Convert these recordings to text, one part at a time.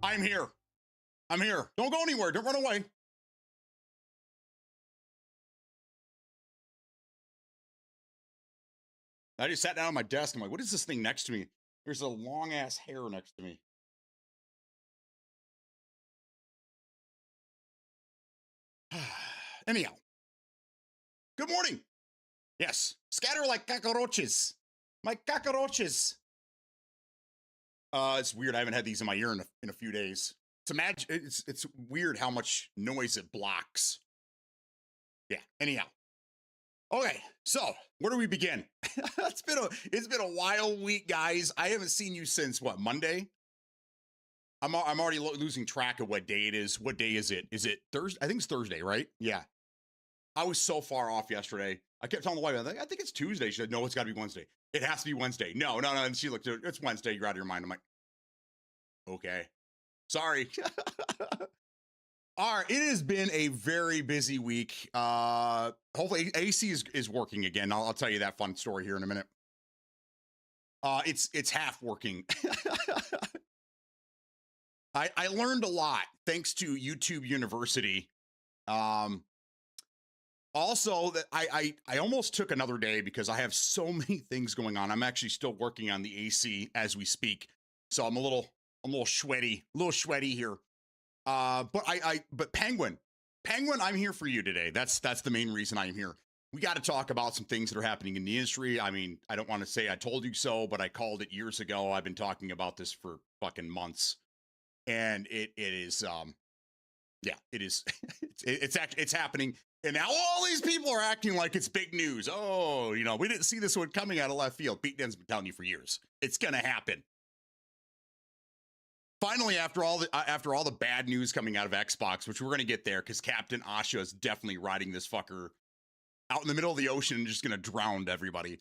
I'm here. I'm here. Don't go anywhere. Don't run away. I just sat down at my desk. I'm like, what is this thing next to me? There's a long ass hair next to me. Anyhow, good morning. Yes, scatter like cockroaches. My cockroaches. It's weird. I haven't had these in my ear in a few days. It's weird how much noise it blocks. Yeah. Anyhow. Okay, so where do we begin? it's been a wild week, guys. I haven't seen you since what, Monday? I'm already losing track of what day it is. What day is it? Is it Thursday? I think it's Thursday, right? Yeah. I was so far off yesterday. I kept telling the wife, I think it's Tuesday. She said, no, it's got to be Wednesday. It has to be Wednesday. No. And she looked at it. It's Wednesday. You're out of your mind. I'm like, okay, sorry. All right, it has been a very busy week. Hopefully AC is working again. I'll tell you that fun story here in a minute. It's half working. I learned a lot thanks to YouTube University. Also, that I almost took another day because I have so many things going on. I'm actually still working on the AC as we speak, so I'm a little sweaty here. But Penguin, I'm here for you today. That's the main reason I'm here. We got to talk about some things that are happening in the industry. I mean, I don't want to say I told you so, but I called it years ago. I've been talking about this for fucking months, and it is it is it's happening. And now all these people are acting like it's big news. Oh, we didn't see this one coming out of left field. Beatdown's been telling you for years. It's gonna happen. Finally, after all the bad news coming out of Xbox, which we're going to get there because Captain Asha is definitely riding this fucker out in the middle of the ocean and just going to drown everybody.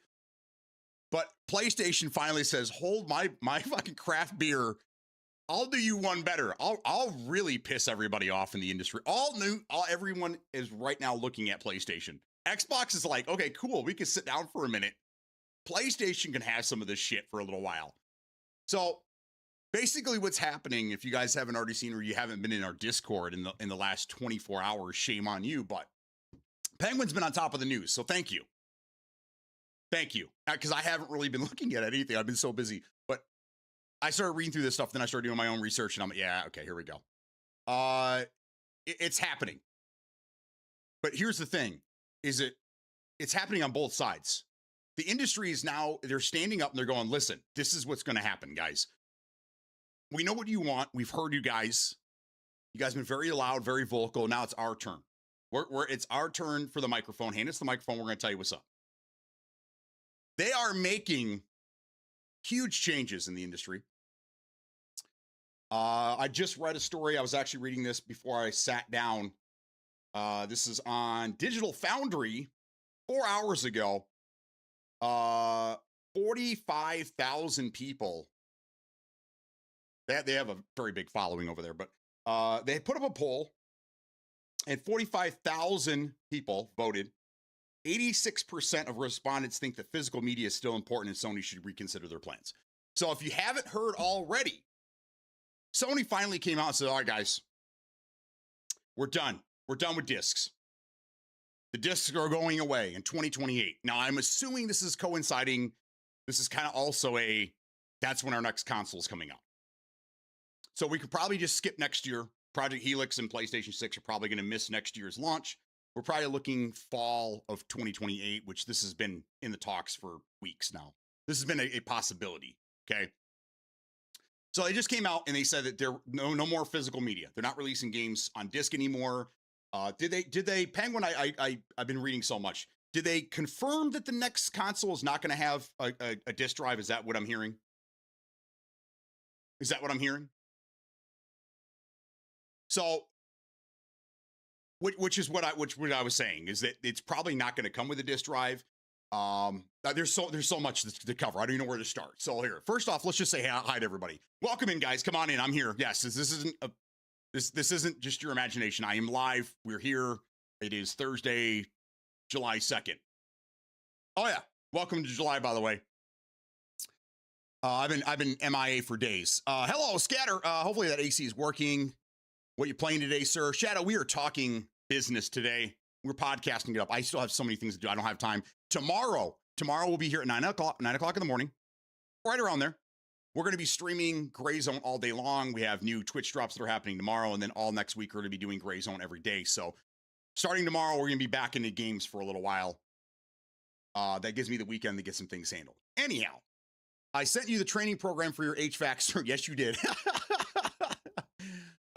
But PlayStation finally says, hold my fucking craft beer. I'll do you one better. I'll really piss everybody off in the industry. Everyone is right now looking at PlayStation. Xbox is like, okay, cool. We can sit down for a minute. PlayStation can have some of this shit for a little while. So basically what's happening, if you guys haven't already seen or you haven't been in our Discord in the last 24 hours, shame on you, but Penguin's been on top of the news, so thank you. Thank you. Because I haven't really been looking at anything. I've been so busy. But I started reading through this stuff, then I started doing my own research, and I'm like, yeah, okay, here we go. It's happening. But here's the thing, it's happening on both sides. The industry is now, they're standing up and they're going, listen, this is what's going to happen, guys. We know what you want. We've heard you guys. You guys have been very loud, very vocal. Now it's our turn. It's our turn for the microphone. Hand us the microphone. We're going to tell you what's up. They are making huge changes in the industry. I just read a story. I was actually reading this before I sat down. This is on Digital Foundry 4 hours ago. 45,000 people. They have a very big following over there, but they put up a poll and 45,000 people voted. 86% of respondents think that physical media is still important and Sony should reconsider their plans. So if you haven't heard already, Sony finally came out and said, all right, guys, we're done. We're done with discs. The discs are going away in 2028. Now, I'm assuming this is coinciding. This is kind of also that's when our next console is coming out. So we could probably just skip next year. Project Helix and PlayStation 6 are probably going to miss next year's launch. We're probably looking fall of 2028, which this has been in the talks for weeks now. This has been a possibility, okay? So they just came out and they said that there no more physical media. They're not releasing games on disc anymore. Did they Penguin? I've been reading so much. Did they confirm that the next console is not going to have a disc drive? Is that what I'm hearing? Is that what I'm hearing? So, which is what I was saying is that it's probably not going to come with a disc drive. There's so much to cover. I don't even know where to start. So here, first off, let's just say hi to everybody. Welcome in, guys. Come on in. I'm here. Yes, this isn't just your imagination. I am live. We're here. It is Thursday, July 2nd. Oh yeah, welcome to July, by the way. I've been MIA for days. Hello, Scatter. Hopefully that AC is working. What you playing today, sir? Shadow, we are talking business today. We're podcasting it up. I still have so many things to do. I don't have time. Tomorrow we'll be here at 9 o'clock in the morning, right around there. We're going to be streaming Gray Zone all day long. We have new Twitch drops that are happening tomorrow, and then all next week we're going to be doing Gray Zone every day. So starting tomorrow, we're going to be back into games for a little while. That gives me the weekend to get some things handled. Anyhow, I sent you the training program for your HVAC, sir. Yes, you did.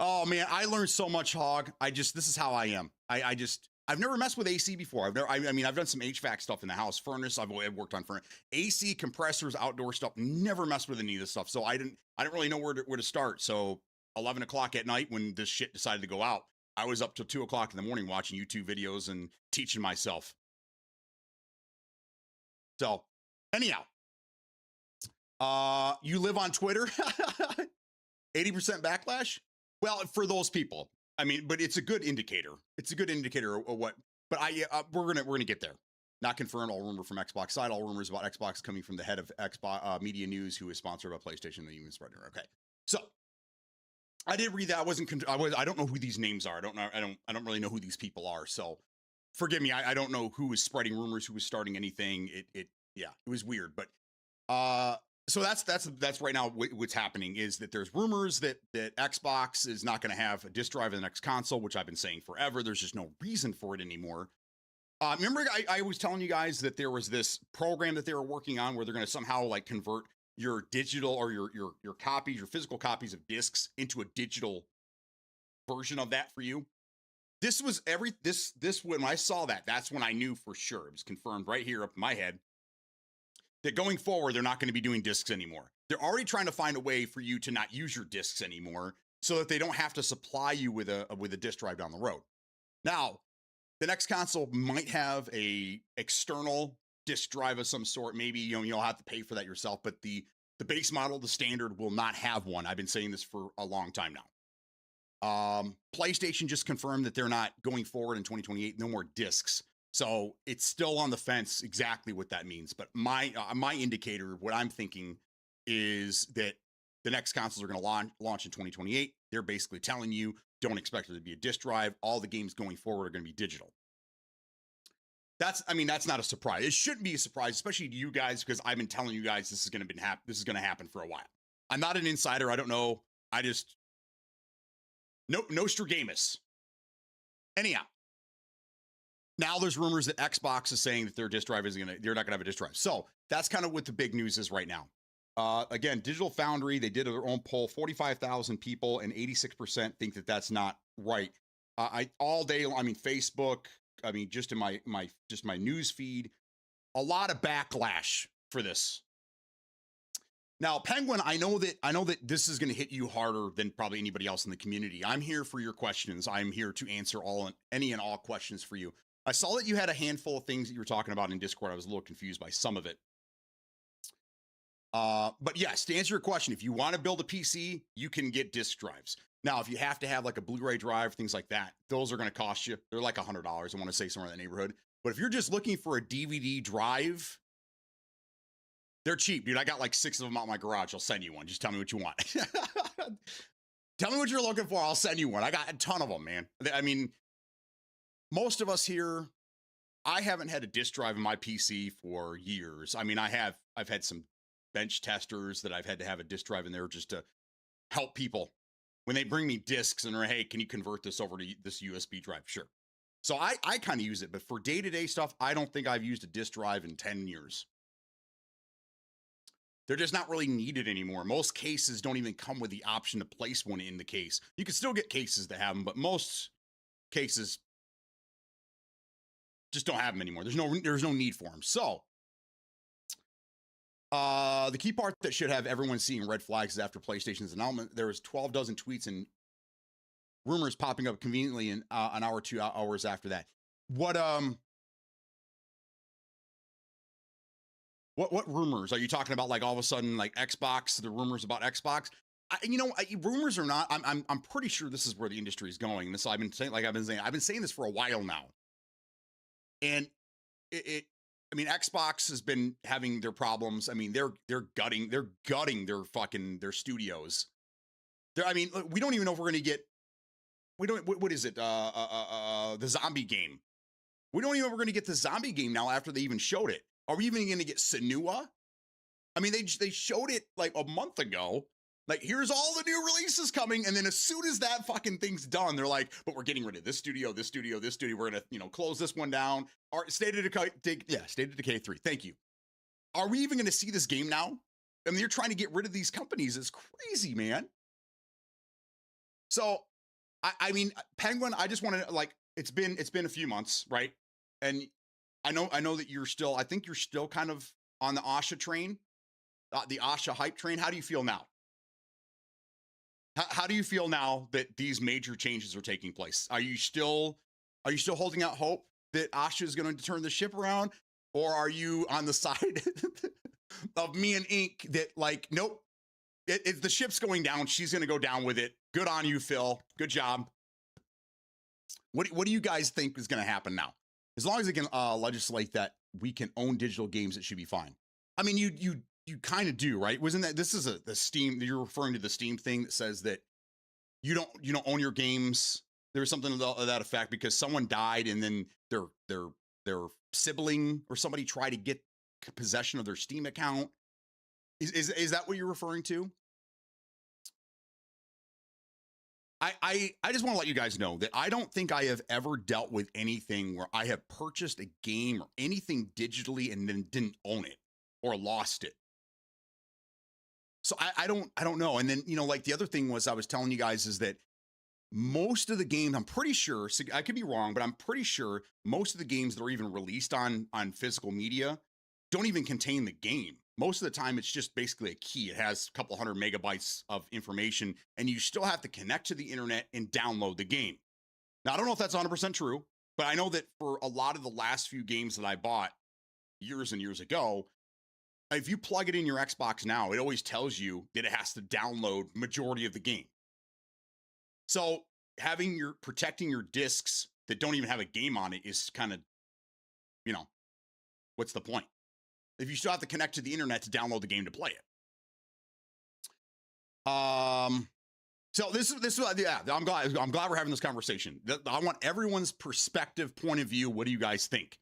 Oh man, I learned so much, Hog. This is how I am. I've never messed with AC before. I've done some HVAC stuff in the house, furnace. I've worked on furnace, AC, compressors, outdoor stuff. Never messed with any of this stuff. So I didn't really know where to start. So 11 o'clock at night when this shit decided to go out, I was up till 2 o'clock in the morning watching YouTube videos and teaching myself. So anyhow, you live on Twitter, 80% backlash. Well, for those people, I mean, but it's a good indicator. It's a good indicator of what. But we're gonna get there. Not confirmed. All rumor from Xbox side. All rumors about Xbox coming from the head of Xbox Media News, who is sponsored by PlayStation. The even spreader. Okay, so I did read that. I don't know who these names are. I don't really know who these people are. So forgive me. I don't know who is spreading rumors, who is starting anything. It was weird. But so that's right now what's happening is that there's rumors that Xbox is not going to have a disk drive in the next console, which I've been saying forever. There's just no reason for it anymore. Remember, I was telling you guys that there was this program that they were working on where they're going to somehow like convert your digital or your copies, your physical copies of discs into a digital version of that for you. This was when I saw that, that's when I knew for sure. It was confirmed right here up in my head that going forward, they're not going to be doing discs anymore. They're already trying to find a way for you to not use your discs anymore so that they don't have to supply you with a disk drive down the road. Now, the next console might have a external disk drive of some sort. Maybe you'll have to pay for that yourself, but the base model, the standard, will not have one. I've been saying this for a long time now. PlayStation just confirmed that they're not going forward in 2028, no more discs. So it's still on the fence exactly what that means. But my indicator, what I'm thinking is that the next consoles are going to launch in 2028. They're basically telling you, don't expect it to be a disk drive. All the games going forward are going to be digital. That's not a surprise. It shouldn't be a surprise, especially to you guys, because I've been telling you guys this is going to happen for a while. I'm not an insider. I don't know. Nostradamus. Anyhow. Now there's rumors that Xbox is saying that their disk drive they're not going to have a disk drive. So that's kind of what the big news is right now. Again, Digital Foundry, they did their own poll, 45,000 people, and 86% think that that's not right. Facebook, just in my news feed, a lot of backlash for this. Now, Penguin, I know that this is going to hit you harder than probably anybody else in the community. I'm here for your questions. I'm here to answer any and all questions for you. I saw that you had a handful of things that you were talking about in Discord. I was a little confused by some of it. But yes, to answer your question, if you want to build a PC, you can get disk drives. Now, if you have to have like a Blu-ray drive, things like that, those are going to cost you. They're like $100. I want to say somewhere in the neighborhood. But if you're just looking for a DVD drive, they're cheap, dude. I got like 6 of them out in my garage. I'll send you one. Just tell me what you want. Tell me what you're looking for. I'll send you one. I got a ton of them, man. Most of us here, I haven't had a disk drive in my PC for years. I've had some bench testers that I've had to have a disk drive in there just to help people when they bring me discs and they're, hey, can you convert this over to this USB drive? Sure. So I kind of use it, but for day-to-day stuff, I don't think I've used a disk drive in 10 years. They're just not really needed anymore. Most cases don't even come with the option to place one in the case. You can still get cases that have them, but most cases just don't have them anymore. There's no need for them. So the key part that should have everyone seeing red flags is after PlayStation's announcement, there was 12 dozen tweets and rumors popping up conveniently in an hour or 2 hours after that. What rumors are you talking about? Like all of a sudden, like Xbox, the rumors about Xbox. Rumors or not, I'm pretty sure this is where the industry is going. This I've been saying this for a while now, and I mean, Xbox has been having their problems. I mean, they're gutting their studios. I mean, we don't even know if we're going to get. We don't. What is it? The zombie game. We don't even know if we're going to get the zombie game now after they even showed it. Are we even going to get Senua? I mean, they showed it like a month ago. Like, here's all the new releases coming, and then as soon as that fucking thing's done, they're like, but we're getting rid of this studio, this studio, this studio. We're gonna, close this one down. State of Decay 3. Thank you. Are we even gonna see this game now? I mean, you're trying to get rid of these companies. It's crazy, man. So, I mean, Penguin, I just want to, like, it's been a few months, right? And I know that I think you're still kind of on the Asha train, the Asha hype train. How do you feel now? How do you feel now that these major changes are taking place? Are you still holding out hope that Asha is going to turn the ship around, or are you on the side of me and Ink that, like, nope, the ship's going down, she's going to go down with it? Good on you, Phil. Good job. What do you guys think is going to happen now? As long as they can legislate that we can own digital games, it should be fine. I mean, you kind of do, right? Wasn't that, this is the Steam, you're referring to the Steam thing that says that you don't own your games. There's something of that effect because someone died and then their sibling or somebody tried to get possession of their Steam account. Is that what you're referring to? I just want to let you guys know that I don't think I have ever dealt with anything where I have purchased a game or anything digitally and then didn't own it or lost it. So I don't know. And then, like the other thing was I was telling you guys is that most of the games, I'm pretty sure, so I could be wrong, but I'm pretty sure most of the games that are even released on physical media don't even contain the game. Most of the time, it's just basically a key. It has a couple hundred megabytes of information, and you still have to connect to the internet and download the game. Now, I don't know if that's 100% true, but I know that for a lot of the last few games that I bought years and years ago, if you plug it in your Xbox now, it always tells you that it has to download majority of the game. So protecting your discs that don't even have a game on it is kind of, what's the point? If you still have to connect to the internet to download the game to play it. So this is yeah, I'm glad we're having this conversation. I want everyone's perspective, point of view. What do you guys think?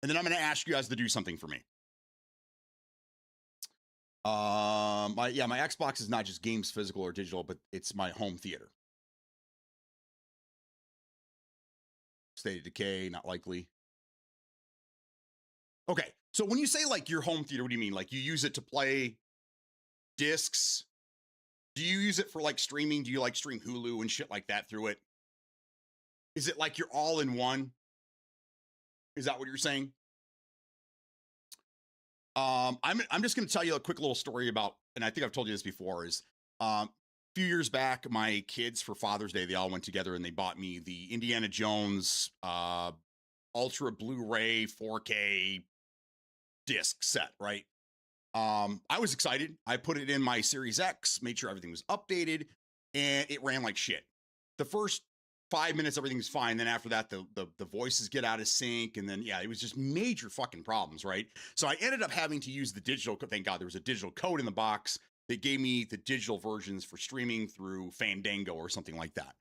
And then I'm going to ask you guys to do something for me. My Xbox is not just games, physical or digital, but it's my home theater. State of Decay, not likely. Okay, so when you say like your home theater, what do you mean? Like you use it to play discs? Do you use it for like streaming? Do you like stream Hulu and shit like that through it? Is it like you're all in one? Is that what you're saying? I'm just going to tell you a quick little story about, and I think I've told you this before, is a few years back, my kids for Father's Day, they all went together and they bought me the Indiana Jones Ultra Blu-ray 4K disc set, right? I was excited. I put it in my Series X, made sure everything was updated, and it ran like shit. The first 5 minutes, everything's fine. Then after that, the voices get out of sync. And then, yeah, it was just major fucking problems, right? So I ended up having to use the digital, thank God there was a digital code in the box that gave me the digital versions for streaming through Fandango or something like that.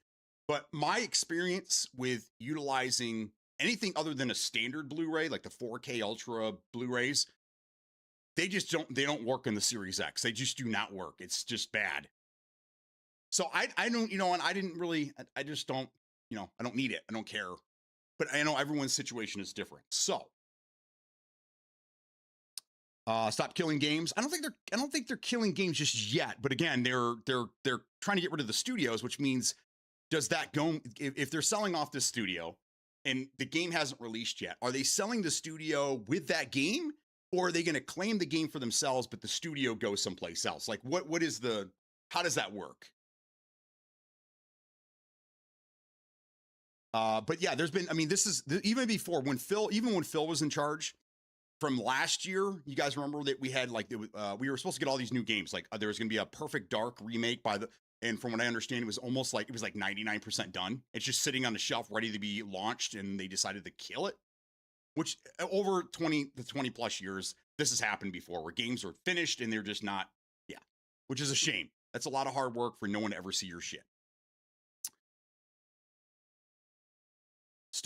But my experience with utilizing anything other than a standard Blu-ray, like the 4K Ultra Blu-rays, they don't work in the Series X. They just do not work. It's just bad. So I don't, and I didn't really, I just don't, I don't need it. I don't care. But I know everyone's situation is different. So stop killing games. I don't think they're killing games just yet. But again, they're trying to get rid of the studios, which means does that go if they're selling off this studio and the game hasn't released yet, are they selling the studio with that game? Or are they going to claim the game for themselves, but the studio goes someplace else? Like how does that work? But yeah, there's been, this is even before when Phil was in charge from last year, you guys remember that we had we were supposed to get all these new games. Like there was going to be a Perfect Dark remake and from what I understand, it was like 99% done. It's just sitting on the shelf ready to be launched and they decided to kill it. which over the 20 plus years, this has happened before where games are finished and they're just not, yeah, which is a shame. That's a lot of hard work for no one to ever see your shit.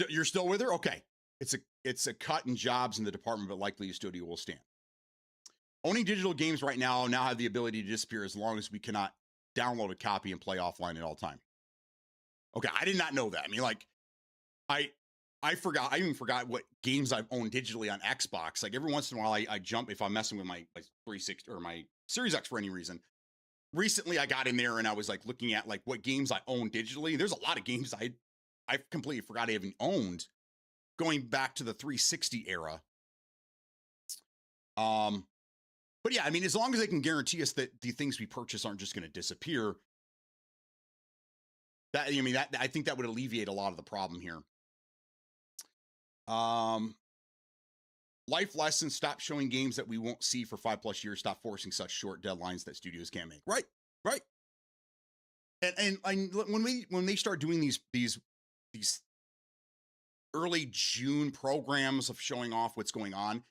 You're still with her? Okay. It's a cut in jobs in the department, but likely a studio will stand. Owning digital games right now have the ability to disappear as long as we cannot download a copy and play offline at all time. Okay, I did not know that. I mean, like, I forgot. I even forgot what games I've owned digitally on Xbox. Like every once in a while, I jump if I'm messing with my 360 or my Series X for any reason. Recently, I got in there and I was like looking at like what games I own digitally. There's a lot of games I completely forgot I even owned, going back to the 360 era. But yeah, I mean, as long as they can guarantee us that the things we purchase aren't just going to disappear, that I think that would alleviate a lot of the problem here. Life lessons: stop showing games that we won't see for 5+ years. Stop forcing such short deadlines that studios can't make. Right. And when they start doing these early June programs of showing off what's going on,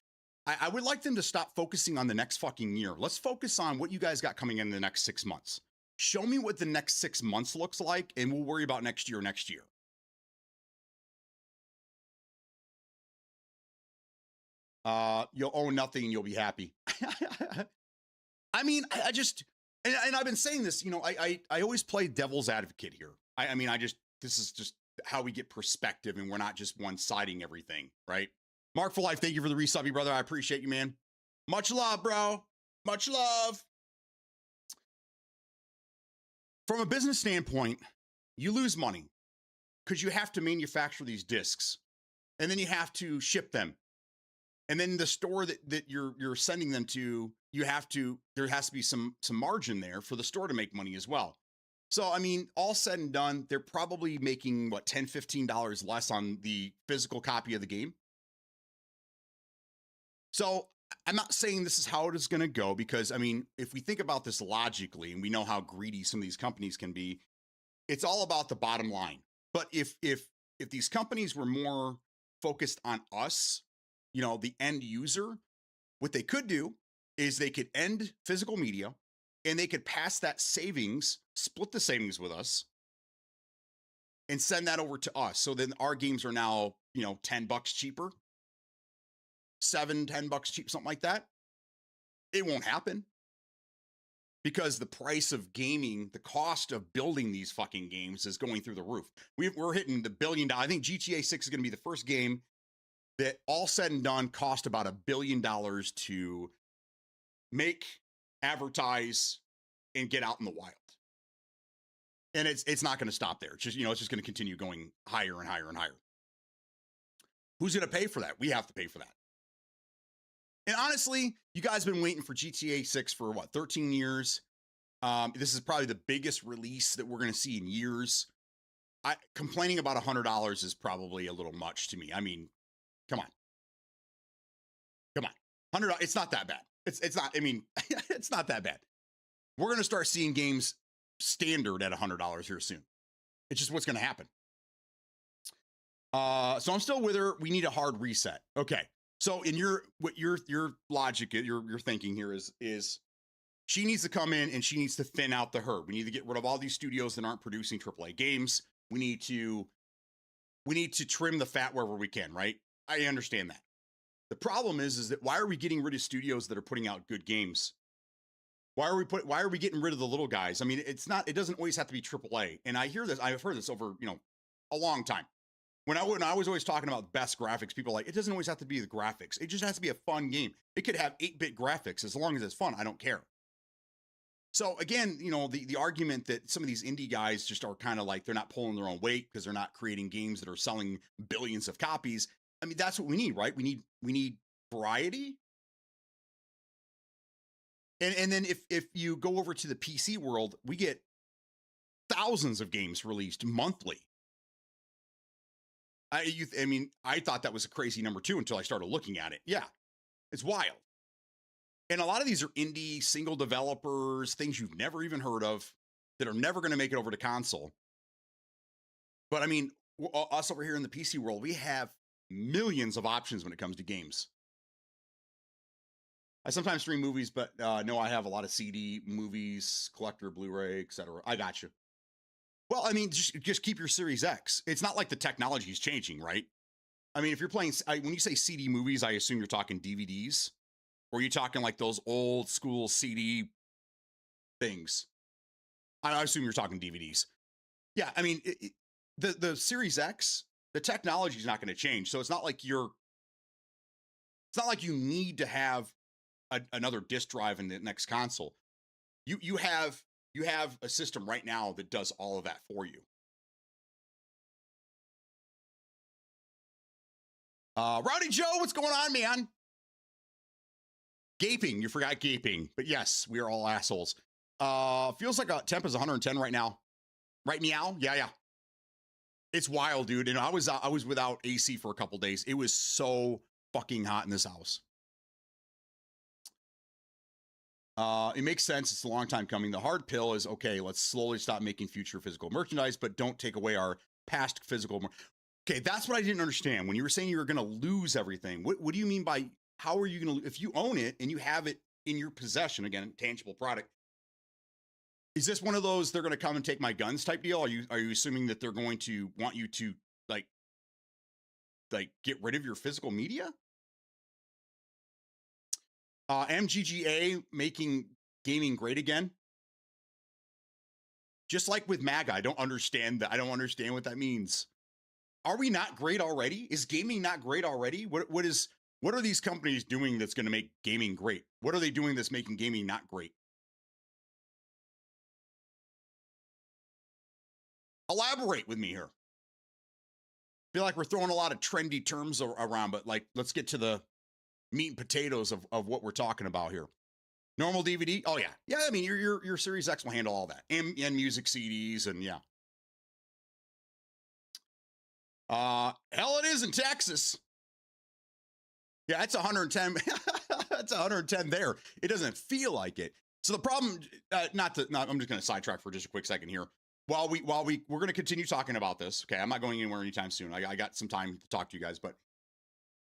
I would like them to stop focusing on the next fucking year. Let's focus on what you guys got coming in the next 6 months. Show me what the next 6 months looks like, and we'll worry about next year. You'll own nothing and you'll be happy. I mean, I just, and I've been saying this, I always play devil's advocate here. This is just how we get perspective, and we're not just one-siding everything, right? Mark for Life, thank you for the resubby, brother. I appreciate you, man. Much love, bro. Much love. From a business standpoint, you lose money because you have to manufacture these discs, and then you have to ship them. And then the store that you're sending them to, there has to be some margin there for the store to make money as well. So, I mean, all said and done, they're probably making $10, $15 less on the physical copy of the game. So I'm not saying this is how it is going to go, because I mean, if we think about this logically, and we know how greedy some of these companies can be, it's all about the bottom line. But if these companies were more focused on us, the end user, what they could do is they could end physical media, and they could pass that savings, split the savings with us, and send that over to us. So then our games are now, $10 cheaper, $7-10 cheap, something like that. It won't happen, because the price of gaming, the cost of building these fucking games is going through the roof. We're hitting the $1 billion. I think GTA 6 is going to be the first game that, all said and done, cost about $1 billion to make, advertise, and get out in the wild. And it's not going to stop there. It's just, it's just going to continue going higher and higher and higher. Who's going to pay for that? We have to pay for that. And honestly, you guys have been waiting for GTA 6 for 13 years. This is probably the biggest release that we're going to see in years. Complaining about $100 is probably a little much to me. I mean, come on. $100, it's not that bad. It's not, I mean, it's not that bad. We're going to start seeing games standard at $100 here soon. It's just what's going to happen. So I'm still with her. We need a hard reset. Okay. So in your logic, your thinking here is she needs to come in and she needs to thin out the herd. We need to get rid of all these studios that aren't producing AAA games. We need to trim the fat wherever we can, right? I understand that. The problem is that why are we getting rid of studios that are putting out good games? Why are we getting rid of the little guys? I mean, it doesn't always have to be AAA. And I've heard this over, a long time. When I was always talking about best graphics, people are like, it doesn't always have to be the graphics. It just has to be a fun game. It could have 8-bit graphics as long as it's fun. I don't care. So again, the argument that some of these indie guys just are kind of like, they're not pulling their own weight because they're not creating games that are selling billions of copies. I mean, that's what we need, right? We need variety. And then if you go over to the PC world, we get thousands of games released monthly. I thought that was a crazy number too until I started looking at it. Yeah, it's wild. And a lot of these are indie single developers, things you've never even heard of that are never going to make it over to console. But I mean, us over here in the PC world, we have millions of options when it comes to games. I sometimes stream movies, but no, I have a lot of CD, movies, collector, Blu-ray, etc. I got you. Well, I mean, just keep your Series X. It's not like the technology is changing, right? I mean, if you're playing, when you say CD movies, I assume you're talking DVDs, or are you talking like those old school CD things? I assume you're talking DVDs. Yeah, I mean, the Series X, the technology is not going to change, so it's not like you need to have another disk drive in the next console. You have a system right now that does all of that for you. Rowdy Joe, what's going on, man? Gaping, you forgot gaping, but yes, we are all assholes. Feels like temp is 110 right now. Right meow? Yeah. It's wild, dude. And I was without AC for a couple days. It was so fucking hot in this house. It makes sense. It's a long time coming. The hard pill is, okay, let's slowly stop making future physical merchandise, but don't take away our past physical. Okay, that's what I didn't understand. When you were saying you were going to lose everything, what do you mean by, how are you going to, if you own it and you have it in your possession, again, tangible product, is this one of those they're going to come and take my guns type deal? Are you assuming that they're going to want you to like get rid of your physical media? MGGA making gaming great again. Just like with MAGA, I don't understand that. I don't understand what that means. Are we not great already? Is gaming not great already? What are these companies doing that's going to make gaming great? What are they doing that's making gaming not great? Elaborate with me here. I feel like we're throwing a lot of trendy terms around, but like, let's get to the meat and potatoes of what we're talking about here. Normal DVD. Oh yeah. Yeah. I mean, your Series X will handle all that and music CDs and yeah. Hell it is in Texas. Yeah. It's 110. That's 110 there. It doesn't feel like it. So the problem, I'm just going to sidetrack for just a quick second here. While we're going to continue talking about this. Okay. I'm not going anywhere anytime soon. I got some time to talk to you guys, but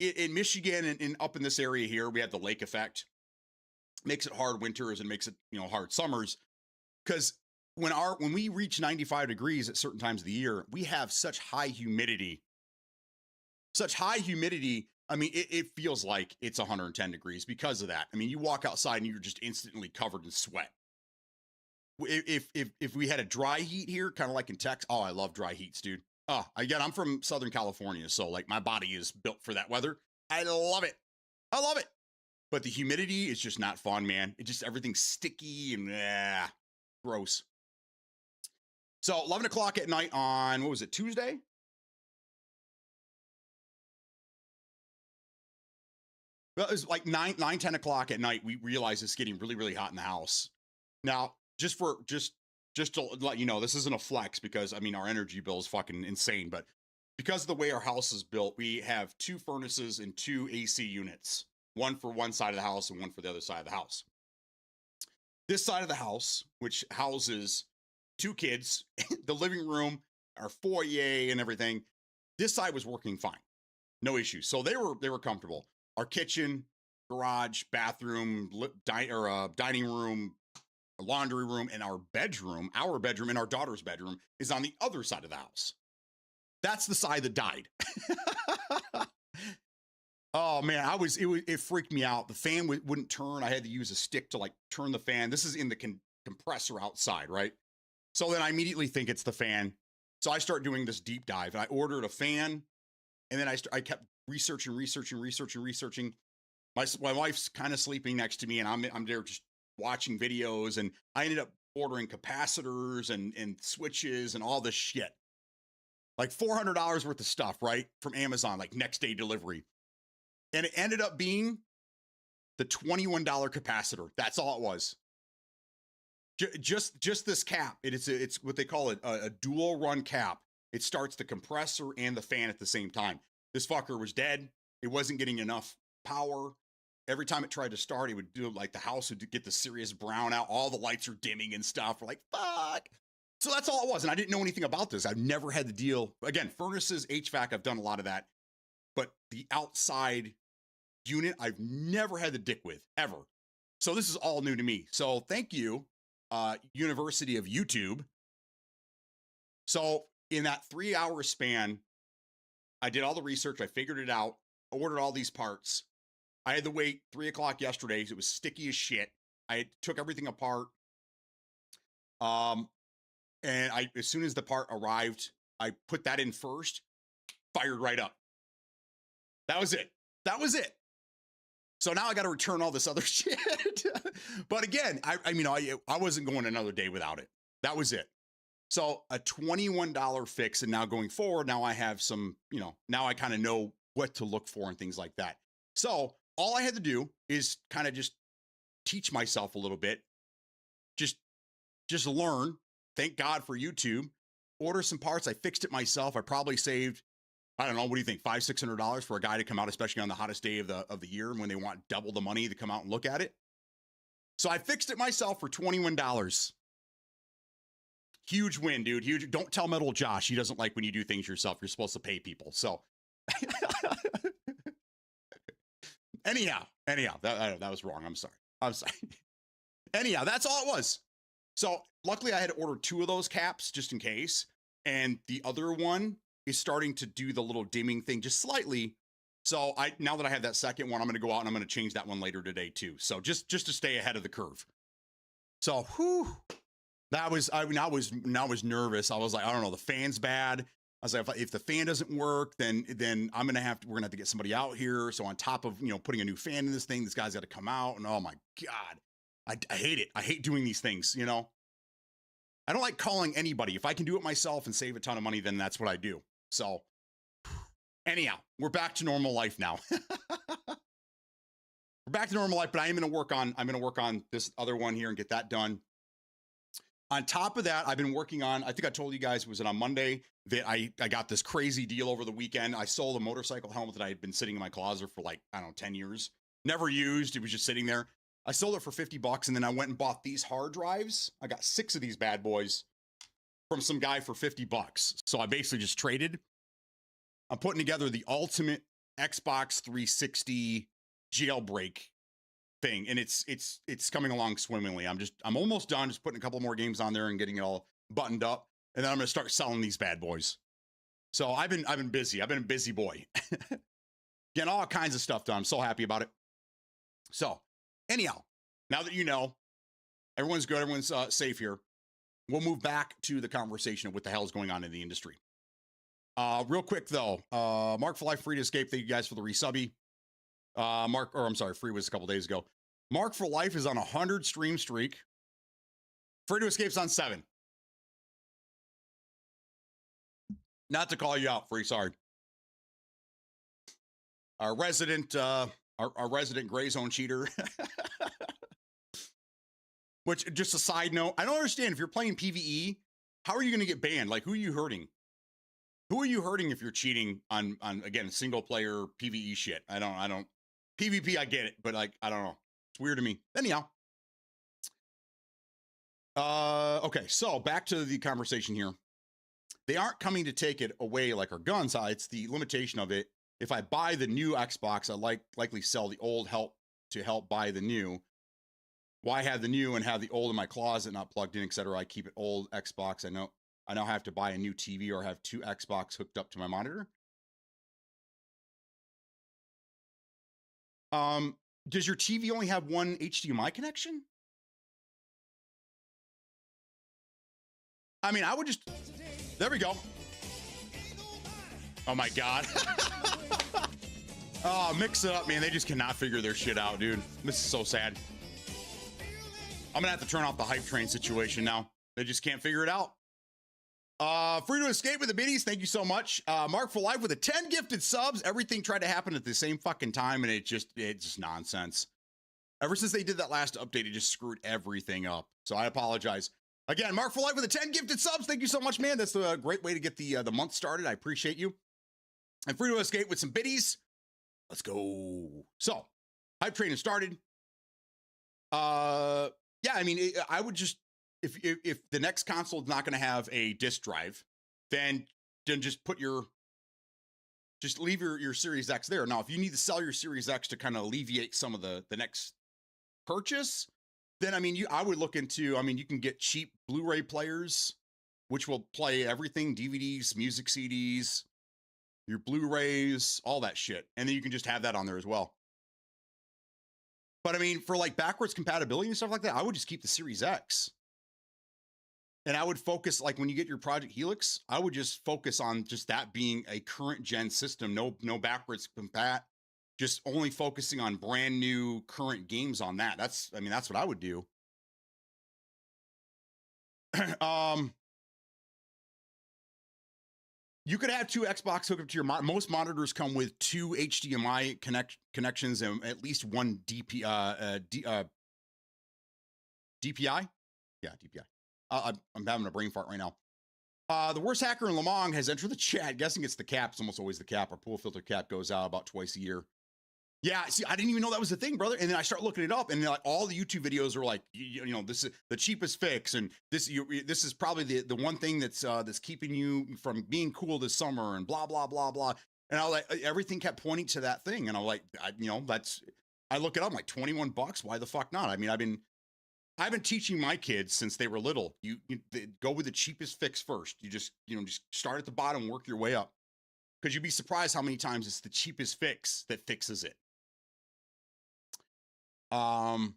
in Michigan and up in this area here, we have the lake effect. Makes it hard winters and makes it, hard summers. Because when we reach 95 degrees at certain times of the year, we have such high humidity. I mean, it feels like it's 110 degrees because of that. I mean, you walk outside and you're just instantly covered in sweat. If we had a dry heat here, kind of like in Texas, oh, I love dry heats, dude. Oh, again, I'm from Southern California, so like my body is built for that weather. I love it. But the humidity is just not fun, man. Everything's sticky and gross. So 11 o'clock at night on, what was it, Tuesday? Well, it was like 10 o'clock at night. We realized it's getting really, really hot in the house. Now, just to let you know, this isn't a flex because, I mean, our energy bill is fucking insane. But because of the way our house is built, we have 2 furnaces and 2 AC units. One for one side of the house and one for the other side of the house. This side of the house, which houses 2 kids, the living room, our foyer and everything, this side was working fine. No issues. So they were comfortable. Our kitchen, garage, bathroom, dining room, laundry room, and our bedroom and our daughter's bedroom is on the other side of the house. That's the side that died. Oh man, it freaked me out. The fan wouldn't turn. I had to use a stick to like turn the fan. This is in the compressor outside, right? So then I immediately think it's the fan. So I start doing this deep dive and I ordered a fan, and then I kept researching. My wife's kind of sleeping next to me, and I'm there just watching videos, and I ended up ordering capacitors and switches and all this shit. Like $400 worth of stuff, right? From Amazon, like next day delivery. And it ended up being the $21 capacitor. That's all it was. Just this cap. It's what they call a dual run cap. It starts the compressor and the fan at the same time. This fucker was dead. It wasn't getting enough power. Every time it tried to start, it would do like the house would get the serious brown out. All the lights are dimming and stuff. We're like, fuck. So that's all it was. And I didn't know anything about this. I've never had the deal. Again, furnaces, HVAC, I've done a lot of that. but the outside unit, I've never had the dick with, ever. So this is all new to me. So thank you, University of YouTube. So in that 3-hour span, I did all the research. I figured it out, ordered all these parts. I had to wait 3 o'clock yesterday. It was sticky as shit. I took everything apart. And as soon as the part arrived, I put that in first, fired right up. That was it. That was it. So now I got to return all this other shit. But again, I wasn't going another day without it. That was it. So a $21 fix. And now going forward, now I have some, now I kind of know what to look for and things like that. So all I had to do is kind of just teach myself a little bit. Just learn. Thank God for YouTube. Order some parts. I fixed it myself. I probably saved, I don't know, what do you think, $500-600 for a guy to come out, especially on the hottest day of the year when they want double the money to come out and look at it. So I fixed it myself for $21. Huge win, dude. Huge. Don't tell Metal Josh. He doesn't like when you do things yourself. You're supposed to pay people. So anyhow, that was wrong. I'm sorry. Anyhow, that's all it was. So luckily I had to order 2 of those caps just in case. And the other one is starting to do the little dimming thing just slightly. So now that I have that second one, I'm going to go out and I'm going to change that one later today too. So just to stay ahead of the curve. So, I was nervous. I was like, I don't know, the fan's bad. I was like, if the fan doesn't work, then we're going to have to get somebody out here. So on top of, putting a new fan in this thing, this guy's got to come out, and oh my God, I hate it. I hate doing these things, I don't like calling anybody. If I can do it myself and save a ton of money, then that's what I do. So anyhow, we're back to normal life now. We're back to normal life, but I'm going to work on this other one here and get that done. On top of that, I've been working on, I think I told you guys, was it on Monday, that I got this crazy deal over the weekend. I sold a motorcycle helmet that I had been sitting in my closet for 10 years. Never used. It was just sitting there. I sold it for $50, and then I went and bought these hard drives. I got 6 of these bad boys from some guy for $50. So I basically just traded. I'm putting together the ultimate Xbox 360 jailbreak thing, and it's coming along swimmingly. I'm almost done, just putting a couple more games on there and getting it all buttoned up, and then I'm gonna start selling these bad boys. So I've been busy. I've been a busy boy. Getting all kinds of stuff done. I'm so happy about it. So anyhow, now that you know, everyone's good, everyone's safe here, we'll move back to the conversation of what the hell is going on in the industry. Real quick though, Mark for Life, Free to Escape, thank you guys for the resubby. Free was a couple days ago. Mark for Life is on a 100 stream streak. Free to Escape's on 7. Not to call you out, Free, sorry. Our resident gray zone cheater. Which, just a side note, I don't understand, if you're playing PvE, how are you going to get banned? Like, who are you hurting? Who are you hurting if you're cheating on again, single player PvE shit? I don't. PvP, I get it, but I don't know. It's weird to me. Anyhow. Okay, so back to the conversation here. They aren't coming to take it away like our guns. It's the limitation of it. If I buy the new Xbox, I likely sell the old to help buy the new. Why have the new and have the old in my closet not plugged in, etc.? I keep it old Xbox. I now have to buy a new TV or have 2 Xbox hooked up to my monitor. Does your TV only have one HDMI connection? I mean, I would just, there we go. Oh my God. Oh, mix it up, man. They just cannot figure their shit out, dude. This is so sad. I'm gonna have to turn off the hype train situation now. They just can't figure it out. Free to Escape with the biddies. Thank you so much. Mark for Life with the 10 gifted subs. Everything tried to happen at the same fucking time, and it's just nonsense. Ever since they did that last update, it just screwed everything up. So I apologize. Again, Mark for Life with the 10 gifted subs. Thank you so much, man. That's a great way to get the month started. I appreciate you. And Free to Escape with some biddies. Let's go. So, hype train has started. Yeah, I mean, I would just, if the next console is not going to have a disk drive, then just put your just leave your Series X there. Now, if you need to sell your Series X to kind of alleviate some of the next purchase, then I mean, I would look into, I mean, you can get cheap Blu-ray players, which will play everything, DVDs, music CDs, your Blu-rays, all that shit. And then you can just have that on there as well. But I mean, for like backwards compatibility and stuff like that, I would just keep the Series X. And I would focus, like when you get your Project Helix, I would just focus on just that being a current gen system, no backwards compat, just only focusing on brand new current games on that. That's what I would do. You could have two Xbox hooked up to your most monitors come with two HDMI connections and at least one DPI. Yeah, DPI. I'm having a brain fart right now. The worst hacker in Lamong has entered the chat. Guessing it's the cap. It's almost always the cap. Our pool filter cap goes out about twice a year. Yeah, see, I didn't even know that was a thing, brother. And then I start looking it up, and like all the YouTube videos are like, you know, this is the cheapest fix, and this is probably the one thing that's keeping you from being cool this summer, and blah blah blah blah. And I like everything kept pointing to that thing, and I'm like, I look it up, I'm like $21. Why the fuck not? I mean, I've been teaching my kids since they were little. You go with the cheapest fix first. You just start at the bottom, work your way up, because you'd be surprised how many times it's the cheapest fix that fixes it. Well,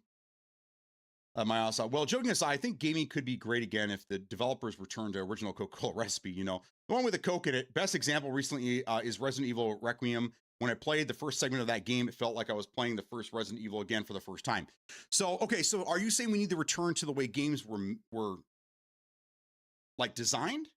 joking aside, I think gaming could be great again if the developers return to original Coca-Cola recipe. You know, the one with the Coke in it. Best example recently is Resident Evil Requiem. When I played the first segment of that game, it felt like I was playing the first Resident Evil again for the first time. So, okay, so are you saying we need to return to the way games were like designed?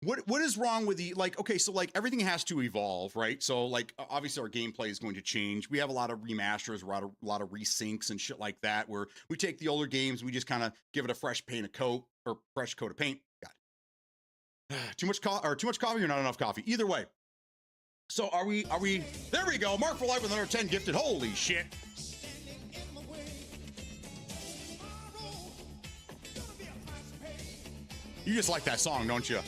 What is wrong with the, like, okay, so like everything has to evolve, right? So like obviously our gameplay is going to change. We have a lot of remasters, a lot of resyncs and shit like that, where we take the older games, we just kind of give it a fresh coat of paint. God. Too much coffee or not enough coffee? Either way. So are we, there we go. Mark for life with another 10 gifted. Holy shit. You just like that song, don't you?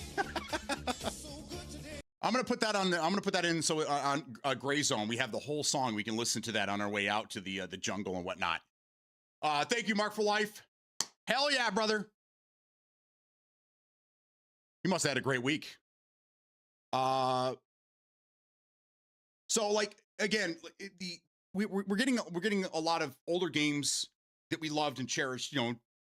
I'm gonna put that on. I'm gonna put that in so on Gray Zone. We have the whole song. We can listen to that on our way out to the jungle and whatnot. Thank you, Mark for life. Hell yeah, brother. You must have had a great week. So like again, we're getting a lot of older games that we loved and cherished,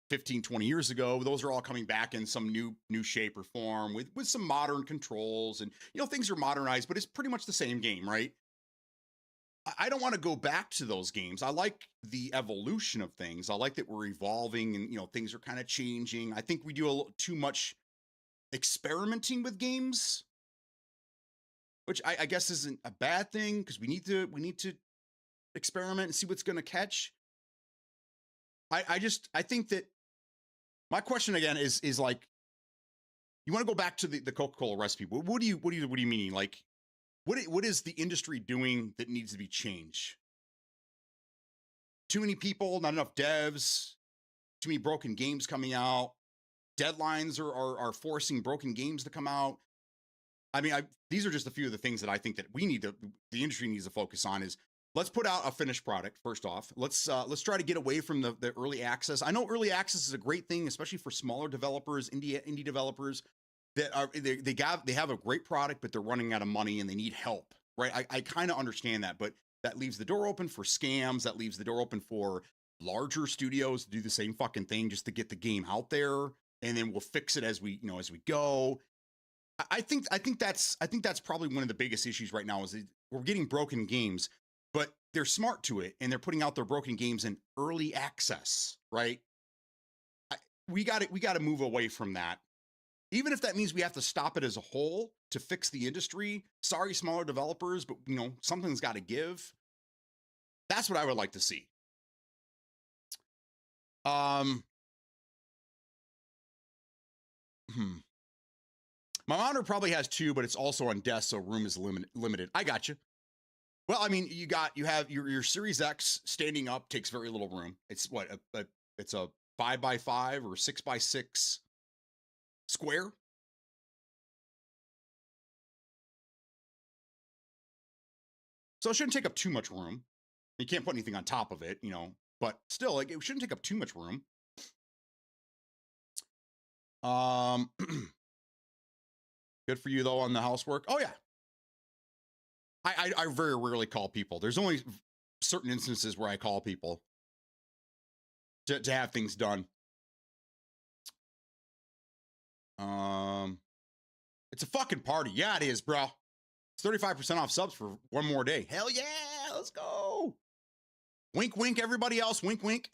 15, 20 years ago. Those are all coming back in some new shape or form with some modern controls, and things are modernized, but it's pretty much the same game, right? I don't want to go back to those games. I like the evolution of things. I like that we're evolving and things are kind of changing. I think we do a little too much experimenting with games, which I guess isn't a bad thing, because we need to experiment and see what's going to catch. I think that my question again is like, you want to go back to the Coca-Cola recipe. What do you mean? Like, what is the industry doing that needs to be changed? Too many people, not enough devs, too many broken games coming out. Deadlines are forcing broken games to come out. I mean, these are just a few of the things that I think that the industry needs to focus on. Is let's put out a finished product first off. Let's try to get away from the early access. I know early access is a great thing, especially for smaller developers, indie developers that they have a great product, but they're running out of money and they need help, right? I kind of understand that, but that leaves the door open for scams. That leaves the door open for larger studios to do the same fucking thing just to get the game out there, and then we'll fix it as we go. I think that's probably one of the biggest issues right now is we're getting broken games, but they're smart to it, and they're putting out their broken games in early access, right? We got to move away from that. Even if that means we have to stop it as a whole to fix the industry. Sorry, smaller developers, but something's got to give. That's what I would like to see. My monitor probably has two, but it's also on desk, so room is limited. I got you. Well, I mean, you have your Series X standing up takes very little room. It's what it's a 5x5 or 6x6 square. So it shouldn't take up too much room. You can't put anything on top of it, but still, like, it shouldn't take up too much room. Good for you though on the housework. Oh yeah. I very rarely call people. There's only certain instances where I call people to have things done. It's a fucking party. Yeah, it is, bro. It's 35% off subs for one more day. Hell yeah, let's go. Wink, wink, everybody else. Wink, wink.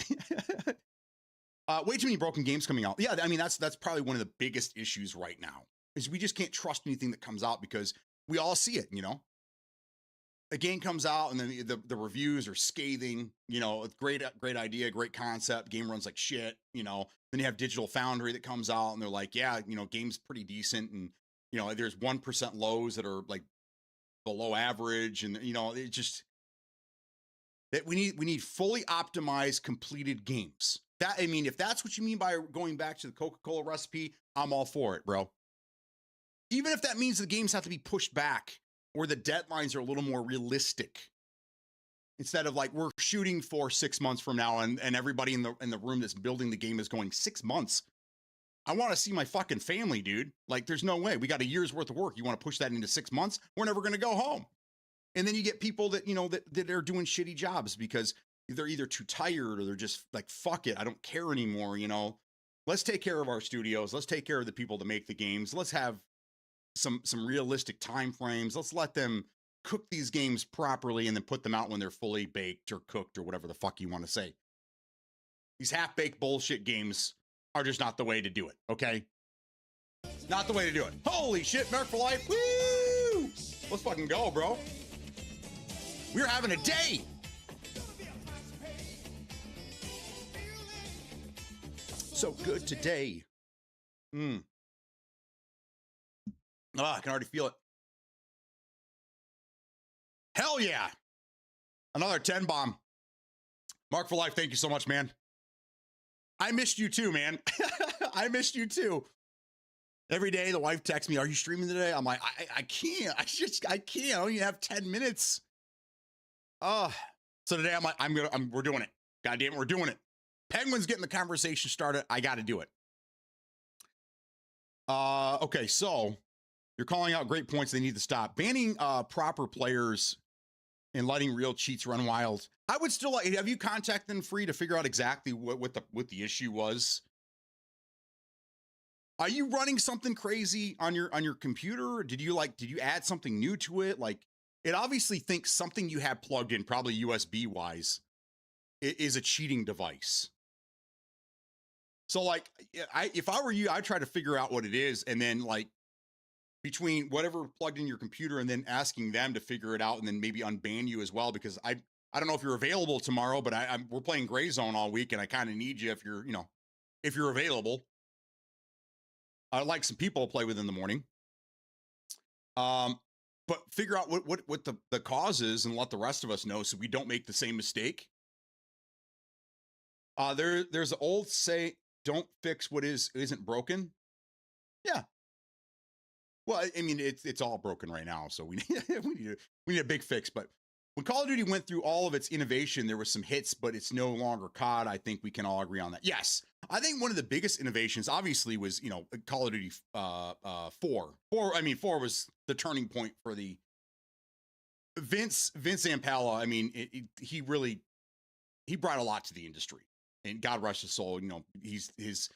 Way too many broken games coming out. Yeah, I mean, that's probably one of the biggest issues right now, is we just can't trust anything that comes out because we all see it, A game comes out and then the reviews are scathing, great idea, great concept, game runs like shit, Then you have Digital Foundry that comes out and they're like, yeah, game's pretty decent, and there's 1% lows that are like below average, and it just, that we need fully optimized completed games. That, I mean, if that's what you mean by going back to the Coca-Cola recipe, I'm all for it, bro. Even if that means the games have to be pushed back or the deadlines are a little more realistic, instead of like, we're shooting for 6 months from now and everybody in the room that's building the game is going 6 months. I want to see my fucking family, dude. Like, there's no way. We got a year's worth of work. You want to push that into 6 months? We're never going to go home. And then you get people that, that are doing shitty jobs because they're either too tired or they're just like, fuck it, I don't care anymore, Let's take care of our studios. Let's take care of the people that make the games. Let's have some realistic time frames. Let's let them cook these games properly and then put them out when they're fully baked or cooked or whatever the fuck you want to say. These half-baked bullshit games are just not the way to do it, okay? Not the way to do it. Holy shit, Merc for Life. Woo! Let's fucking go, bro. We're having a day. So good today. I can already feel it. Hell yeah. Another 10 bomb. Mark for Life, thank you so much, man. I missed you too, man. I missed you too. Every day the wife texts me, are you streaming today? I'm like, I can't. I can't. I only have 10 minutes. So today I'm like, we're doing it. God damn it, we're doing it. Penguin's getting the conversation started. I got to do it. Okay, so you're calling out great points. They need to stop banning proper players and letting real cheats run wild. I would still like. Have you contacted them free to figure out exactly what the issue was? Are you running something crazy on your computer? Did you add something new to it? Like, it obviously thinks something you have plugged in, probably USB wise, is a cheating device. So like, if I were you, I'd try to figure out what it is, and then like between whatever plugged in your computer and then asking them to figure it out, and then maybe unban you as well, because I don't know if you're available tomorrow, but we're playing Gray Zone all week, and I kind of need you if you're available. I'd like some people to play with in the morning. But figure out what the cause is and let the rest of us know so we don't make the same mistake. There's an old say, don't fix what isn't broken. Yeah. Well, I mean, it's all broken right now, so we need a big fix. But when Call of Duty went through all of its innovation, there was some hits, but it's no longer COD. I think we can all agree on that. Yes, I think one of the biggest innovations, obviously, was Call of Duty 4. 4 was the turning point for the Vince Zampella. I mean, he brought a lot to the industry, and God rest his soul. He's his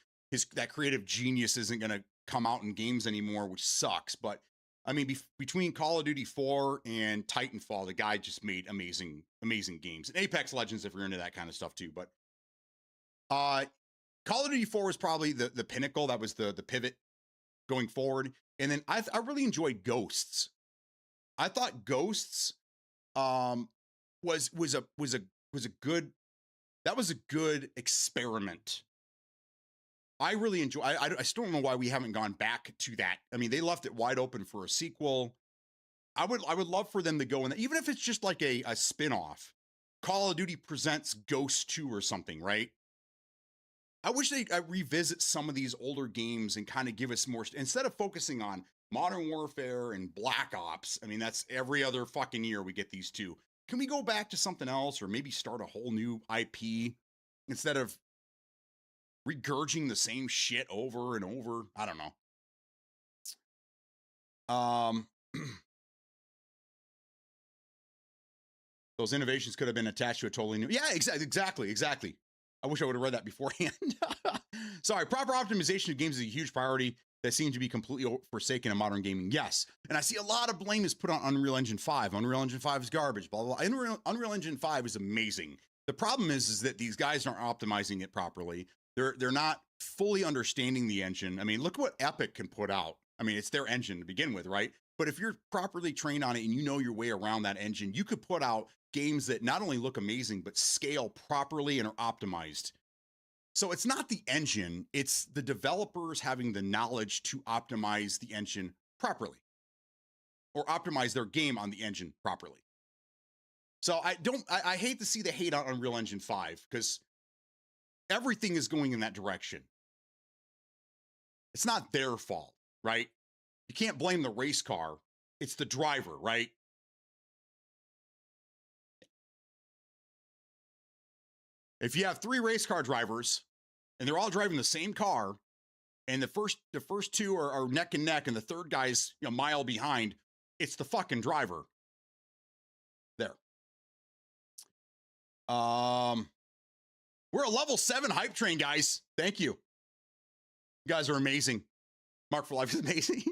that creative genius isn't going to come out in games anymore, which sucks. But I mean, between Call of Duty 4 and Titanfall, the guy just made amazing games. And Apex Legends, if you're into that kind of stuff too. But Call of Duty 4 was probably the pinnacle. That was the pivot going forward. And then I really enjoyed Ghosts. I thought Ghosts was a good experiment. I really enjoy. I still don't know why we haven't gone back to that. I mean, they left it wide open for a sequel. I would love for them to go in, even if it's just like a spin-off. Call of Duty presents Ghost 2 or something, right? I wish they revisit some of these older games and kind of give us more, instead of focusing on Modern Warfare and Black Ops. I mean, that's every other fucking year we get these two. Can we go back to something else or maybe start a whole new IP instead of regurging the same shit over and over? I don't know. Those innovations could have been attached to a totally new. Yeah, exactly. I wish I would have read that beforehand. Sorry, proper optimization of games is a huge priority that seems to be completely forsaken in modern gaming. Yes, and I see a lot of blame is put on Unreal Engine 5. Unreal Engine 5 is garbage, blah, blah, blah. Unreal Engine 5 is amazing. The problem is that these guys aren't optimizing it properly. They're not fully understanding the engine. I mean, look what Epic can put out. I mean, it's their engine to begin with, right? But if you're properly trained on it and you know your way around that engine, you could put out games that not only look amazing, but scale properly and are optimized. So it's not the engine, it's the developers having the knowledge to optimize the engine properly or optimize their game on the engine properly. So I hate to see the hate on Unreal Engine 5 because everything is going in that direction. It's not their fault, right? You can't blame the race car. It's the driver, right? If you have 3 race car drivers and they're all driving the same car, and the first two are neck and neck, and the third guy's a mile behind, it's the fucking driver. There. We're a level 7 hype train, guys. Thank you. You guys are amazing. Mark for Life is amazing.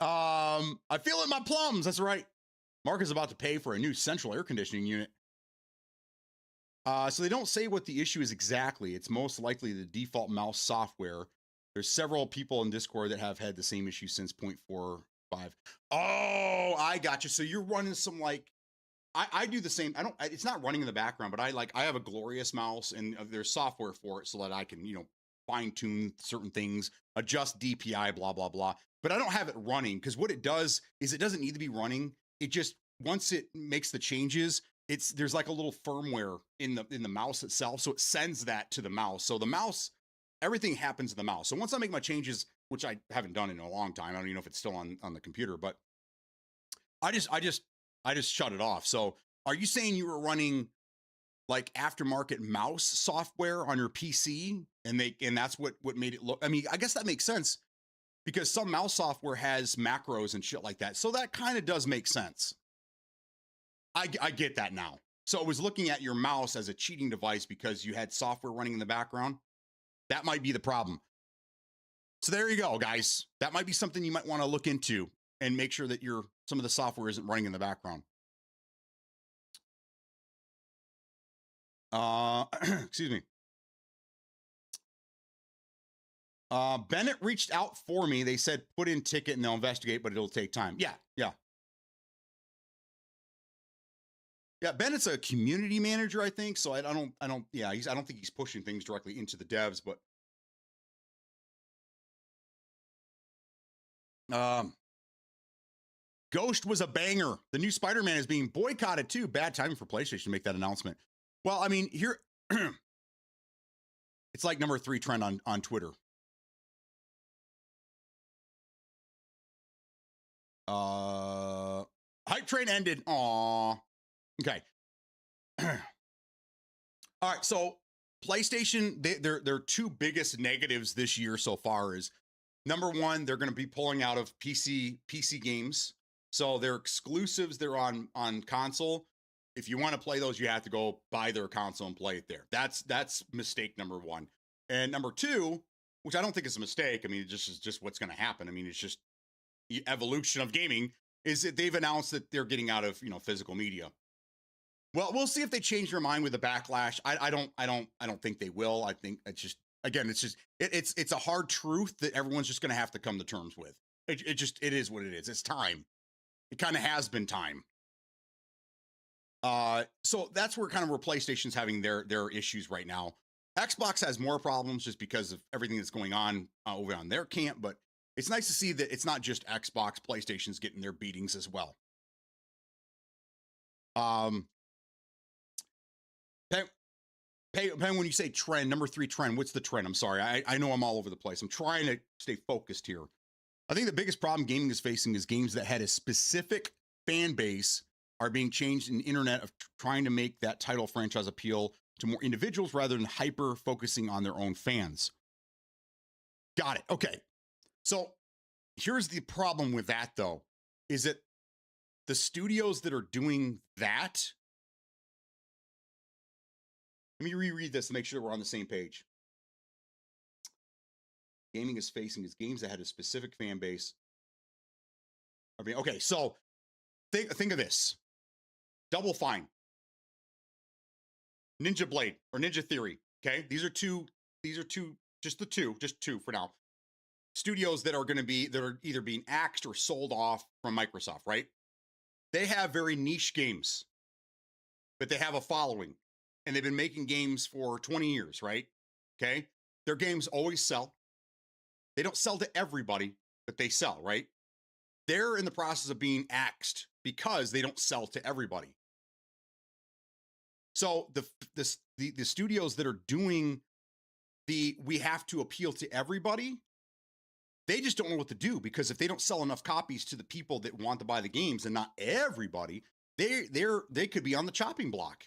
I feel it in my plums. That's right. Mark is about to pay for a new central air conditioning unit. So they don't say what the issue is exactly. It's most likely the default mouse software. There's several people in Discord that have had the same issue since 0.45. Oh, I got you. So you're running some like, I do the same. It's not running in the background, but I have a Glorious mouse and there's software for it so that I can, fine tune certain things, adjust DPI, blah, blah, blah. But I don't have it running because what it does is it doesn't need to be running. It just, once it makes the changes, there's like a little firmware in the mouse itself. So it sends that to the mouse. So the mouse, everything happens in the mouse. So once I make my changes, which I haven't done in a long time, I don't even know if it's still on the computer, but I just shut it off. So are you saying you were running like aftermarket mouse software on your PC and that's what made it look, I mean, I guess that makes sense because some mouse software has macros and shit like that. So that kind of does make sense. I get that now. So it was looking at your mouse as a cheating device because you had software running in the background. That might be the problem. So there you go, guys. That might be something you might want to look into and make sure that some of the software isn't running in the background. Excuse me. Bennett reached out for me. They said put in ticket and they'll investigate, but it'll take time. Yeah. Yeah, Bennett's a community manager, I think. So I don't think he's pushing things directly into the devs, but Ghost was a banger. The new Spider-Man is being boycotted too. Bad timing for PlayStation to make that announcement. Well, I mean, here it's like number 3 trend on Twitter. Hype train ended. Aw. Okay. All right. So PlayStation, their 2 biggest negatives this year so far is number 1, they're going to be pulling out of PC games. So their exclusives, they're on console. If you want to play those, you have to go buy their console and play it there. That's mistake number 1. And number 2, which I don't think is a mistake. I mean, it just is just what's going to happen. I mean, it's just the evolution of gaming is that they've announced that they're getting out of, physical media. Well, we'll see if they change their mind with the backlash. I don't think they will. I think it's a hard truth that everyone's just going to have to come to terms with. It is what it is. It's time. It kind of has been time. So that's where PlayStation's having their issues right now. Xbox has more problems just because of everything that's going on over on their camp, but it's nice to see that it's not just Xbox, PlayStation's getting their beatings as well. When you say trend, number 3 trend, what's the trend? I'm sorry. I know I'm all over the place. I'm trying to stay focused here. I think the biggest problem gaming is facing is games that had a specific fan base are being changed in the internet of trying to make that title franchise appeal to more individuals rather than hyper focusing on their own fans. Got it. Okay. So here's the problem with that, though, is that the studios that are doing that. Let me reread this to make sure we're on the same page. Gaming is facing is games that had a specific fan base. I mean, okay, so think of this. Double Fine, Ninja Blade, or Ninja Theory. Okay, these are two, just two for now. Studios that are either being axed or sold off from Microsoft, right? They have very niche games, but they have a following, and they've been making games for 20 years, right? Okay, their games always sell. They don't sell to everybody, but they sell, right? They're in the process of being axed because they don't sell to everybody. So the studios that are doing we have to appeal to everybody, they just don't know what to do, because if they don't sell enough copies to the people that want to buy the games and not everybody, they could be on the chopping block.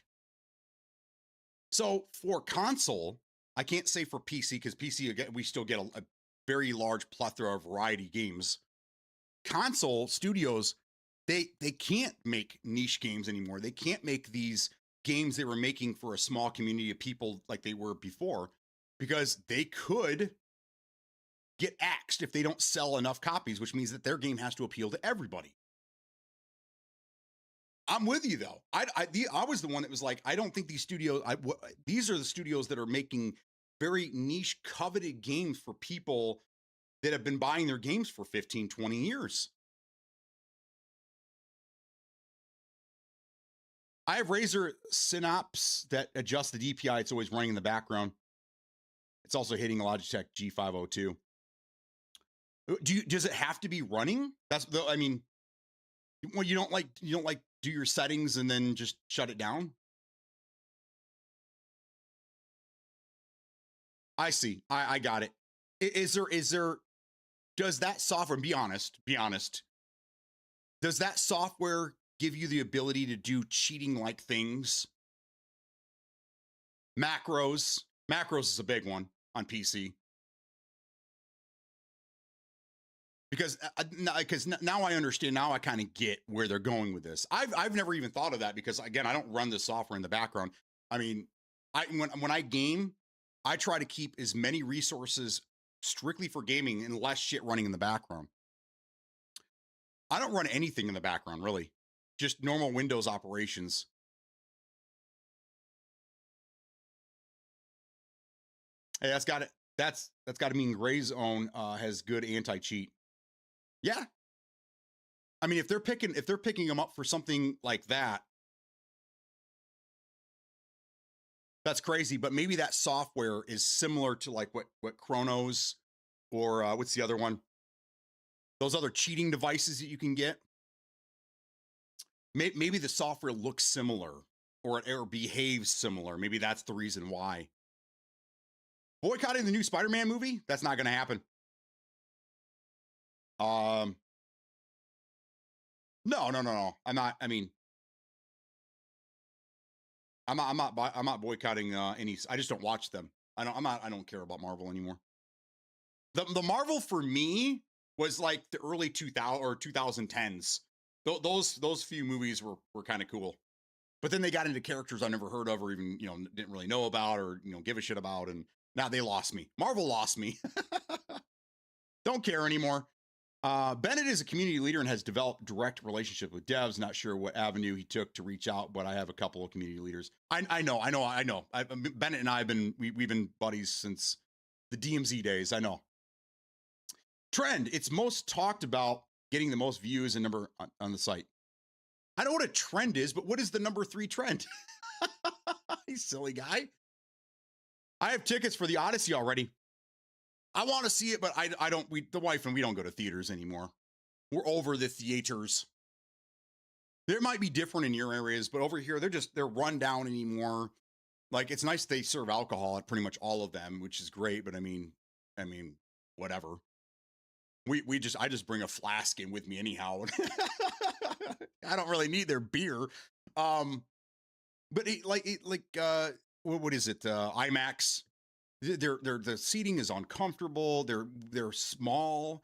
So for console, I can't say for PC, because PC, again, we still get a very large plethora of variety games. Console studios, they can't make niche games anymore. They can't make these games they were making for a small community of people like they were before, because they could get axed if they don't sell enough copies, which means that their game has to appeal to everybody. I'm with you, though. I was the one that was like, I don't think these studios, these are the studios that are making very niche, coveted games for people that have been buying their games for 15, 20 years. I have Razer Synapse that adjusts the DPI. It's always running in the background. It's also hitting a Logitech G502. Does it have to be running? I mean, well, you don't like do your settings and then just shut it down? I see. I got it. Is there, does that software, be honest, does that software give you the ability to do cheating like things? Macros is a big one on PC. Because now I understand. Now I kind of get where they're going with this. I've never even thought of that, because again, I don't run this software in the background. I mean, when I game, I try to keep as many resources strictly for gaming and less shit running in the background. I don't run anything in the background, really. Just normal Windows operations. Hey, that's got to mean Gray Zone has good anti-cheat. Yeah. I mean, if they're picking them up for something like that, that's crazy. But maybe that software is similar to like what Chronos or what's the other one? Those other cheating devices that you can get. Maybe the software looks similar or behaves similar. Maybe that's the reason why. Boycotting the new Spider-Man movie? That's not going to happen. No. I'm not. I mean, I'm not boycotting any. I just don't watch them. I don't care about Marvel anymore. The Marvel for me was like the early 2000 or 2010s. Those few movies were kind of cool, but then they got into characters I never heard of or even didn't really know about or give a shit about, and now they lost me. Marvel lost me. Don't care anymore. Bennett is a community leader and has developed direct relationship with devs. Not sure what avenue he took to reach out, but I have a couple of community leaders. I know. Bennett and I we've been buddies since the DMZ days. I know. Trend. It's most talked about getting the most views and number on the site. I know what a trend is, but what is the number 3 trend? You silly guy. I have tickets for the Odyssey already. I want to see it, but I don't. The wife and we don't go to theaters anymore. We're over the theaters. There might be different in your areas, but over here they're run down anymore. Like, it's nice they serve alcohol at pretty much all of them, which is great. But I mean, whatever. I just bring a flask in with me anyhow. I don't really need their beer. But what is it? IMAX. The seating is uncomfortable. They're small.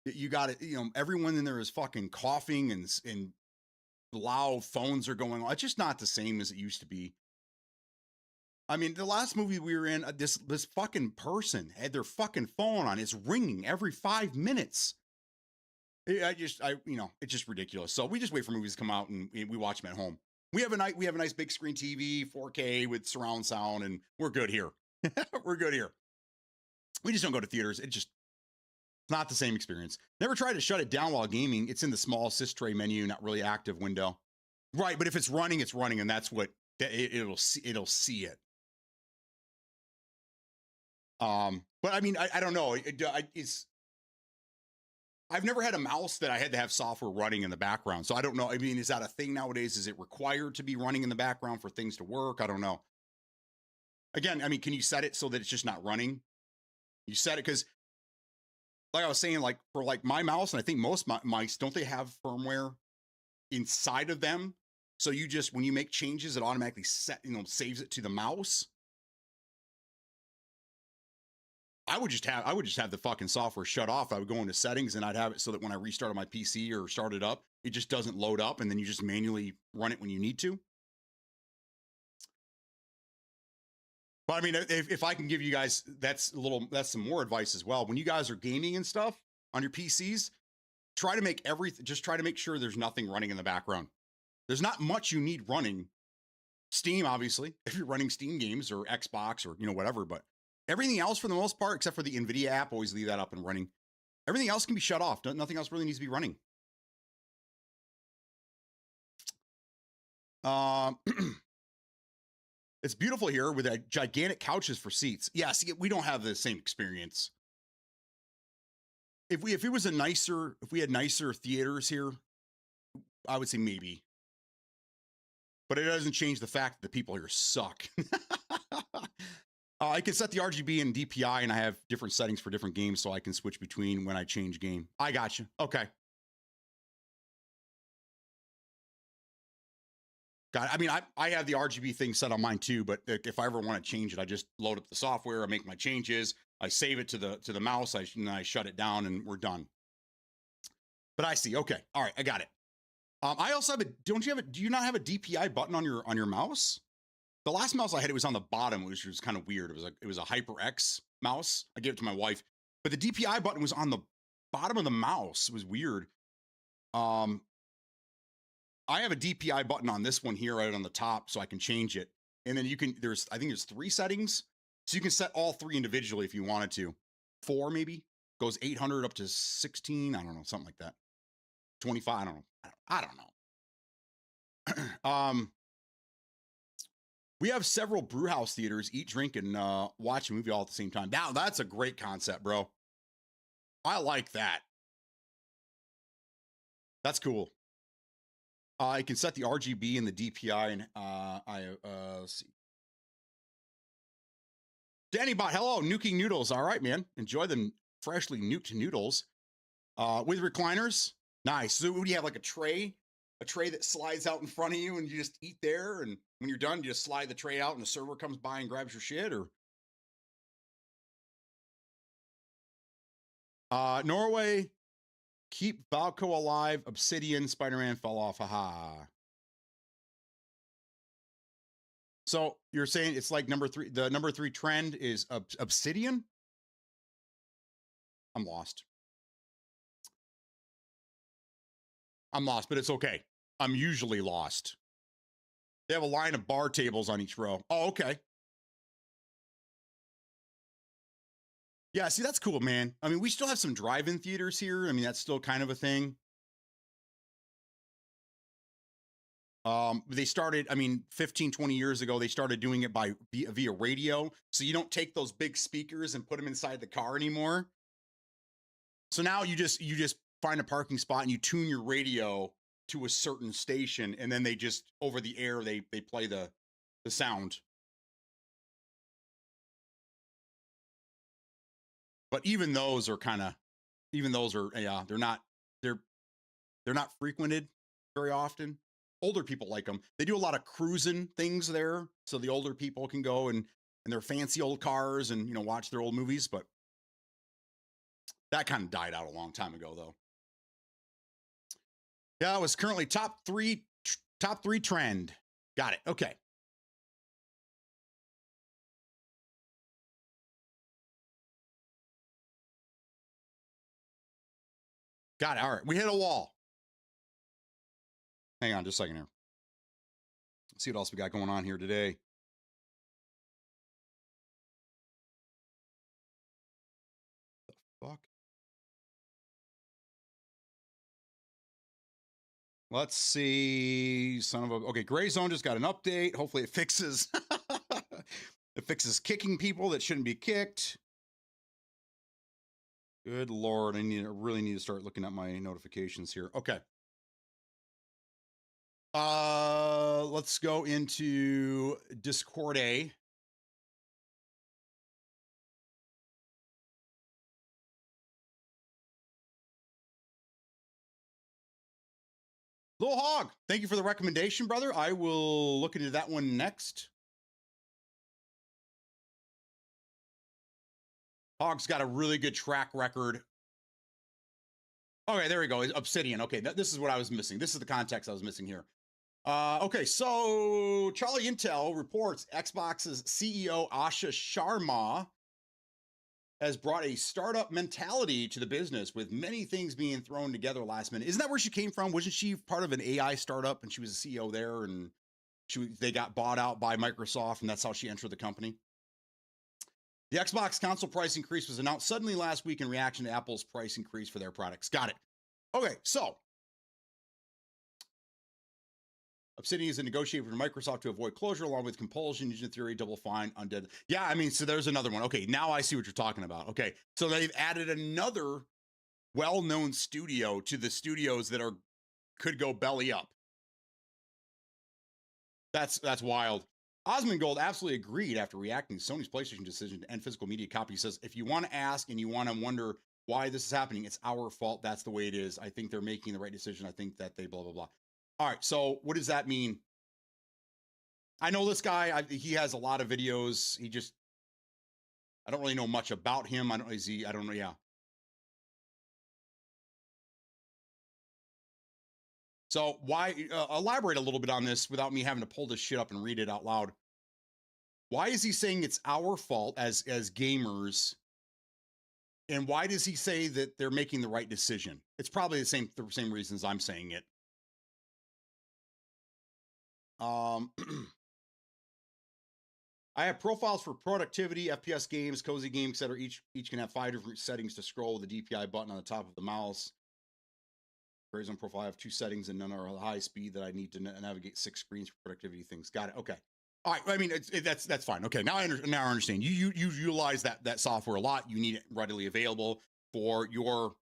You got it. You know, everyone in there is fucking coughing and loud phones are going on. It's just not the same as it used to be. I mean, the last movie we were in, this fucking person had their fucking phone on. It's ringing every 5 minutes. It's just ridiculous. So we just wait for movies to come out and we watch them at home. We have a nice big screen TV, 4K with surround sound, and we're good here. We're good here. We just don't go to theaters. It's not the same experience. Never tried to shut it down while gaming. It's in the small sys tray menu, not really active window. Right, but if it's running, it's running, and that's what it'll see it. But I mean, I don't know. I've never had a mouse that I had to have software running in the background. So I don't know. I mean, is that a thing nowadays? Is it required to be running in the background for things to work? I don't know. Again, I mean, can you set it so that it's just not running? You set it because, like I was saying, like for like my mouse, and I think most mice, don't they have firmware inside of them? So you just, when you make changes, it automatically saves it to the mouse. I would just have the fucking software shut off. I would go into settings and I'd have it so that when I restarted my PC or start it up, it just doesn't load up, and then you just manually run it when you need to. But I mean, if I can give you guys, that's some more advice as well. When you guys are gaming and stuff on your PCs, just try to make sure there's nothing running in the background. There's not much you need running. Steam, obviously, if you're running Steam games or Xbox or, whatever, but everything else for the most part, except for the NVIDIA app, always leave that up and running. Everything else can be shut off. Nothing else really needs to be running. It's beautiful here with gigantic couches for seats. Yeah, see, we don't have the same experience. If we had nicer theaters here, I would say maybe. But it doesn't change the fact that the people here suck. I can set the RGB and DPI, and I have different settings for different games, so I can switch between when I change game. I got you. Okay. Got it. I mean, I have the RGB thing set on mine too, but if I ever want to change it, I just load up the software, I make my changes, I save it to the mouse, I shut it down, and we're done. But I see. Okay. All right. I got it. I also have do you not have a DPI button on your mouse? The last mouse I had, it was on the bottom, which was kind of weird. It was a HyperX mouse. I gave it to my wife, but the DPI button was on the bottom of the mouse. It was weird. I have a DPI button on this one here, right on the top, so I can change it. And then I think there's 3 settings, so you can set all 3 individually if you wanted to. 4 maybe goes 800 up to 16. I don't know, something like that. 25. I don't know. I don't know. We have several brew house theaters, eat, drink, and watch a movie all at the same time. Now, that's a great concept, bro. I like that. That's cool. I can set the RGB and the DPI, and let's see. Danny Bot, hello, nuking noodles. All right, man. Enjoy them freshly nuked noodles. With recliners. Nice. So would you have like a tray that slides out in front of you and you just eat there, and when you're done, you just slide the tray out and the server comes by and grabs your shit? Or Norway, keep Valco alive, Obsidian, Spider-Man fell off, haha. So you're saying it's like the number 3 trend is Obsidian? I'm lost, but it's okay. I'm usually lost. They have a line of bar tables on each row. Oh, okay. Yeah, see, that's cool, man. I mean, we still have some drive-in theaters here. I mean, that's still kind of a thing. They started, 15, 20 years ago, they started doing it via radio. So you don't take those big speakers and put them inside the car anymore. So now you just find a parking spot and you tune your radio to a certain station, and then they just, over the air, they play the sound. But even those are kind of, Even those are, yeah, they're not frequented very often. Older people like them. They do a lot of cruising things there, so the older people can go and in their fancy old cars and watch their old movies. But that kind of died out a long time ago, though. Yeah, it was currently top three trend. Got it. Okay. Got it. All right. We hit a wall. Hang on just a second here. Let's see what else we got going on here today. The fuck? Let's see. Son of a. Okay, Gray Zone just got an update. Hopefully it fixes. It fixes kicking people that shouldn't be kicked. Good Lord. I really need to start looking at my notifications here. Okay. Let's go into Discord A. Little Hog, thank you for the recommendation, brother. I will look into that one next. Hog's got a really good track record. Okay, there we go. Obsidian. Okay, this is what I was missing. This is the context I was missing here. Okay, so Charlie Intel reports Xbox's CEO Asha Sharma has brought a startup mentality to the business, with many things being thrown together last minute. Isn't that where she came from? Wasn't she part of an AI startup and she was a CEO there, and they got bought out by Microsoft, and that's how she entered the company? The Xbox console price increase was announced suddenly last week in reaction to Apple's price increase for their products. Got it. Okay, so Obsidian is a negotiator with Microsoft to avoid closure, along with compulsion, Ninja Theory, Double Fine, Undead. Yeah, I mean, so there's another one. Okay, now I see what you're talking about. Okay, so they've added another well-known studio to the studios that could go belly up. That's wild. Osmongold absolutely agreed after reacting to Sony's PlayStation decision to end physical media copy. He says, if you want to ask and you want to wonder why this is happening, it's our fault. That's the way it is. I think they're making the right decision. I think that they blah, blah, blah. All right, so what does that mean? I know this guy. He has a lot of videos. I don't really know much about him. I don't know. Yeah. So why, elaborate a little bit on this without me having to pull this shit up and read it out loud. Why is he saying it's our fault as gamers? And why does he say that they're making the right decision? It's probably the same reasons I'm saying it. I have profiles for productivity, FPS games, cozy games, etc. Each can have 5 different settings to scroll with the DPI button on the top of the mouse. Gray Zone profile, I have 2 settings and none are high speed that I need to navigate 6 screens for productivity things. Got it. Okay. All right. I mean, that's fine. Okay. Now I understand. You utilize that software a lot. You need it readily available for your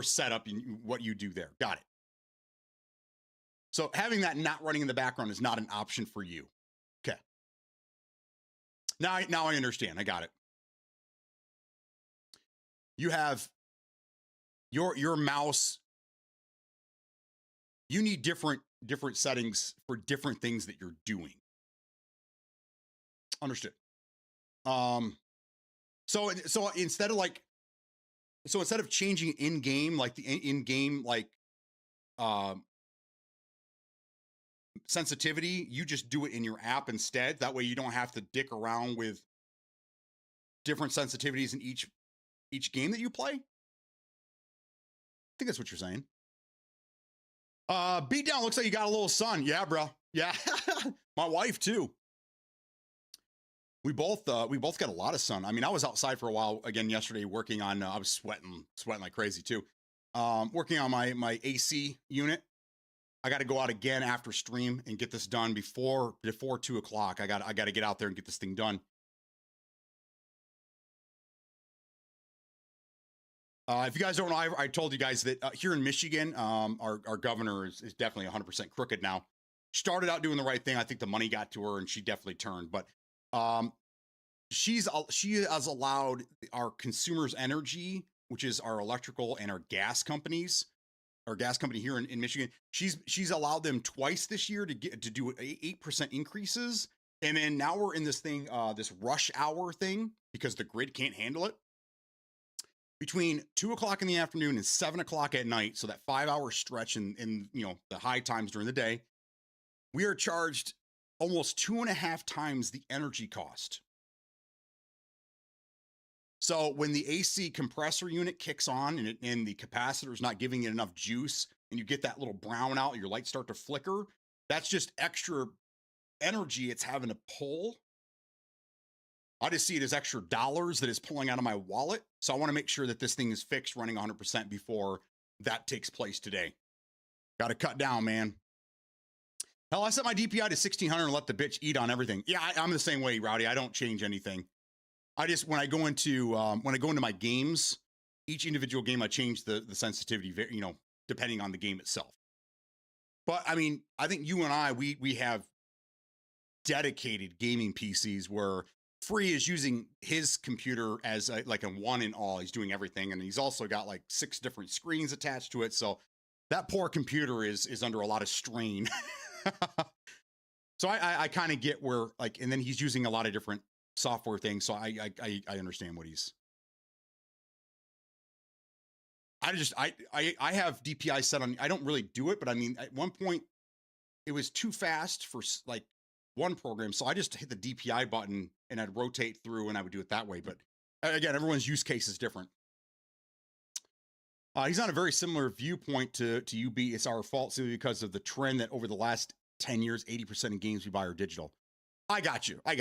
setup and what you do there. Got it. So having that not running in the background is not an option for you. Okay. Now I understand. I got it. You have your mouse. You need different settings for different things that you're doing. Understood. So instead of changing in game, like the in game, like sensitivity, you just do it in your app instead. That way you don't have to dick around with different sensitivities in each game that you play. I think that's what you're saying. Beatdown, looks like you got a little son. Yeah, bro. Yeah. My wife too. We both got a lot of sun. I mean, I was outside for a while again yesterday working on, I was sweating like crazy too. Working on my AC unit. I got to go out again after stream and get this done before 2 o'clock. I got to get out there and get this thing done. If you guys don't know, I told you guys that here in Michigan, our governor is definitely 100% crooked now. Started out doing the right thing. I think the money got to her and she definitely turned. But she has allowed our consumers' energy which is our electrical and our gas companies, our gas company here in Michigan, she's allowed them twice this year to do 8% increases. And then now we're in this thing, this rush hour thing, because the grid can't handle it. Between 2 o'clock in the afternoon and 7 o'clock at night, so that 5-hour stretch in the high times during the day, we are charged almost 2.5 times the energy cost. So when the AC compressor unit kicks on and the capacitor is not giving it enough juice, and you get that little brown out, your lights start to flicker, that's just extra energy it's having to pull. I just see it as extra dollars that is pulling out of my wallet. So I want to make sure that this thing is fixed, running 100% before that takes place today. Got to cut down, man. Hell, I set my DPI to 1600 and let the bitch eat on everything. Yeah, I'm the same way, Rowdy. I don't change anything. I just, when I go into my games, each individual game, I change the sensitivity, depending on the game itself. But I mean, I think you and I, we have dedicated gaming PCs where Free is using his computer as like a one in all. He's doing everything, and he's also got like 6 different screens attached to it. So that poor computer is under a lot of strain. So I kind of get where, like, and then he's using a lot of different software things. So I understand what he's. I have DPI set on. I don't really do it, but I mean, at one point it was too fast for like one program, so I just hit the DPI button and I'd rotate through and I would do it that way. But again, everyone's use case is different. He's on a very similar viewpoint to UB. It's our fault simply because of the trend that over the last 10 years, 80% of games we buy are digital. I got you. I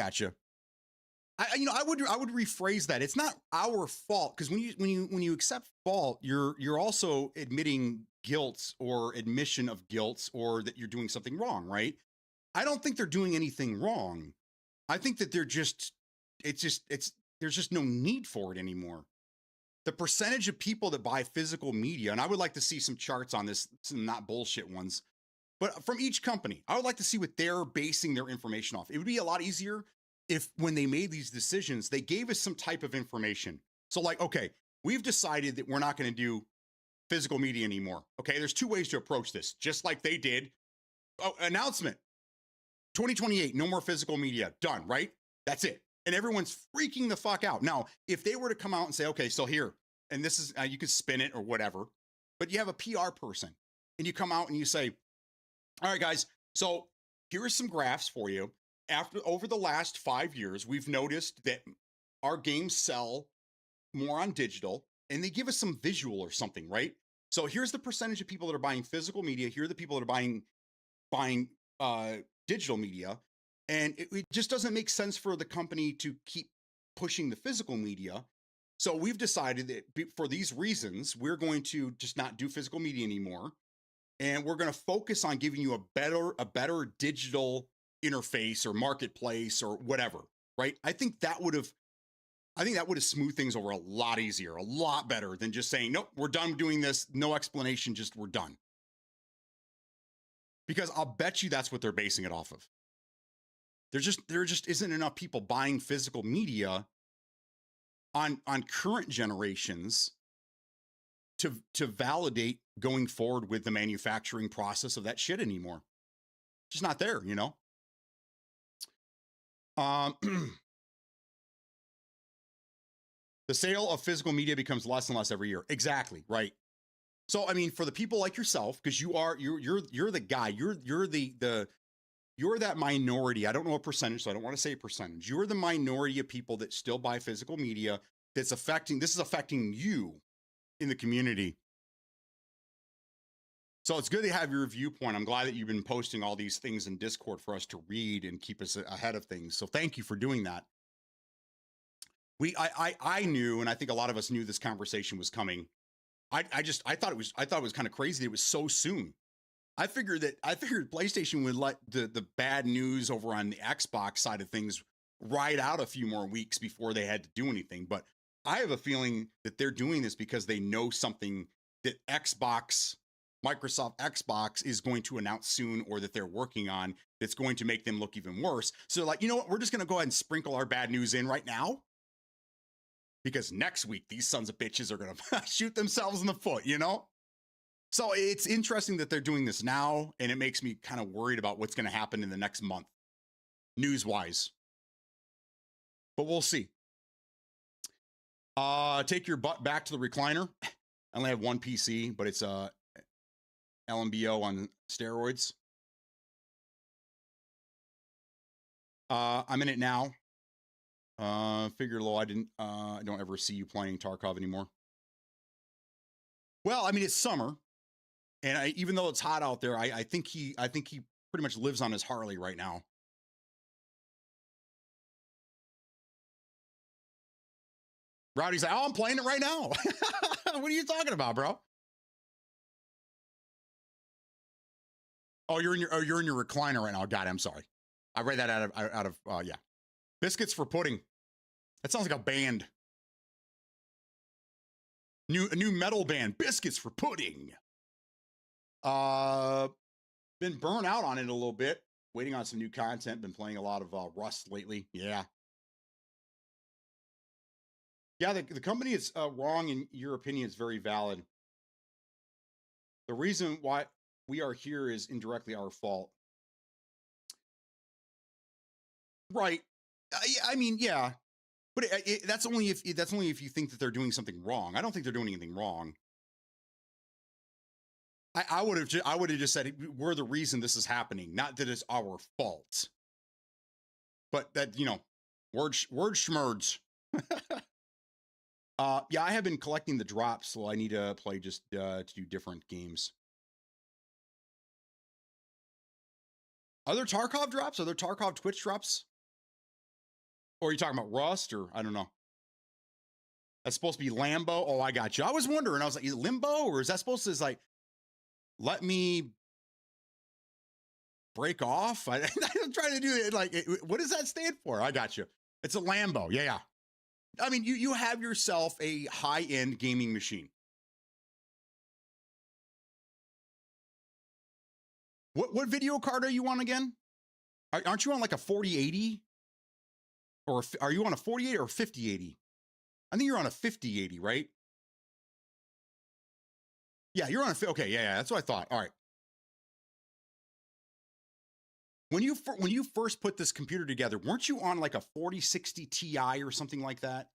would rephrase that. It's not our fault, because when you accept fault, you're also admitting guilt or admission of guilt, or that you're doing something wrong, right? I don't think they're doing anything wrong. I think that there's just no need for it anymore. The percentage of people that buy physical media, and I would like to see some charts on this, some not bullshit ones, but from each company, I would like to see what they're basing their information off. It would be a lot easier if, when they made these decisions, they gave us some type of information. So like, okay, we've decided that we're not going to do physical media anymore. Okay, there's 2 ways to approach this, just like they did. Oh, announcement. 2028, no more physical media, done, right? That's it. And everyone's freaking the fuck out. Now, if they were to come out and say, okay, so here, and this is, you could spin it or whatever, but you have a PR person and you come out and you say, all right, guys, so here are some graphs for you. Over the last 5 years, we've noticed that our games sell more on digital, and they give us some visual or something, right? So here's the percentage of people that are buying physical media. Here are the people that are buying digital media. And it just doesn't make sense for the company to keep pushing the physical media. So we've decided that for these reasons, we're going to just not do physical media anymore. And we're going to focus on giving you a better digital interface or marketplace or whatever, right? I think that would have smoothed things over a lot easier, a lot better than just saying, nope, we're done doing this. No explanation, just we're done. Because I'll bet you that's what they're basing it off of. There just isn't enough people buying physical media on current generations to validate going forward with the manufacturing process of that shit anymore. Just not there, you know? The sale of physical media becomes less and less every year. Exactly, right. So, I mean, for the people like yourself, because you're the guy, you're that minority. I don't know a percentage, so I don't want to say a percentage. You're the minority of people that still buy physical media. This is affecting you in the community. So it's good to have your viewpoint. I'm glad that you've been posting all these things in Discord for us to read and keep us ahead of things. So thank you for doing that. I knew, and I think a lot of us knew this conversation was coming. I thought it was kind of crazy. It was so soon. I figured PlayStation would let the bad news over on the Xbox side of things ride out a few more weeks before they had to do anything. But I have a feeling that they're doing this because they know something that Microsoft Xbox is going to announce soon, or that they're working on, that's going to make them look even worse. So like, you know what? We're just going to go ahead and sprinkle our bad news in right now. because next week these sons of bitches are going to shoot themselves in the foot, you know? So it's interesting that they're doing this now, and it makes me kind of worried about what's going to happen in the next month, news-wise. But we'll see. Take your butt back to the recliner. I only have one PC, but it's LMBO on steroids. I'm in it now. Figure low. I don't ever see you playing Tarkov anymore. Well, I mean, it's summer, and even though it's hot out there, I think he pretty much lives on his Harley right now. Rowdy's like, oh, I'm playing it right now. What are you talking about, bro? Oh, you're in your recliner right now. God, I'm sorry. I read that out of yeah. Biscuits for pudding. That sounds like a band. A new metal band. Biscuits for pudding. Been burnt out on it a little bit. Waiting on some new content. Been playing a lot of Rust lately. Yeah. Yeah, the company is wrong, in your opinion is very valid. The reason why we are here is indirectly our fault. Right. I mean, yeah, but that's only if you think that they're doing something wrong. I don't think they're doing anything wrong. I would have just said we're the reason this is happening, not that it's our fault. But that, you know, word schmerds. Yeah, I have been collecting the drops, so I need to play just to do different games. Are there Tarkov drops? Are there Tarkov Twitch drops? Or are you talking about Rust, or I don't know? That's supposed to be Lambo. Oh, I got you. I was wondering. I was like, is it Limbo, or is that supposed to like let me break off? I'm trying to do it. Like, what does that stand for? I got you. It's a Lambo. Yeah. I mean, you have yourself a high-end gaming machine. What video card are you on again? Aren't you on like a 4080? Or are you on a 4080 or 5080? I think you're on a 5080, right? Yeah, you're on a, okay, yeah, that's what I thought. All right. When you first put this computer together, weren't you on like a 4060 Ti or something like that?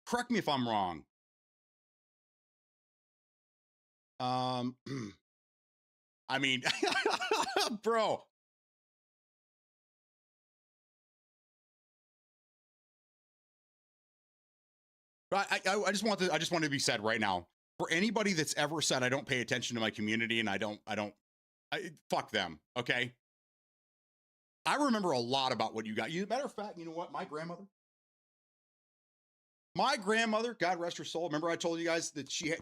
Correct me if I'm wrong. I mean, bro. I just want to be said right now. For anybody that's ever said I don't pay attention to my community and I don't fuck them, okay? I remember a lot about what you got. Matter of fact, you know what? My grandmother, God rest her soul. Remember I told you guys that she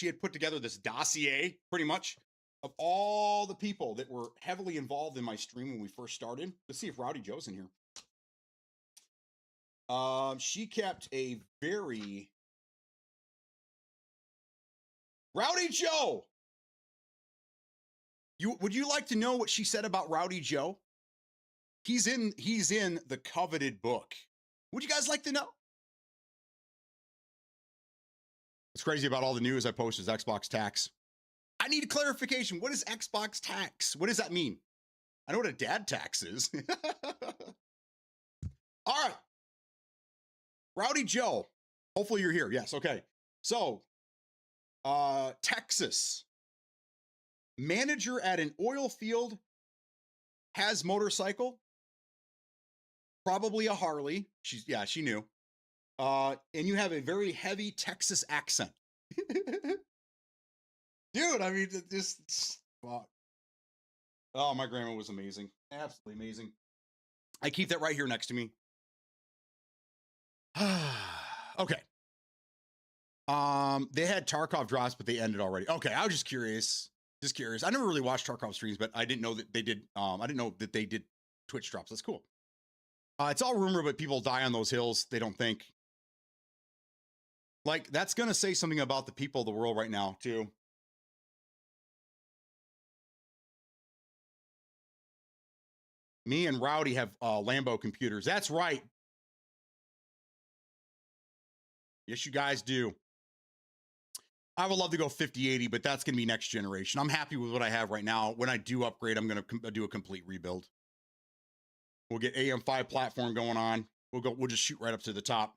had put together this dossier, pretty much, of all the people that were heavily involved in my stream when we first started. Let's see if Rowdy Joe's in here. She kept a very Rowdy Joe. Would you like to know what she said about Rowdy Joe? He's in the coveted book. Would you guys like to know? What's crazy about all the news I post is Xbox tax. I need clarification. What is Xbox tax? What does that mean? I know what a dad tax is. All right. Rowdy Joe. Hopefully you're here. Yes. Okay. So, Texas. Manager at an oil field has motorcycle. Probably a Harley. She knew. And you have a very heavy Texas accent. Dude, I mean, just fuck. Oh, my grandma was amazing. Absolutely amazing. I keep that right here next to me. Okay. They had Tarkov drops, but they ended already. Okay, I was just curious. I never really watched Tarkov streams, but I didn't know that they did. I didn't know that they did Twitch drops. That's cool. It's all rumor, but people die on those hills. They don't think. Like, that's going to say something about the people of the world right now, too. Me and Rowdy have Lambo computers. That's right. Yes, you guys do. I would love to go 5080, but that's going to be next generation. I'm happy with what I have right now. When I do upgrade, I'm going to do a complete rebuild. We'll get AM5 platform going on. We'll just shoot right up to the top.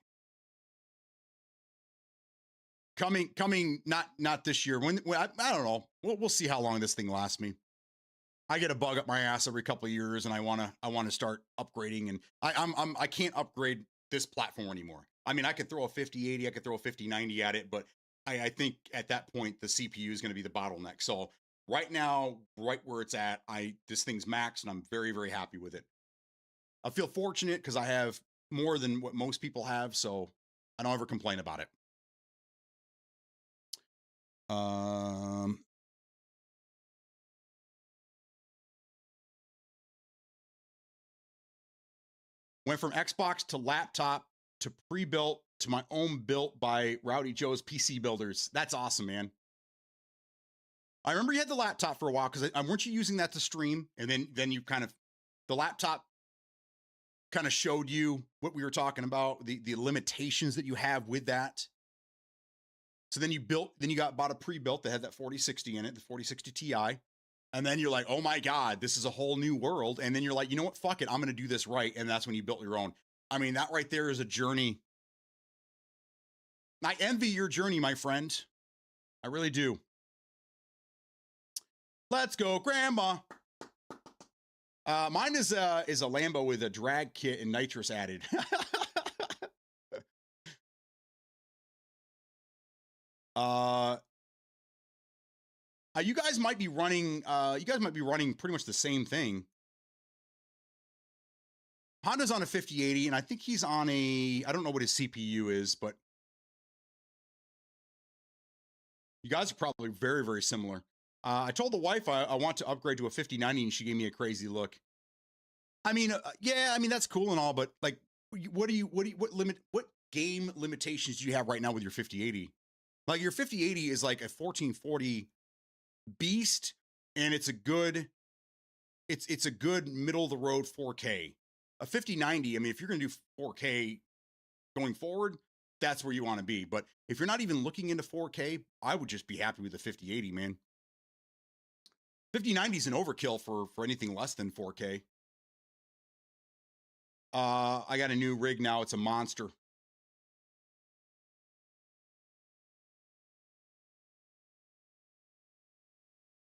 Coming not this year. When I don't know. We'll see how long this thing lasts me. I get a bug up my ass every couple of years, and I wanna start upgrading, and I can't upgrade this platform anymore. I mean, I could throw a 5080, I could throw a 5090 at it, but I think at that point the CPU is going to be the bottleneck. So right now, right where it's at, this thing's maxed, and I'm very, very happy with it. I feel fortunate because I have more than what most people have, so I don't ever complain about it. Went from Xbox to laptop to pre-built to my own built by Rowdy Joe's PC Builders. That's awesome, man. I remember you had the laptop for a while because weren't you using that to stream? And then you kind of, the laptop kind of showed you what we were talking about, the limitations that you have with that. So then you bought a pre-built that had that 4060 in it, the 4060 Ti. And then you're like, oh my God, this is a whole new world. And then you're like, you know what? Fuck it. I'm going to do this right. And that's when you built your own. I mean, that right there is a journey. I envy your journey, my friend. I really do. Let's go, Grandma. Mine is a Lambo with a drag kit and nitrous added. You guys might be running. Pretty much the same thing. Honda's on a 5080, and I think he's on a. I don't know what his CPU is, but you guys are probably very, very similar. I told the wife I want to upgrade to a 5090, and she gave me a crazy look. I mean, yeah, I mean that's cool and all, but like, what game limitations do you have right now with your 5080? Like your 5080 is like a 1440 beast, and it's a good middle of the road 4K. A 5090, I mean, if you're going to do 4K going forward, that's where you want to be. But if you're not even looking into 4K, I would just be happy with the 5080, man. 5090 is an overkill for anything less than 4K. I got a new rig now. It's a monster.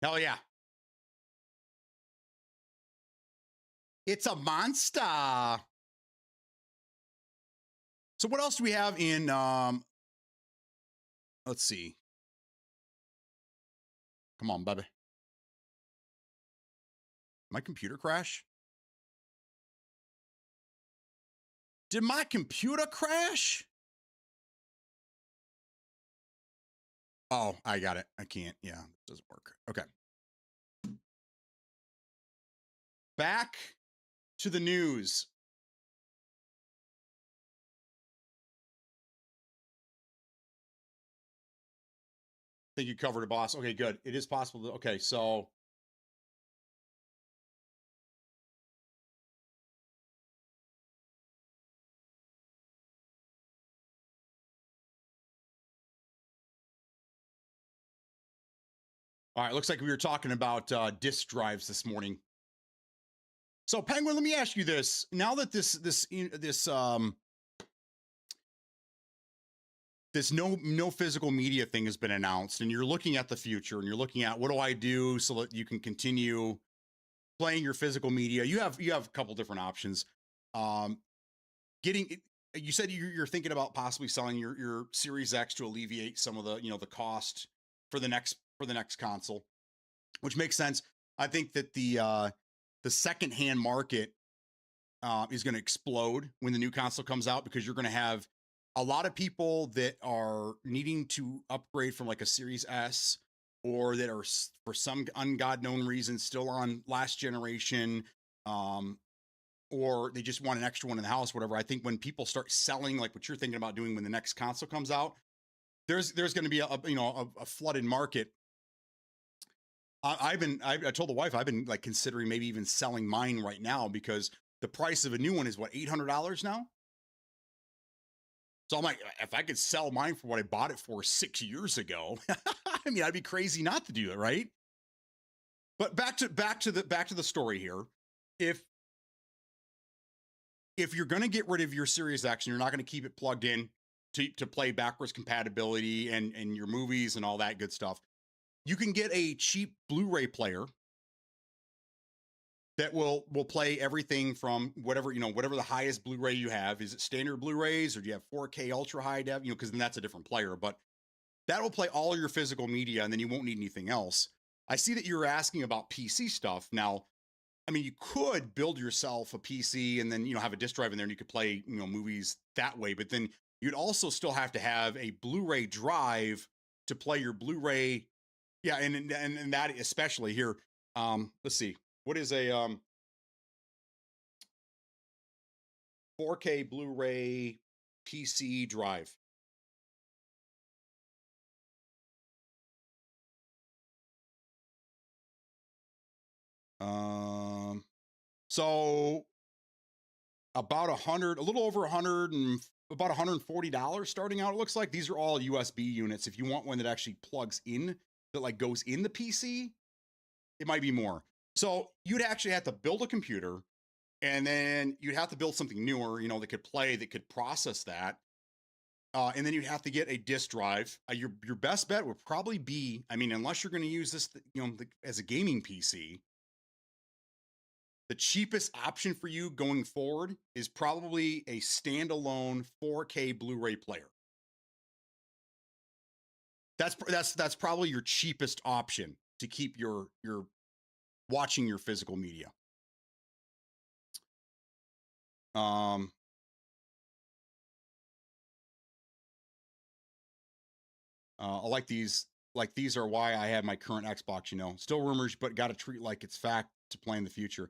Hell yeah. It's a monster. So what else do we have in, let's see. Come on, baby. My computer crash? Did my computer crash? Oh, I got it. I can't. Yeah, it doesn't work. Okay. Back to the news. I think you covered it, boss. Okay, good. It is possible. Okay, so all right, looks like we were talking about disk drives this morning. So Penguin, let me ask you this. Now that this no physical media thing has been announced, and you're looking at the future, and you're looking at what do I do so that you can continue playing your physical media. You have a couple different options. You said you're thinking about possibly selling your Series X to alleviate some of the the cost for the next console, which makes sense. I think that the secondhand market is going to explode when the new console comes out, because you're going to have a lot of people that are needing to upgrade from like a Series S, or that are for some ungod known reason still on last generation, or they just want an extra one in the house, whatever. I think when people start selling, like what you're thinking about doing when the next console comes out, there's going to be a flooded market. I told the wife I've been like considering maybe even selling mine right now, because the price of a new one is what, $800 now? So I'm like, if I could sell mine for what I bought it for 6 years ago, I mean, I'd be crazy not to do it, right? But back to the story here. If if you're going to get rid of your Series X and you're not going to keep it plugged in to play backwards compatibility and your movies and all that good stuff, you can get a cheap Blu-ray player that will play everything from whatever, whatever the highest Blu-ray you have. Is it standard Blu-rays or do you have 4K ultra high def? Because then that's a different player, but that will play all your physical media and then you won't need anything else. I see that you're asking about PC stuff. Now, I mean, you could build yourself a PC and then, have a disk drive in there and you could play, movies that way, but then you'd also still have to have a Blu-ray drive to play your Blu-ray. Yeah, and that especially here. Let's see. What is a 4K Blu-ray PC drive? So about a little over 100 and about $140 starting out. It looks like these are all USB units. If you want one that actually plugs in, that like goes in the PC, it might be more. So you'd actually have to build a computer and then you'd have to build something newer, that could play, that could process that. And then you'd have to get a disk drive. Your best bet would probably be, I mean, unless you're going to use this, as a gaming PC, the cheapest option for you going forward is probably a standalone 4K Blu-ray player. That's probably your cheapest option to keep your watching your physical media. I like these. Like these are why I have my current Xbox. Still rumors, but got to treat like it's fact to play in the future.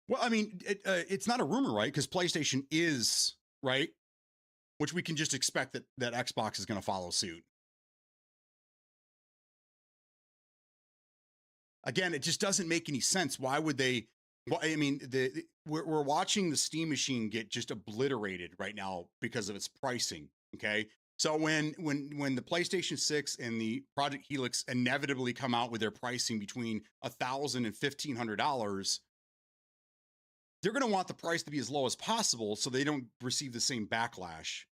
Well, I mean, it's not a rumor, right? Because PlayStation is, right, which we can just expect that Xbox is going to follow suit. Again, it just doesn't make any sense. Why would they? Well, I mean, we're watching the Steam machine get just obliterated right now because of its pricing. Okay, so when the PlayStation 6 and the Project Helix inevitably come out with their pricing between $1,000 and $1,500, they're going to want the price to be as low as possible so they don't receive the same backlash.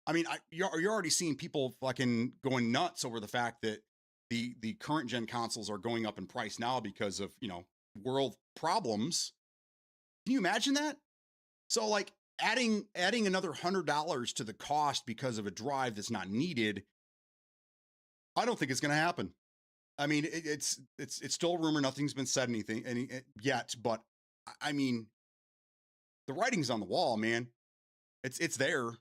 I mean, you're already seeing people fucking going nuts over the fact that the current gen consoles are going up in price now because of, world problems. Can you imagine that? So like adding another $100 to the cost because of a drive that's not needed, I don't think it's going to happen. I mean, it's still a rumor. Nothing's been said yet, but I mean, the writing's on the wall, man. It's there.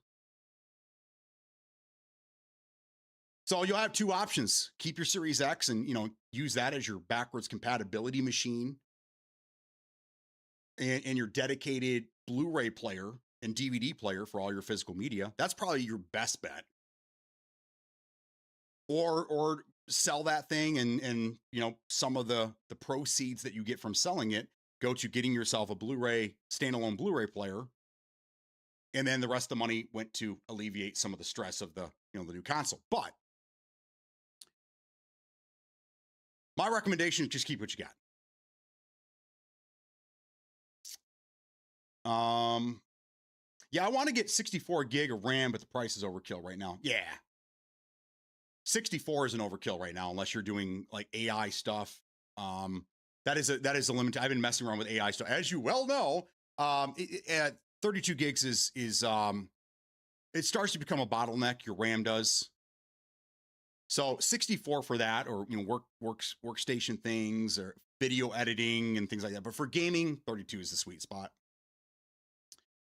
So you'll have two options. Keep your Series X and, use that as your backwards compatibility machine and your dedicated Blu-ray player and DVD player for all your physical media. That's probably your best bet. Or sell that thing and some of the proceeds that you get from selling it go to getting yourself a Blu-ray, standalone Blu-ray player. And then the rest of the money went to alleviate some of the stress of the new console. But my recommendation is just keep what you got. Yeah, I want to get 64 gig of RAM, but the price is overkill right now. Yeah. 64 is an overkill right now, unless you're doing like AI stuff. That is a limit. I've been messing around with AI stuff, as you well know. At 32 gigs is it starts to become a bottleneck. Your RAM does. So 64 for that, or workstation things, or video editing and things like that. But for gaming, 32 is the sweet spot.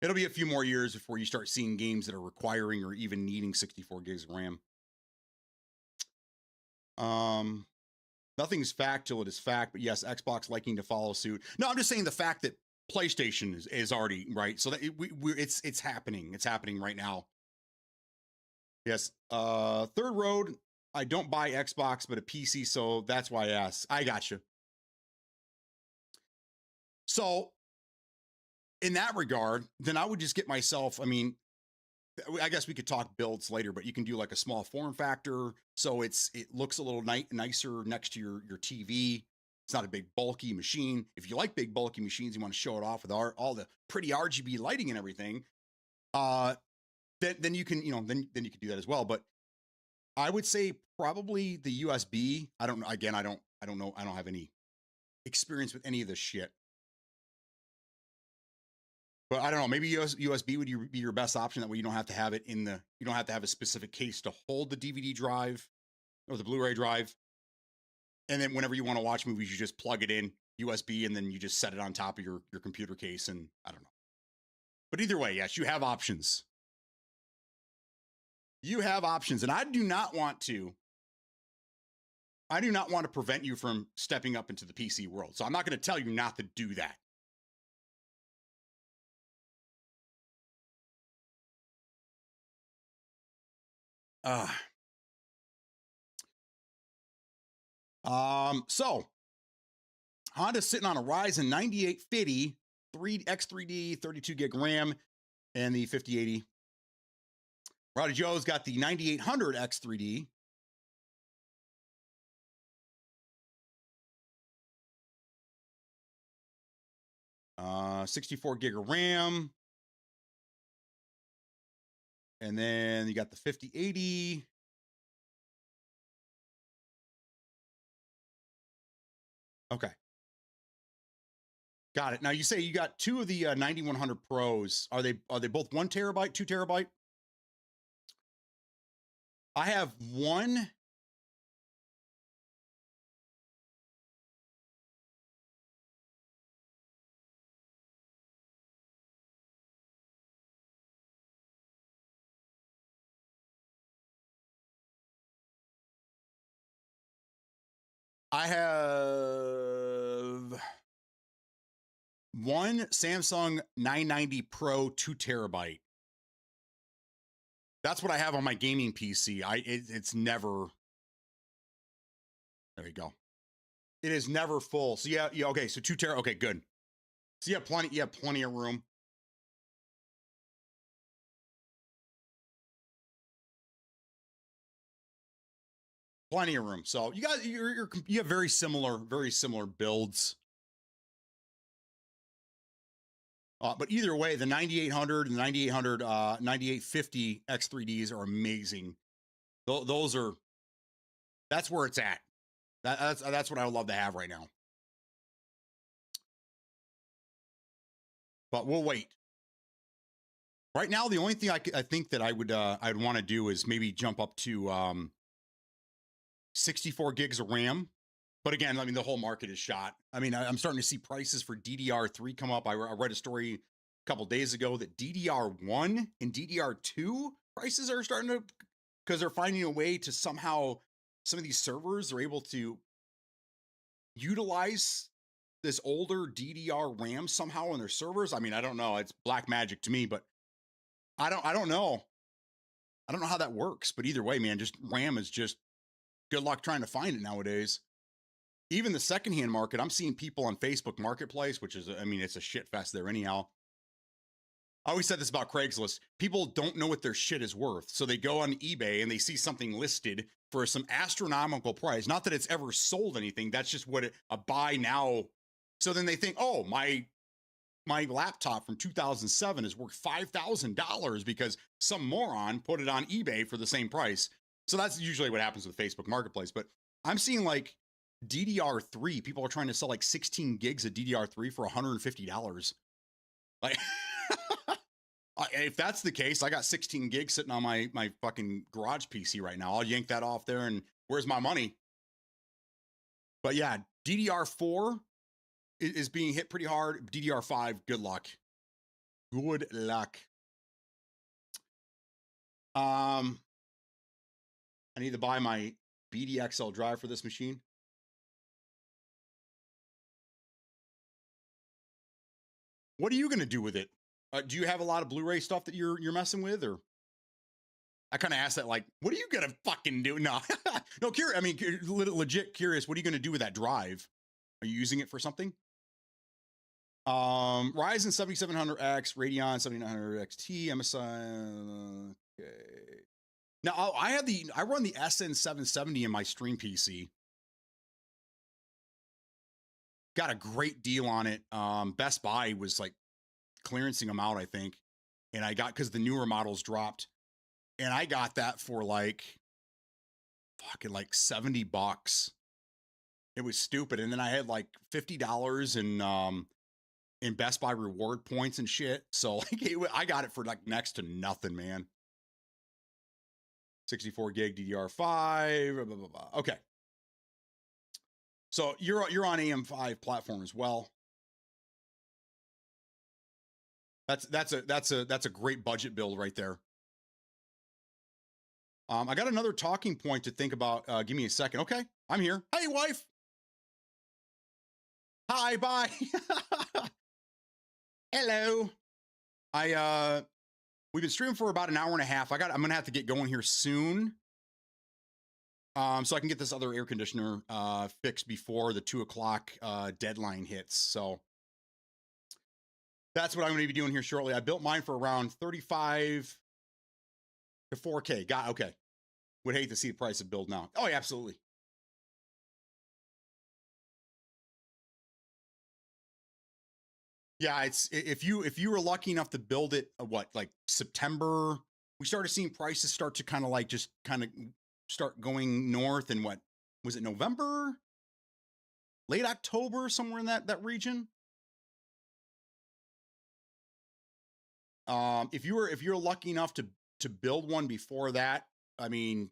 It'll be a few more years before you start seeing games that are requiring or even needing 64 gigs of RAM. Nothing's fact till it is fact, but yes, Xbox liking to follow suit. No, I'm just saying the fact that PlayStation is already right. So that it's happening. It's happening right now. Yes. Third road. I don't buy Xbox, but a PC, so that's why I asked. I got you. So in that regard, then I would just get myself, I mean, I guess we could talk builds later, but you can do like a small form factor, so it looks a little nicer next to your TV. It's not a big bulky machine. If you like big bulky machines, you want to show it off with all the pretty RGB lighting and everything. Then you can then you can do that as well. But I would say probably the USB. I don't know. Again, I don't know. I don't have any experience with any of this shit. But I don't know, maybe USB would be your best option. That way you don't have to have it you don't have to have a specific case to hold the DVD drive or the Blu-ray drive. And then whenever you want to watch movies, you just plug it in USB and then you just set it on top of your computer case. And I don't know. But either way, yes, you have options. You have options. And I do not want to prevent you from stepping up into the PC world. So I'm not going to tell you not to do that. So Honda's sitting on a Ryzen 9850 X3D 32 gig RAM and the 5080. Roddy Joe's got the 9800 X3D. Uh, 64 gig of RAM. And then you got the 5080. Okay. Got it. Now you say you got two of the 9100 Pros. Are they both 1 terabyte, 2 terabyte? I have one. I have one Samsung 990 Pro 2 terabyte. That's what I have on my gaming PC. It's never. There you go. It is never full. So yeah. Okay. So 2 terabyte. Okay, good. So you have plenty of room. Plenty of room. So you guys, you have very similar builds. But either way, the 9800 and the 9850 X3Ds are amazing. That's where it's at. That's what I would love to have right now. But we'll wait. Right now, the only thing I think that I'd want to do is maybe jump up to 64 gigs of RAM. But again, I mean, the whole market is shot. I mean, I'm starting to see prices for DDR3 come up. I read a story a couple days ago that DDR1 and DDR2 prices are starting to, because they're finding a way to somehow, some of these servers are able to utilize this older DDR RAM somehow in their servers. I mean, I don't know. It's black magic to me, but I don't know. I don't know how that works. But either way, man, just RAM is just good luck trying to find it nowadays. Even the secondhand market, I'm seeing people on Facebook Marketplace, which is, I mean, it's a shit fest there anyhow. I always said this about Craigslist. People don't know what their shit is worth. So they go on eBay and they see something listed for some astronomical price. Not that it's ever sold anything. That's just what a buy now. So then they think, oh, my laptop from 2007 is worth $5,000 because some moron put it on eBay for the same price. So that's usually what happens with Facebook Marketplace. But I'm seeing like DDR3, people are trying to sell like 16 gigs of DDR3 for $150. Like, if that's the case, I got 16 gigs sitting on my fucking garage PC right now. I'll yank that off there and where's my money? But yeah, DDR4 is being hit pretty hard. DDR5, good luck. Good luck. I need to buy my BDXL drive for this machine. What are you going to do with it? Do you have a lot of Blu-ray stuff that you're messing with, or? I kind of asked that, like, what are you going to fucking do? No, no, I mean, legit curious. What are you going to do with that drive? Are you using it for something? Ryzen 7700X, Radeon 7900 XT, MSI. Okay. Now I run the SN770 in my stream PC. Got a great deal on it. Best Buy was like clearancing them out, I think. And I got, because the newer models dropped. And I got that for like fucking like $70. It was stupid. And then I had like $50 in Best Buy reward points and shit. So like I got it for like next to nothing, man. 64 gig DDR5, blah, blah, blah, blah. Okay. So you're on AM5 platform as well. That's a great budget build right there. I got another talking point to think about. Give me a second. Okay, I'm here. Hey, wife. Hi, bye. Hello. We've been streaming for about an hour and a half. I'm gonna have to get going here soon. So I can get this other air conditioner fixed before the 2 o'clock deadline hits. So that's what I'm going to be doing here shortly. I built mine for around 35 to 4K. Okay. Would hate to see the price of build now. Oh, yeah, absolutely. Yeah, it's if you were lucky enough to build it, like September, we started seeing prices start to kind of start going north. And what was it, November, late October, somewhere in that region? If you're lucky enough to build one before that, I mean,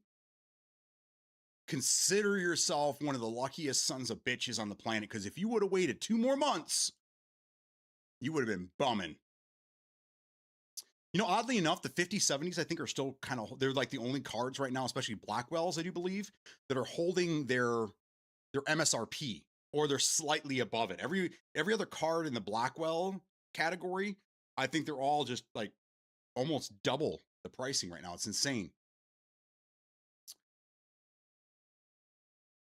consider yourself one of the luckiest sons of bitches on the planet. Because if you would have waited 2 more months, you would have been bumming. You know, oddly enough, the 5070s I think are still they're like the only cards right now, especially Blackwells, I do believe, that are holding their MSRP, or they're slightly above it. Every other card in the Blackwell category, I think they're all just like almost double the pricing right now. It's insane.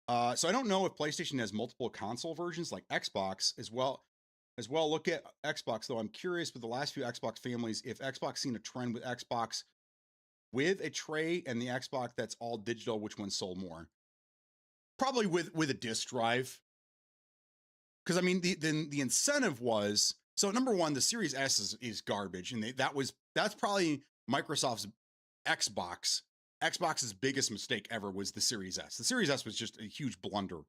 So I don't know if PlayStation has multiple console versions like Xbox as well. Look at Xbox, though. I'm curious with the last few Xbox families, if Xbox seen a trend with Xbox with a tray and the Xbox that's all digital, which one sold more? Probably with a disk drive. Because I mean, the incentive was, so number one, the Series S is garbage, and that's probably Microsoft's Xbox's biggest mistake ever was the Series S. The Series S was just a huge blunder.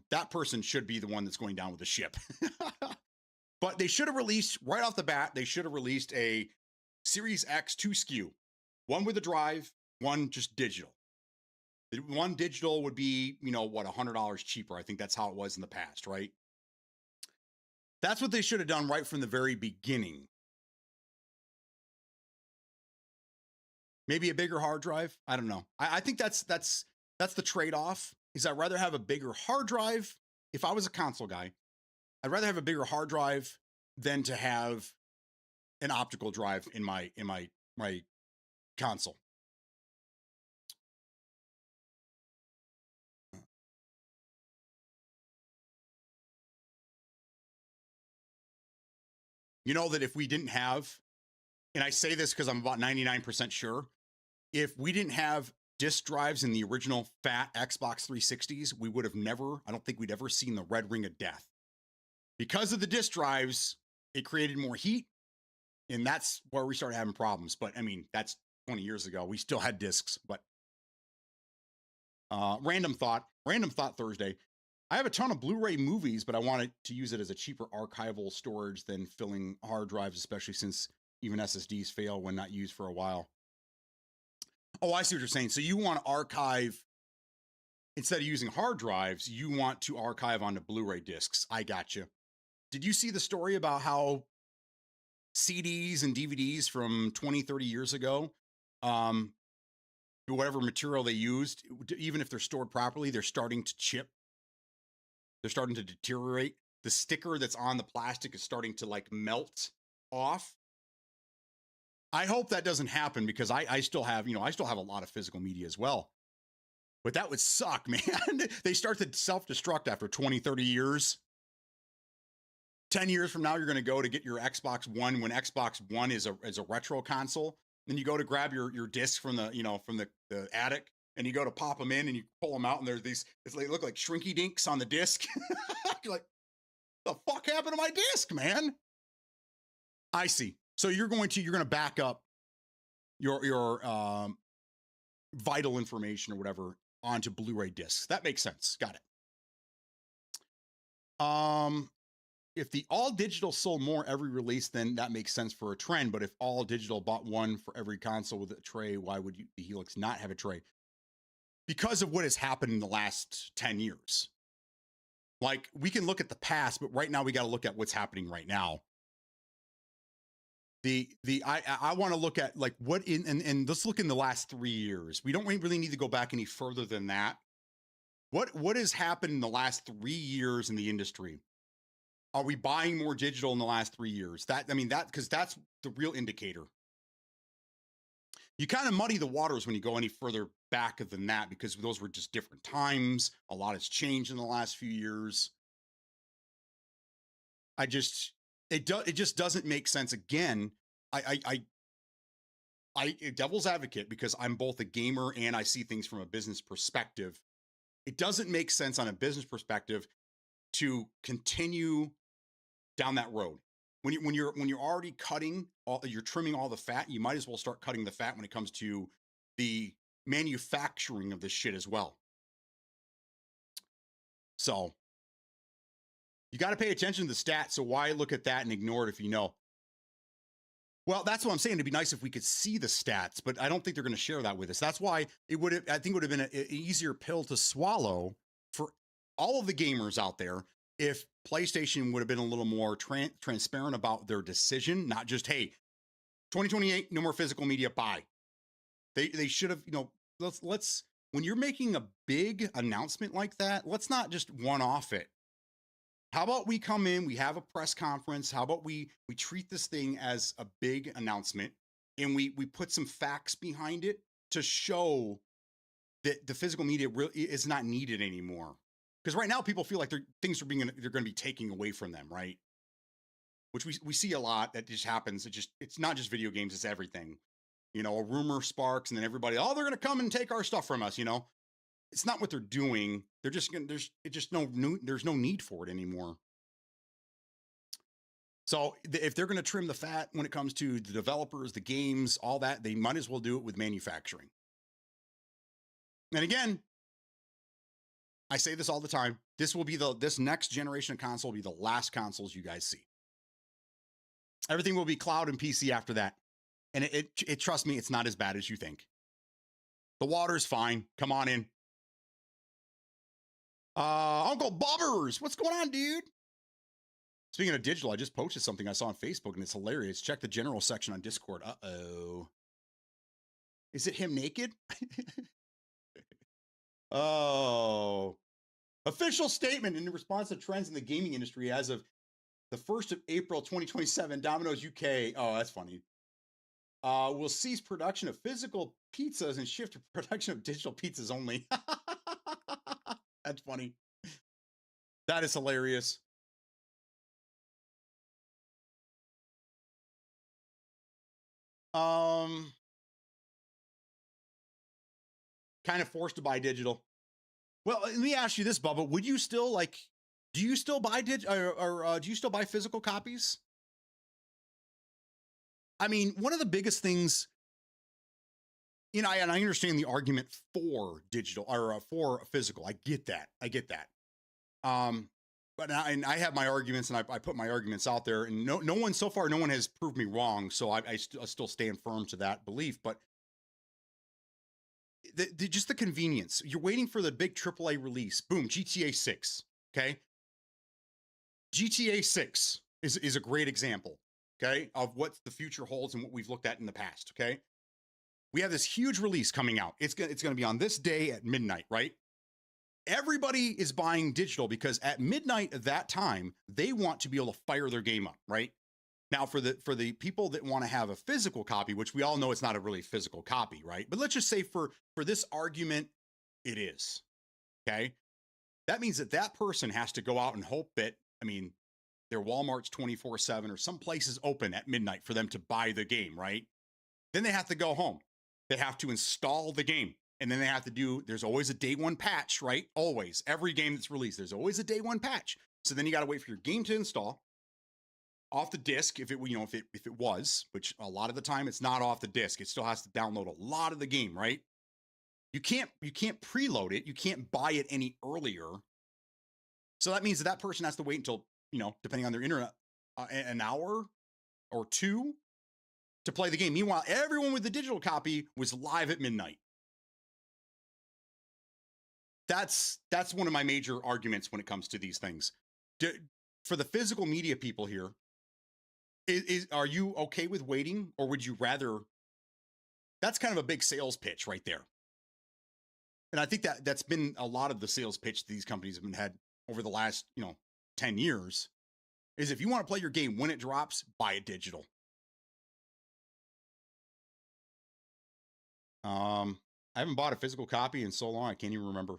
That person should be the one that's going down with the ship. But they should have released, right off the bat, they should have released a Series X 2 SKU. One with a drive, one just digital. The one digital would be, $100 cheaper. I think that's how it was in the past, right? That's what they should have done right from the very beginning. Maybe a bigger hard drive. I don't know. I think that's the trade-off. Is I'd rather have a bigger hard drive. If I was a console guy, I'd rather have a bigger hard drive than to have an optical drive in my console. You know that if we didn't have, and I say this because I'm about 99% sure, if we didn't have disk drives in the original fat Xbox 360s, I don't think we'd ever seen the red ring of death. Because of the disk drives, it created more heat, and that's where we started having problems. But I mean, that's 20 years ago. We still had discs, but random thought Thursday. I have a ton of Blu-ray movies, but I wanted to use it as a cheaper archival storage than filling hard drives, especially since even SSDs fail when not used for a while. Oh, I see what you're saying. So you want to archive, instead of using hard drives, you want to archive onto Blu-ray discs. I got you. Did you see the story about how CDs and DVDs from 20, 30 years ago, whatever material they used, even if they're stored properly, they're starting to chip. They're starting to deteriorate. The sticker that's on the plastic is starting to like melt off. I hope that doesn't happen, because I still have a lot of physical media as well. But that would suck, man. They start to self-destruct after 20, 30 years. 10 years from now, you're going to go to get your Xbox One when Xbox One is a retro console. Then you go to grab your disc from the attic, and you go to pop them in, and you pull them out, and there's these, they look like shrinky dinks on the disc. You're like, the fuck happened to my disc, man? I see. So you're going to back up your vital information or whatever onto Blu-ray discs. That makes sense. Got it. If the all digital sold more every release, then that makes sense for a trend. But if all digital bought one for every console with a tray, why would the Helix not have a tray? Because of what has happened in the last 10 years. Like, we can look at the past, but right now we got to look at what's happening right now. I want to look at like what and let's look in the last 3 years. We don't really need to go back any further than that. What has happened in the last 3 years in the industry? Are we buying more digital in the last 3 years? Because that's the real indicator. You kind of muddy the waters when you go any further back than that, because those were just different times. A lot has changed in the last few years. It just doesn't make sense. Again, I devil's advocate, because I'm both a gamer and I see things from a business perspective. It doesn't make sense on a business perspective to continue down that road. When you're already you're trimming all the fat, you might as well start cutting the fat when it comes to the manufacturing of this shit as well. So you got to pay attention to the stats. So why look at that and ignore it if you know? Well, that's what I'm saying. It'd be nice if we could see the stats, but I don't think they're going to share that with us. That's why I think it would have been an easier pill to swallow for all of the gamers out there if PlayStation would have been a little more transparent about their decision, not just, hey, 2028, no more physical media, bye. They should have, let's when you're making a big announcement like that, let's not just one-off it. How about we come in, we have a press conference? How about we treat this thing as a big announcement, and we put some facts behind it to show that the physical media really is not needed anymore. Because right now people feel like they're going to be taking away from them, right? Which we see a lot. That just happens. It's not just video games, it's everything. A rumor sparks, and then everybody, they're going to come and take our stuff from us, It's not what they're doing. They're just going to, there's no need for it anymore. So if they're going to trim the fat when it comes to the developers, the games, all that, they might as well do it with manufacturing. And again, I say this all the time. This next generation of console will be the last consoles you guys see. Everything will be cloud and PC after that. And it trust me, it's not as bad as you think. The water's fine. Come on in. Uncle Bobbers, what's going on, dude? Speaking of digital, I just posted something I saw on Facebook, and it's hilarious. Check the general section on Discord. Uh-oh. Is it him naked? Oh. Official statement in response to trends in the gaming industry as of the 1st of April, 2027, Domino's UK. Oh, that's funny. Will cease production of physical pizzas and shift to production of digital pizzas only. That's funny. That is hilarious. Kind of forced to buy digital. Well, let me ask you this, Bubba. Would you still do you still buy do you still buy physical copies? I mean, one of the biggest things, and I understand the argument for digital or for physical. I get that. But I have my arguments, and I put my arguments out there, and no one so far, no one has proved me wrong. So I still stand firm to that belief. But just the convenience. You're waiting for the big AAA release. Boom, GTA 6. Okay. GTA 6 is a great example, okay, of what the future holds and what we've looked at in the past, okay? We have this huge release coming out. It's going to be on this day at midnight, right? Everybody is buying digital because at midnight at that time, they want to be able to fire their game up, right? Now, for the people that want to have a physical copy, which we all know it's not a really physical copy, right? But let's just say for this argument, it is, okay? That means that person has to go out and hope that, their Walmart's 24/7 or some places open at midnight for them to buy the game, right? Then they have to go home. They have to install the game. And then they have to do, there's always a day one patch, right? Always. Every game that's released, there's always a day one patch. So then you got to wait for your game to install off the disc. If it, if it was, which a lot of the time it's not off the disc, it still has to download a lot of the game, right? You can't preload it. You can't buy it any earlier. So that means that person has to wait until, depending on their internet, an hour or two to play the game. Meanwhile, everyone with the digital copy was live at midnight. That's one of my major arguments when it comes to these things. For the physical media people here, are you okay with waiting, or would you rather? That's kind of a big sales pitch right there. And I think that's been a lot of the sales pitch these companies have been had over the last, 10 years, is if you want to play your game when it drops, buy it digital. I haven't bought a physical copy in so long, I can't even remember.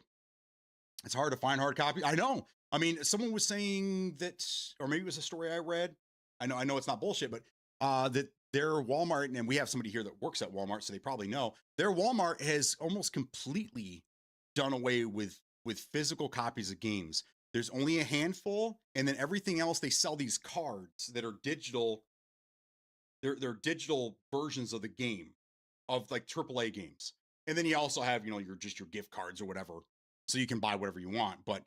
It's hard to find hard copy. I know. I mean, someone was saying that, or maybe it was a story I read. I know it's not bullshit, but that their Walmart, and we have somebody here that works at Walmart, so they probably know, their Walmart has almost completely done away with physical copies of games. There's only a handful, and then everything else, they sell these cards that are digital. They're digital versions of the game, of like AAA games. And then you also have, your gift cards or whatever, so you can buy whatever you want. But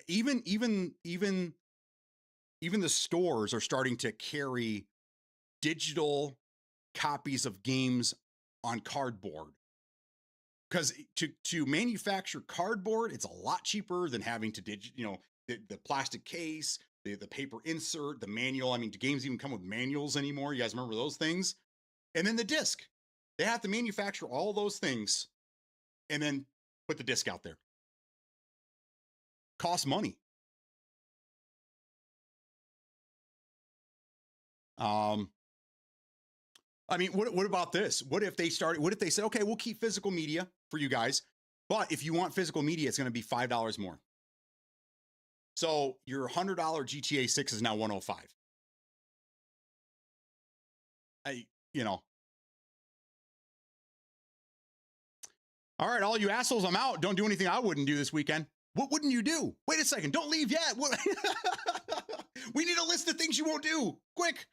even the stores are starting to carry digital copies of games on cardboard, because to manufacture cardboard, it's a lot cheaper than having to the plastic case, the paper insert, the manual. I mean, do games even come with manuals anymore? You guys remember those things? And then the disc. They have to manufacture all those things and then put the disc out there. Costs money. I mean, what about this? What if they said, okay, we'll keep physical media for you guys, but if you want physical media, it's going to be $5 more. So your $100 GTA 6 is now $105. All right, all you assholes, I'm out. Don't do anything I wouldn't do this weekend. What wouldn't you do? Wait a second. Don't leave yet. We need a list of things you won't do. Quick.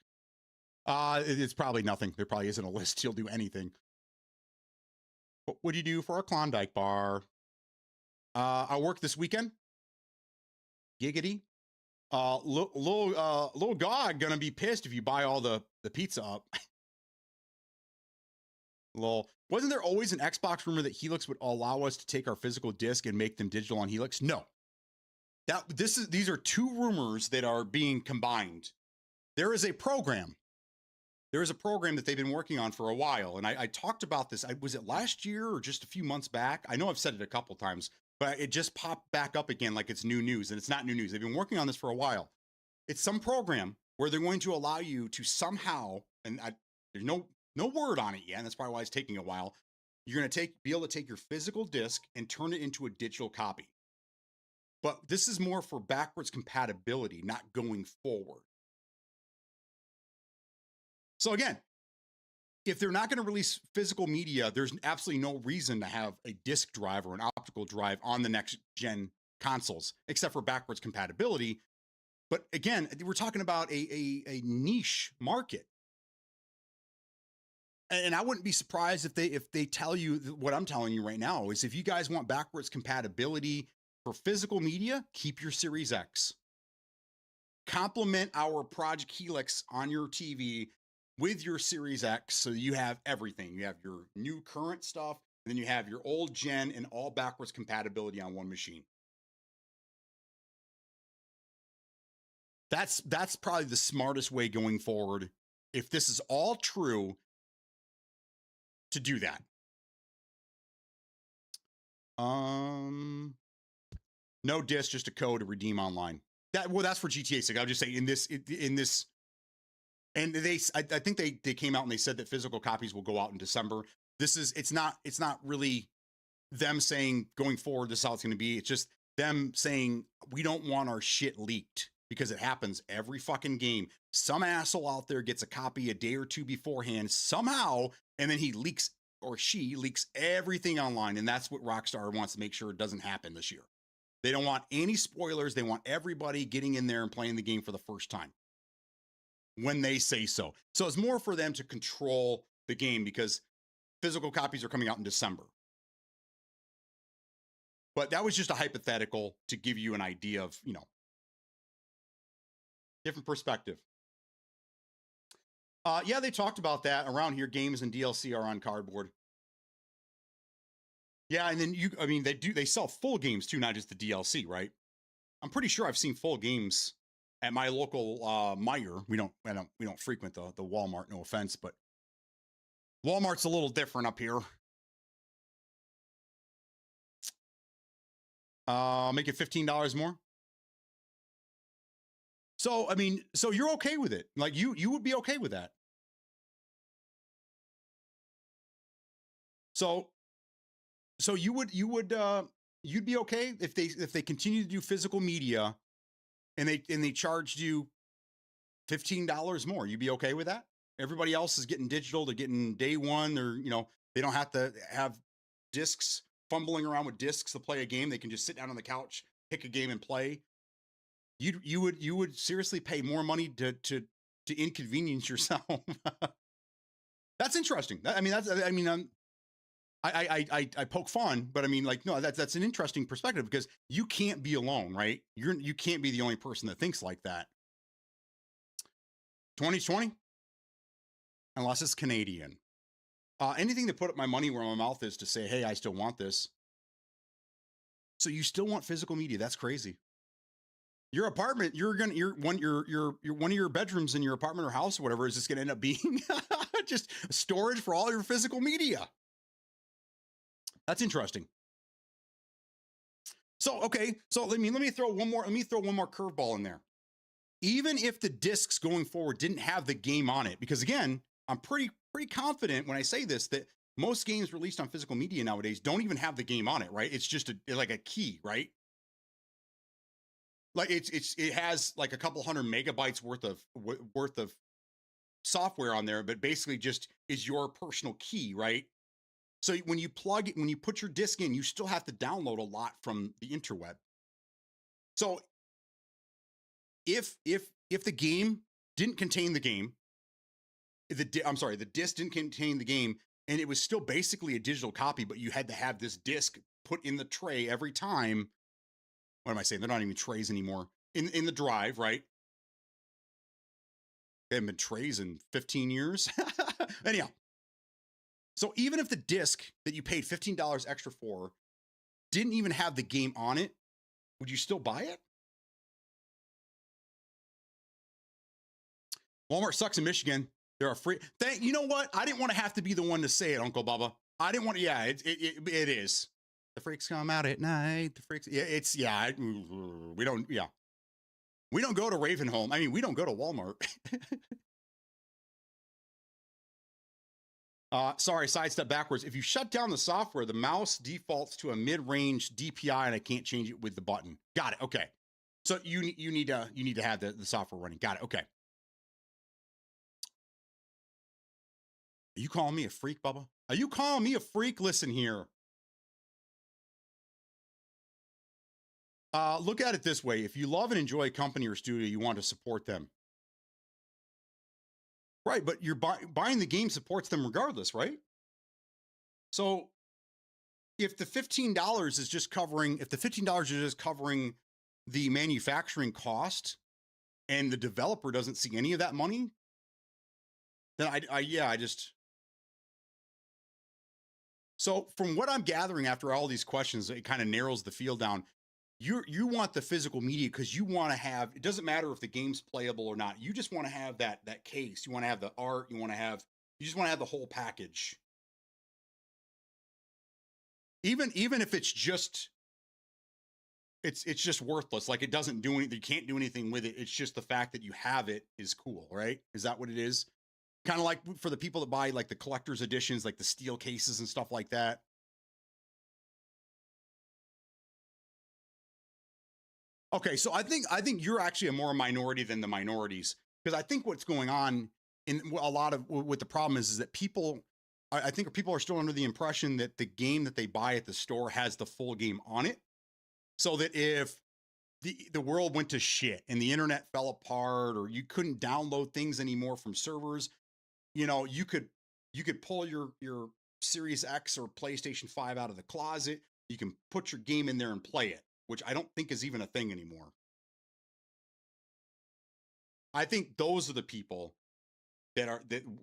It's probably nothing. There probably isn't a list. You'll do anything. What would you do for a Klondike bar? I work this weekend. Giggity. Little God gonna be pissed if you buy all the pizza up. Lol. Wasn't there always an Xbox rumor that Helix would allow us to take our physical disc and make them digital on Helix? No. These are two rumors that are being combined. There is a program. There is a program that they've been working on for a while, and I talked about this. Was it last year or just a few months back? I know I've said it a couple times, but it just popped back up again like it's new news, and it's not new news. They've been working on this for a while. It's some program where they're going to allow you to somehow, and there's no word on it yet, and that's probably why it's taking a while. You're going to be able to take your physical disc and turn it into a digital copy. But this is more for backwards compatibility, not going forward. So again, if they're not going to release physical media, there's absolutely no reason to have a disk drive or an optical drive on the next gen consoles, except for backwards compatibility. But again, we're talking about a niche market. And I wouldn't be surprised if they tell you what I'm telling you right now is, if you guys want backwards compatibility for physical media, keep your Series X. Complement our Project Helix on your TV with your Series X, so you have everything. You have your new current stuff, and then you have your old gen and all backwards compatibility on one machine. That's probably the smartest way going forward, if this is all true, to do that. No disc, just a code to redeem online. That's for GTA 6. I'll just say in this, and I think they came out and they said that physical copies will go out in December. It's not really them saying going forward this is how it's going to be. It's just them saying we don't want our shit leaked. because it happens every fucking game. Some asshole out there gets a copy a day or two beforehand somehow, and then he leaks or she leaks everything online. And that's what Rockstar wants to make sure it doesn't happen this year. They don't want any spoilers. They want everybody getting in there and playing the game for the first time when they say so. So it's more for them to control the game because physical copies are coming out in December. But that was just a hypothetical to give you an idea of, you know, different perspective. Yeah, they talked about that around here. Games and DLC are on cardboard. Yeah, and then they sell full games too, not just the DLC, right? I'm pretty sure I've seen full games at my local Meijer. We don't frequent the Walmart, no offense, but Walmart's a little different up here. Make it $15 more. So, I mean, so you're okay with it. Like you would be okay with that. So you'd be okay if they continue to do physical media and they charged you $15 more. You'd be okay with that? Everybody else is getting digital. They're getting day one, or, you know, they don't have to have discs, fumbling around with discs to play a game. They can just sit down on the couch, pick a game and play. You would seriously pay more money to inconvenience yourself. That's interesting. I poke fun, but I mean, like, no, that's an interesting perspective because you can't be alone, right? You can't be the only person that thinks like that. 2020, unless it's Canadian. Anything to put up my money where my mouth is to say, hey, I still want this. So you still want physical media? That's crazy. Your apartment, one of your bedrooms in your apartment or house or whatever is just going to end up being just storage for all your physical media. That's interesting. So, okay, so let me throw one more curveball in there. Even if the discs going forward didn't have the game on it, because again, I'm pretty confident when I say this that most games released on physical media nowadays don't even have the game on it, right? It's just like a key, right? Like it has like a couple hundred megabytes worth of software on there, but basically just is your personal key, right? So when you put your disc in, you still have to download a lot from the interweb. So if the game didn't contain the game, the disc didn't contain the game, and it was still basically a digital copy, but you had to have this disc put in the tray every time. What am I saying? They're not even trays anymore. In the drive, right? They haven't been trays in 15 years. Anyhow, so even if the disc that you paid $15 extra for didn't even have the game on it, would you still buy it? Walmart sucks in Michigan. They're free. You know what? I didn't want to have to be the one to say it, Uncle Bubba. I didn't want to. Yeah, it is. The freaks come out at night. The freaks. Yeah, we don't go to Ravenholm. I mean, we don't go to Walmart. Sorry, sidestep backwards. If you shut down the software, the mouse defaults to a mid-range DPI, and I can't change it with the button. Got it. Okay. So you need to have the software running. Got it. Okay. Are you calling me a freak, Bubba? Are you calling me a freak? Listen here. Look at it this way. If you love and enjoy a company or studio, you want to support them. Right, but you're buying the game supports them regardless, right? So if the $15 is just covering, the manufacturing cost and the developer doesn't see any of that money, then I just. So from what I'm gathering after all these questions, it kind of narrows the field down. You want the physical media because you want to have, it doesn't matter if the game's playable or not. You just want to have that case. You want to have the art. You just want to have the whole package. Even if it's just worthless. Like it doesn't do anything. You can't do anything with it. It's just the fact that you have it is cool, right? Is that what it is? Kind of like for the people that buy like the collector's editions, like the steel cases and stuff like that. Okay, so I think you're actually a more minority than the minorities, because I think what's going on in a lot of what the problem is that people, I think people are still under the impression that the game that they buy at the store has the full game on it, so that if the world went to shit and the internet fell apart or you couldn't download things anymore from servers, you could pull your Series X or PlayStation 5 out of the closet. You can put your game in there and play it, which I don't think is even a thing anymore. I think those are the people that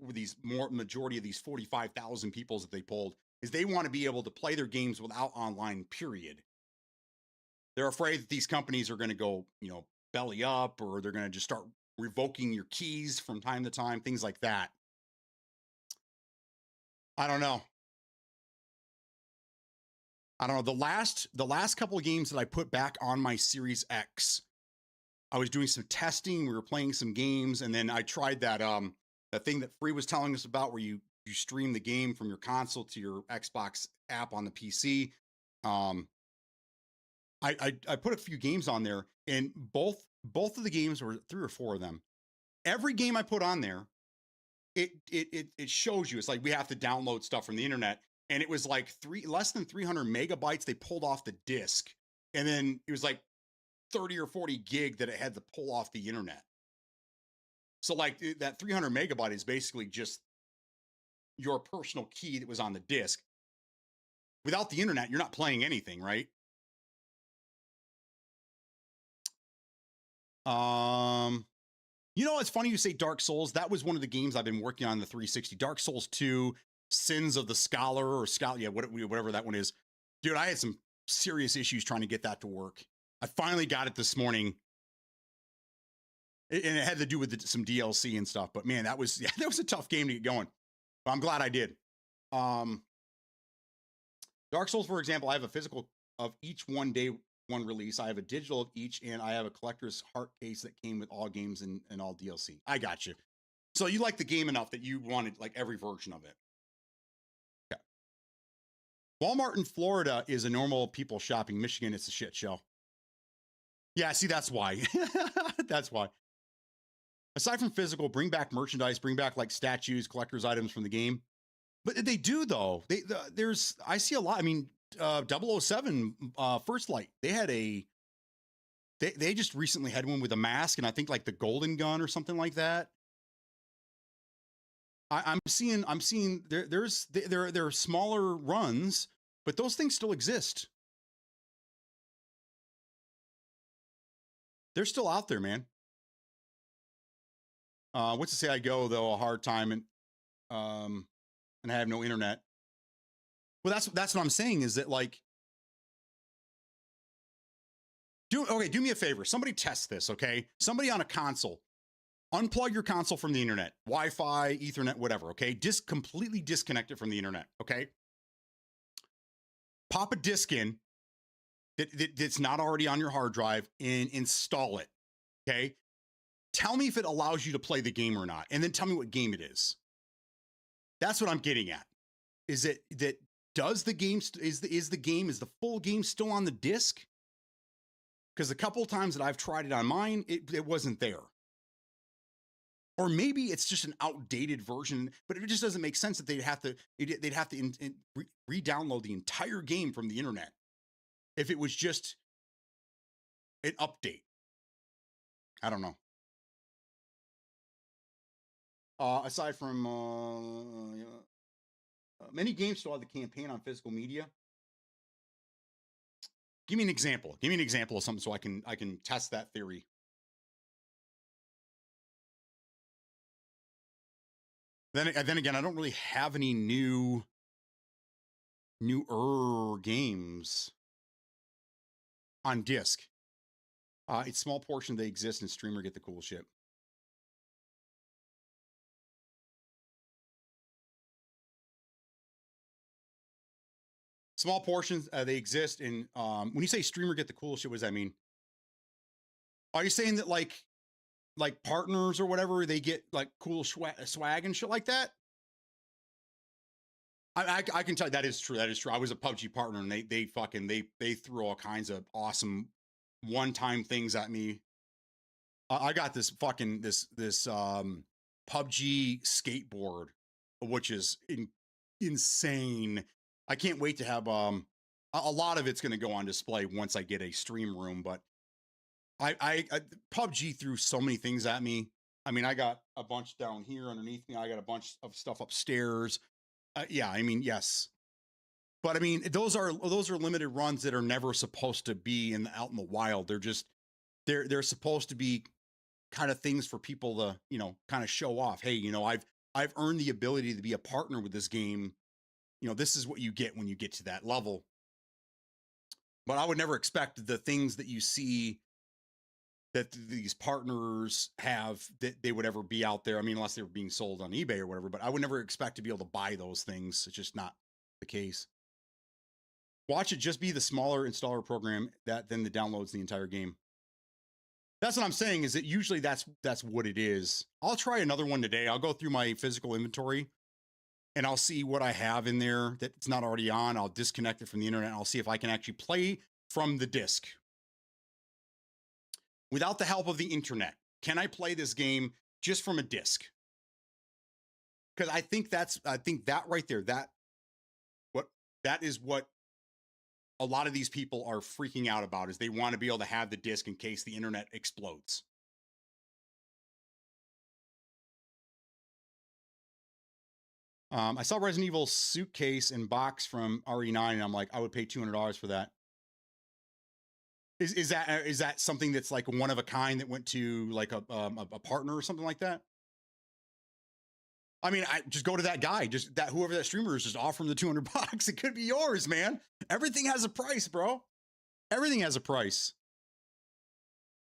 were these more majority of these 45,000 people that they polled is they want to be able to play their games without online, period. They're afraid that these companies are going to go, belly up, or they're going to just start revoking your keys from time to time, things like that. I don't know. I don't know. The last couple of games that I put back on my Series X, I was doing some testing. We were playing some games, and then I tried that thing that Free was telling us about, where you stream the game from your console to your Xbox app on the PC. Um, I put a few games on there, and both of the games, were 3 or 4 of them. Every game I put on there, it shows you. It's like we have to download stuff from the internet, and it was like less than 300 megabytes they pulled off the disk, and then it was like 30 or 40 gig that it had to pull off the internet. So like that 300 megabyte is basically just your personal key that was on the disk. Without the internet, you're not playing anything, right? It's funny you say Dark Souls. That was one of the games I've been working on the 360. Dark Souls 2, Sins of the Scholar, or Scholar, yeah, whatever that one is. Dude, I had some serious issues trying to get that to work. I finally got it this morning, and it had to do with some DLC and stuff. But man, that was a tough game to get going. But I'm glad I did. Dark Souls, for example, I have a physical of each day one release. I have a digital of each, and I have a collector's heart case that came with all games and all DLC. I got you. So you like the game enough that you wanted like every version of it. Yeah. Walmart in Florida is a normal people shopping. Michigan, it's a shit show. Yeah, see, that's why. That's why. Aside from physical, bring back merchandise, bring back like statues, collector's items from the game. But they do though. I see a lot. I mean, 007 First Light, they just recently had one with a mask, and I think like the golden gun or something like that. I'm seeing there are smaller runs, but those things still exist. They're still out there, man. What's to say I go though a hard time and I have no internet. Well, that's what I'm saying is that like, do me a favor. Somebody test this, okay? Somebody on a console, unplug your console from the internet, Wi-Fi, Ethernet, whatever, okay? Completely disconnect it from the internet, okay? Pop a disk in that's not already on your hard drive and install it, okay? Tell me if it allows you to play the game or not, and then tell me what game it is. That's what I'm getting at. Is it that does the game is the full game still on the disc? Because a couple of times that I've tried it on mine, it wasn't there. Or maybe it's just an outdated version, but it just doesn't make sense that they'd have to re-download the entire game from the internet if it was just an update. I don't know. Aside from many games still have the campaign on physical media. Give me an example. Give me an example of something so I can test that theory. Then again, I don't really have any newer games on disc. It's small portion they exist, and streamer get the cool shit. Small portions they exist, and when you say streamer get the cool shit, what does that mean? Are you saying that like partners or whatever, they get like cool swag and shit like that? I can tell you that is true. That is true. I was a PUBG partner, and they threw all kinds of awesome one-time things at me. I got this fucking this PUBG skateboard, which is insane. I can't wait to have a lot of it's going to go on display once I get a stream room. But I PUBG threw so many things at me. I mean, I got a bunch down here underneath me. I got a bunch of stuff upstairs. Yeah, I mean, yes. But I mean, those are limited runs that are never supposed to be out in the wild. They're just they're supposed to be kind of things for people to, you know, kind of show off. Hey, you know, I've earned the ability to be a partner with this game. You know, this is what you get when you get to that level. But I would never expect the things that you see that these partners have that they would ever be out there. I mean, unless they were being sold on eBay or whatever, but I would never expect to be able to buy those things. It's just not the case. Watch it just be the smaller installer program that then downloads the entire game. That's what I'm saying, is that usually that's what it is. I'll try another one today. I'll go through my physical inventory and I'll see what I have in there that's not already on. I'll disconnect it from the internet. And I'll see if I can actually play from the disc without the help of the internet. Can I play this game just from a disc? Because I think that right there, that is what a lot of these people are freaking out about, is they want to be able to have the disc in case the internet explodes. I saw Resident Evil suitcase and box from RE9, and I'm like, I would pay $200 for that. Is that something that's like one of a kind that went to like a partner or something like that? I mean, I just go to that guy, whoever that streamer is, just offer him the $200. It could be yours, man. Everything has a price, bro. Everything has a price.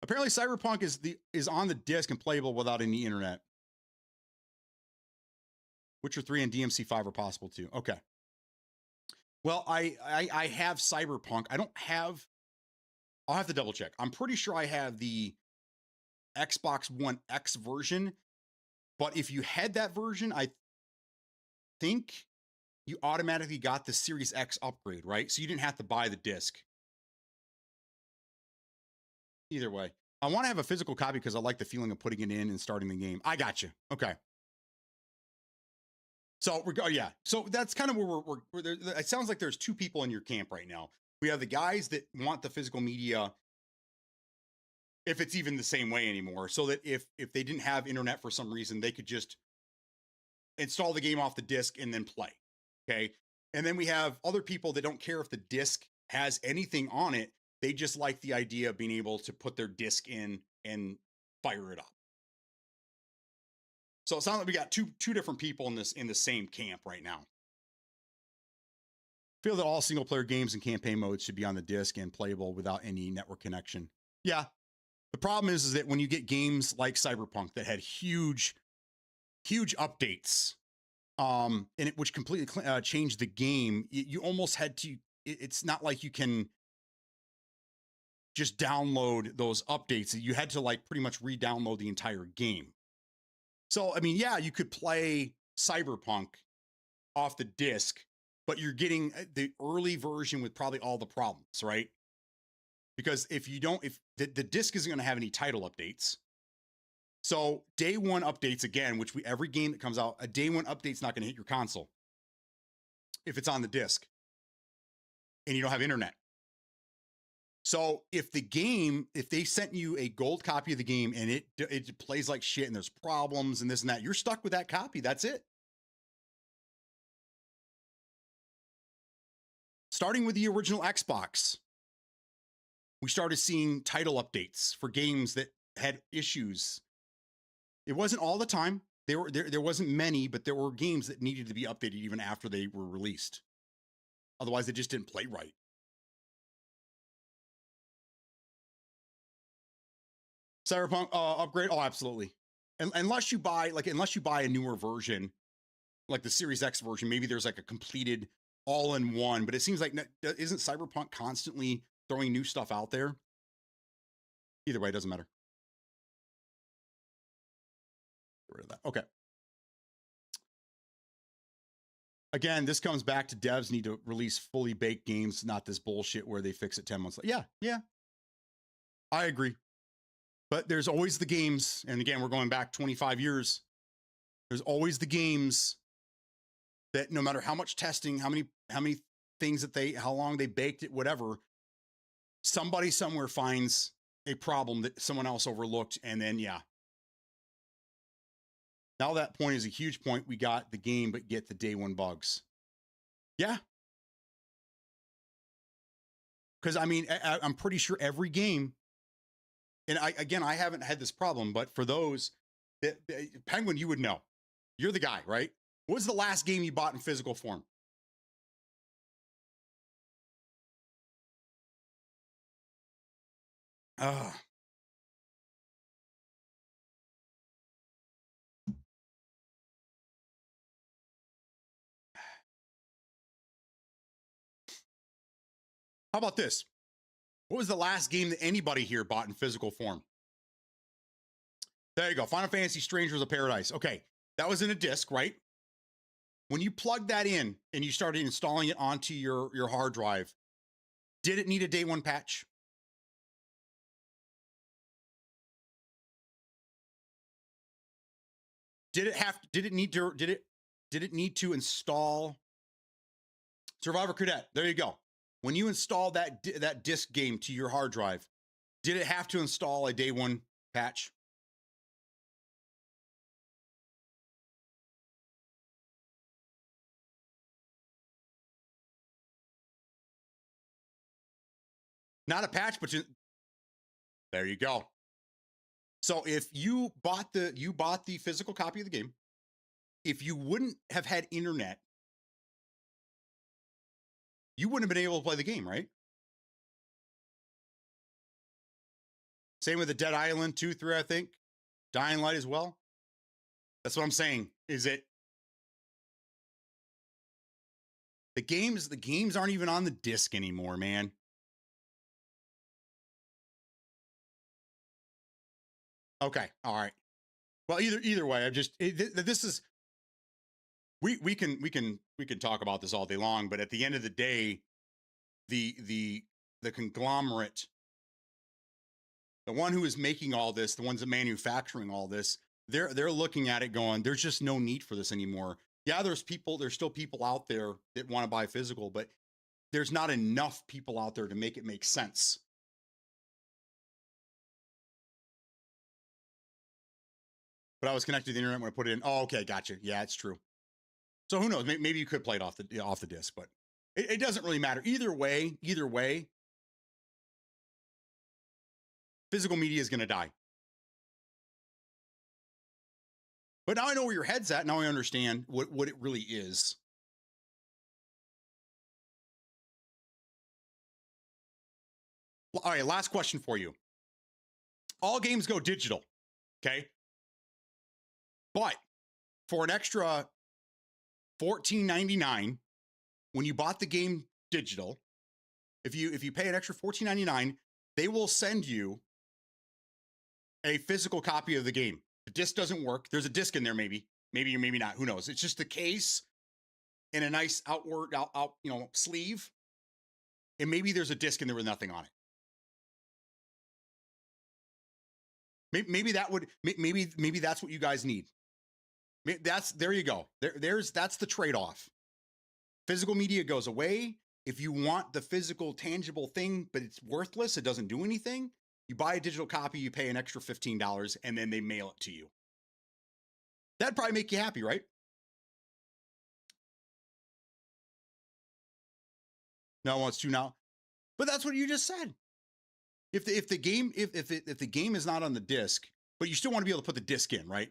Apparently, Cyberpunk is on the disc and playable without any internet. Witcher 3 and DMC5 are possible too. Okay. Well, I have Cyberpunk. I don't have. I'll have to double check. I'm pretty sure I have the Xbox One X version. But if you had that version, I think you automatically got the Series X upgrade, right? So you didn't have to buy the disc. Either way, I want to have a physical copy because I like the feeling of putting it in and starting the game. I got you. Okay. So yeah. So that's kind of where we're there. It sounds like there's two people in your camp right now. We have the guys that want the physical media, if it's even the same way anymore, so that if they didn't have internet for some reason, they could just install the game off the disc and then play. Okay. And then we have other people that don't care if the disc has anything on it. They just like the idea of being able to put their disc in and fire it up. So it sounds like we got two different people in the same camp right now. I feel that all single player games and campaign modes should be on the disc and playable without any network connection. Yeah. The problem is that when you get games like Cyberpunk that had huge updates, which completely changed the game, you almost had to. It's not like you can just download those updates. You had to like pretty much re-download the entire game. So I mean, yeah, you could play Cyberpunk off the disc, but you're getting the early version with probably all the problems, right? Because if the disc isn't going to have any title updates. So day one updates, again, every game that comes out, a day one update's not going to hit your console if it's on the disc and you don't have internet. So if they sent you a gold copy of the game and it plays like shit and there's problems and this and that, you're stuck with that copy. That's it. Starting with the original Xbox, we started seeing title updates for games that had issues. It wasn't all the time. There wasn't many, but there were games that needed to be updated even after they were released. Otherwise, they just didn't play right. Cyberpunk upgrade? Oh, absolutely. Unless you buy a newer version, like the Series X version, maybe there's like a completed all-in-one. But it seems like isn't Cyberpunk constantly throwing new stuff out there? Either way, it doesn't matter. Get rid of that. Okay. Again, this comes back to devs need to release fully baked games, not this bullshit where they fix it 10 months later. Yeah. I agree. But there's always the games, and again, we're going back 25 years. There's always the games that no matter how much testing, how many things that how long they baked it, whatever, somebody somewhere finds a problem that someone else overlooked, and then yeah. Now that point is a huge point. We got the game, but get the day one bugs. Yeah. Because I mean, I'm pretty sure every game, and I haven't had this problem, but for those that Penguin, you would know. You're the guy, right? What was the last game you bought in physical form? How about this? What was the last game that anybody here bought in physical form? There you go. Final Fantasy Strangers of Paradise. Okay. That was in a disc, right? When you plug that in and you started installing it onto your hard drive, did it need a day one patch? Did it need to install Survivor Cadet? There you go. When you install that disc game to your hard drive, did it have to install a day one patch? Not a patch, but there you go. So if you bought the physical copy of the game, if you wouldn't have had internet, you wouldn't have been able to play the game, right? Same with the Dead Island 2, 3, I think. Dying Light as well. That's what I'm saying. Is it the games aren't even on the disc anymore, man. Okay, all right. Well, either way, I'm just this is we can talk about this all day long, but at the end of the day, the conglomerate, the one who is making all this, the ones that manufacturing all this, they're looking at it going, there's just no need for this anymore. Yeah, there's still people out there that want to buy physical, but there's not enough people out there to make it make sense. But I was connected to the internet when I put it in. Oh, okay, gotcha. Yeah, it's true. So who knows? Maybe you could play it off the disc, but it doesn't really matter. Either way, physical media is going to die. But now I know where your head's at. Now I understand what it really is. All right, last question for you. All games go digital, okay? But for an extra $14.99, when you bought the game digital, if you pay an extra $14.99, they will send you a physical copy of the game. The disc doesn't work. There's a disc in there, maybe or maybe not. Who knows? It's just the case in a nice outward sleeve, and maybe there's a disc in there with nothing on it. Maybe that's what you guys need. There you go. That's the trade-off. Physical media goes away. If you want the physical, tangible thing, but it's worthless, it doesn't do anything, you buy a digital copy, you pay an extra $15, and then they mail it to you. That'd probably make you happy, right? No one wants to now. But that's what you just said. If the game is not on the disc, but you still want to be able to put the disc in, right?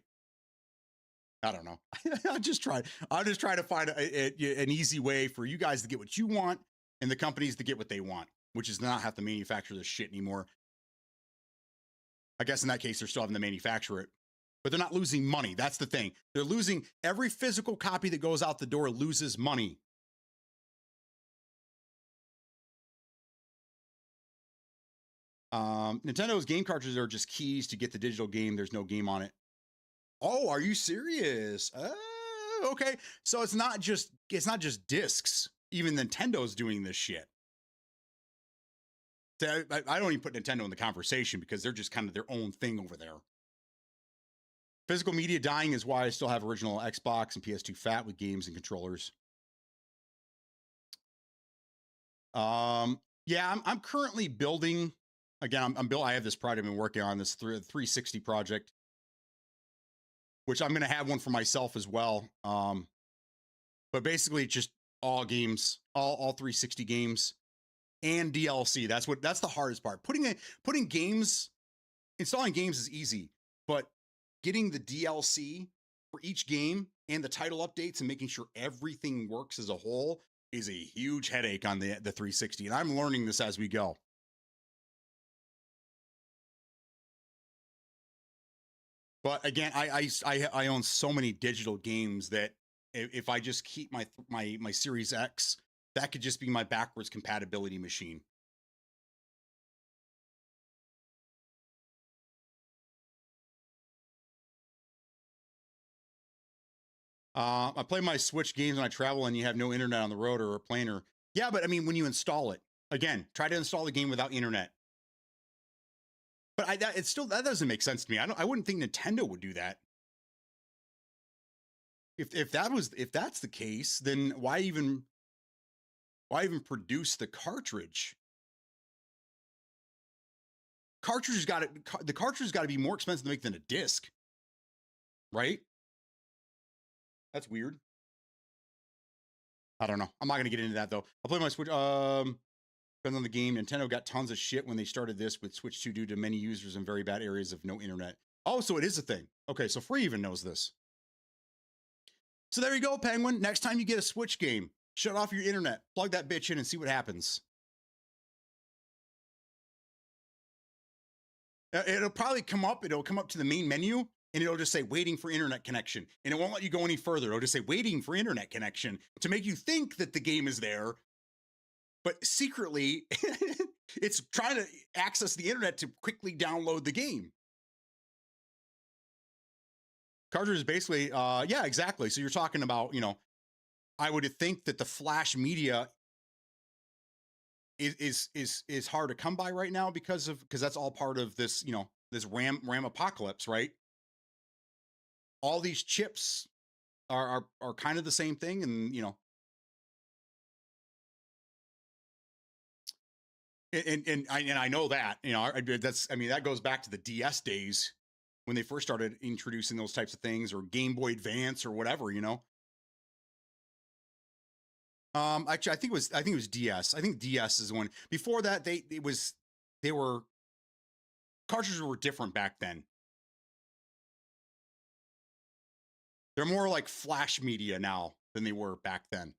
I don't know. I'm just trying to find an easy way for you guys to get what you want and the companies to get what they want, which is not have to manufacture this shit anymore. I guess in that case, they're still having to manufacture it, but they're not losing money. That's the thing. They're losing every physical copy that goes out the door loses money. Nintendo's game cartridges are just keys to get the digital game. There's no game on it. Oh, are you serious? Okay. So it's not just discs. Even Nintendo's doing this shit. So I don't even put Nintendo in the conversation because they're just kind of their own thing over there. Physical media dying is why I still have original Xbox and PS2 fat with games and controllers. Yeah, I'm currently building. Again, I have this project I've been working on, this 360 project, which I'm going to have one for myself as well. But basically, just all games, all 360 games, and DLC. That's the hardest part. Putting games, installing games is easy, but getting the DLC for each game and the title updates and making sure everything works as a whole is a huge headache on the 360, and I'm learning this as we go. But again, I own so many digital games that if I just keep my Series X, that could just be my backwards compatibility machine. I play my Switch games when I travel and you have no internet on the road or a plane or yeah, but I mean when you install it, again, try to install the game without internet. But that doesn't make sense to me. I wouldn't think Nintendo would do that. If that's the case, then why even produce the cartridge? The cartridge got to be more expensive to make than a disc, right? That's weird. I don't know. I'm not gonna get into that though. I'll play my Switch. Depends on the game. Nintendo got tons of shit when they started this with Switch 2 due to many users in very bad areas of no internet. Oh, so it is a thing. Okay, so Free even knows this. So there you go, Penguin. Next time you get a Switch game, shut off your internet, plug that bitch in, and see what happens. It'll probably come up. It'll come up to the main menu, and it'll just say waiting for internet connection, and it won't let you go any further. It'll just say waiting for internet connection to make you think that the game is there, but secretly it's trying to access the internet to quickly download the game. Cartridge is basically, yeah, exactly. So you're talking about, I would think that the flash media is hard to come by right now because that's all part of this, this RAM apocalypse, right? All these chips are kind of the same thing, and and I know that, that goes back to the DS days when they first started introducing those types of things, or Game Boy Advance or whatever, Actually, I think it was DS. I think DS is the one. Before that, cartridges were different back then. They're more like flash media now than they were back then.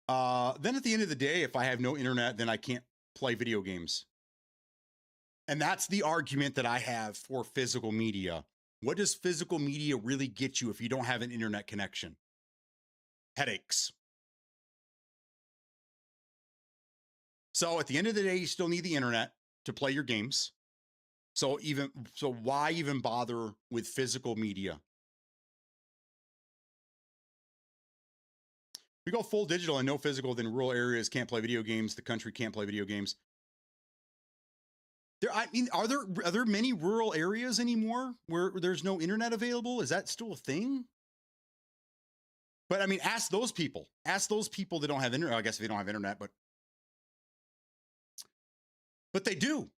Then at the end of the day, if I have no internet, then I can't play video games. And that's the argument that I have for physical media. What does physical media really get you if you don't have an internet connection? Headaches. So at the end of the day, you still need the internet to play your games. So why even bother with physical media? We go full digital and no physical, then rural areas can't play video games. The country can't play video games. Are there many rural areas anymore where there's no internet available? Is that still a thing? But I mean, ask those people. Ask those people that don't have internet. I guess they don't have internet, but they do.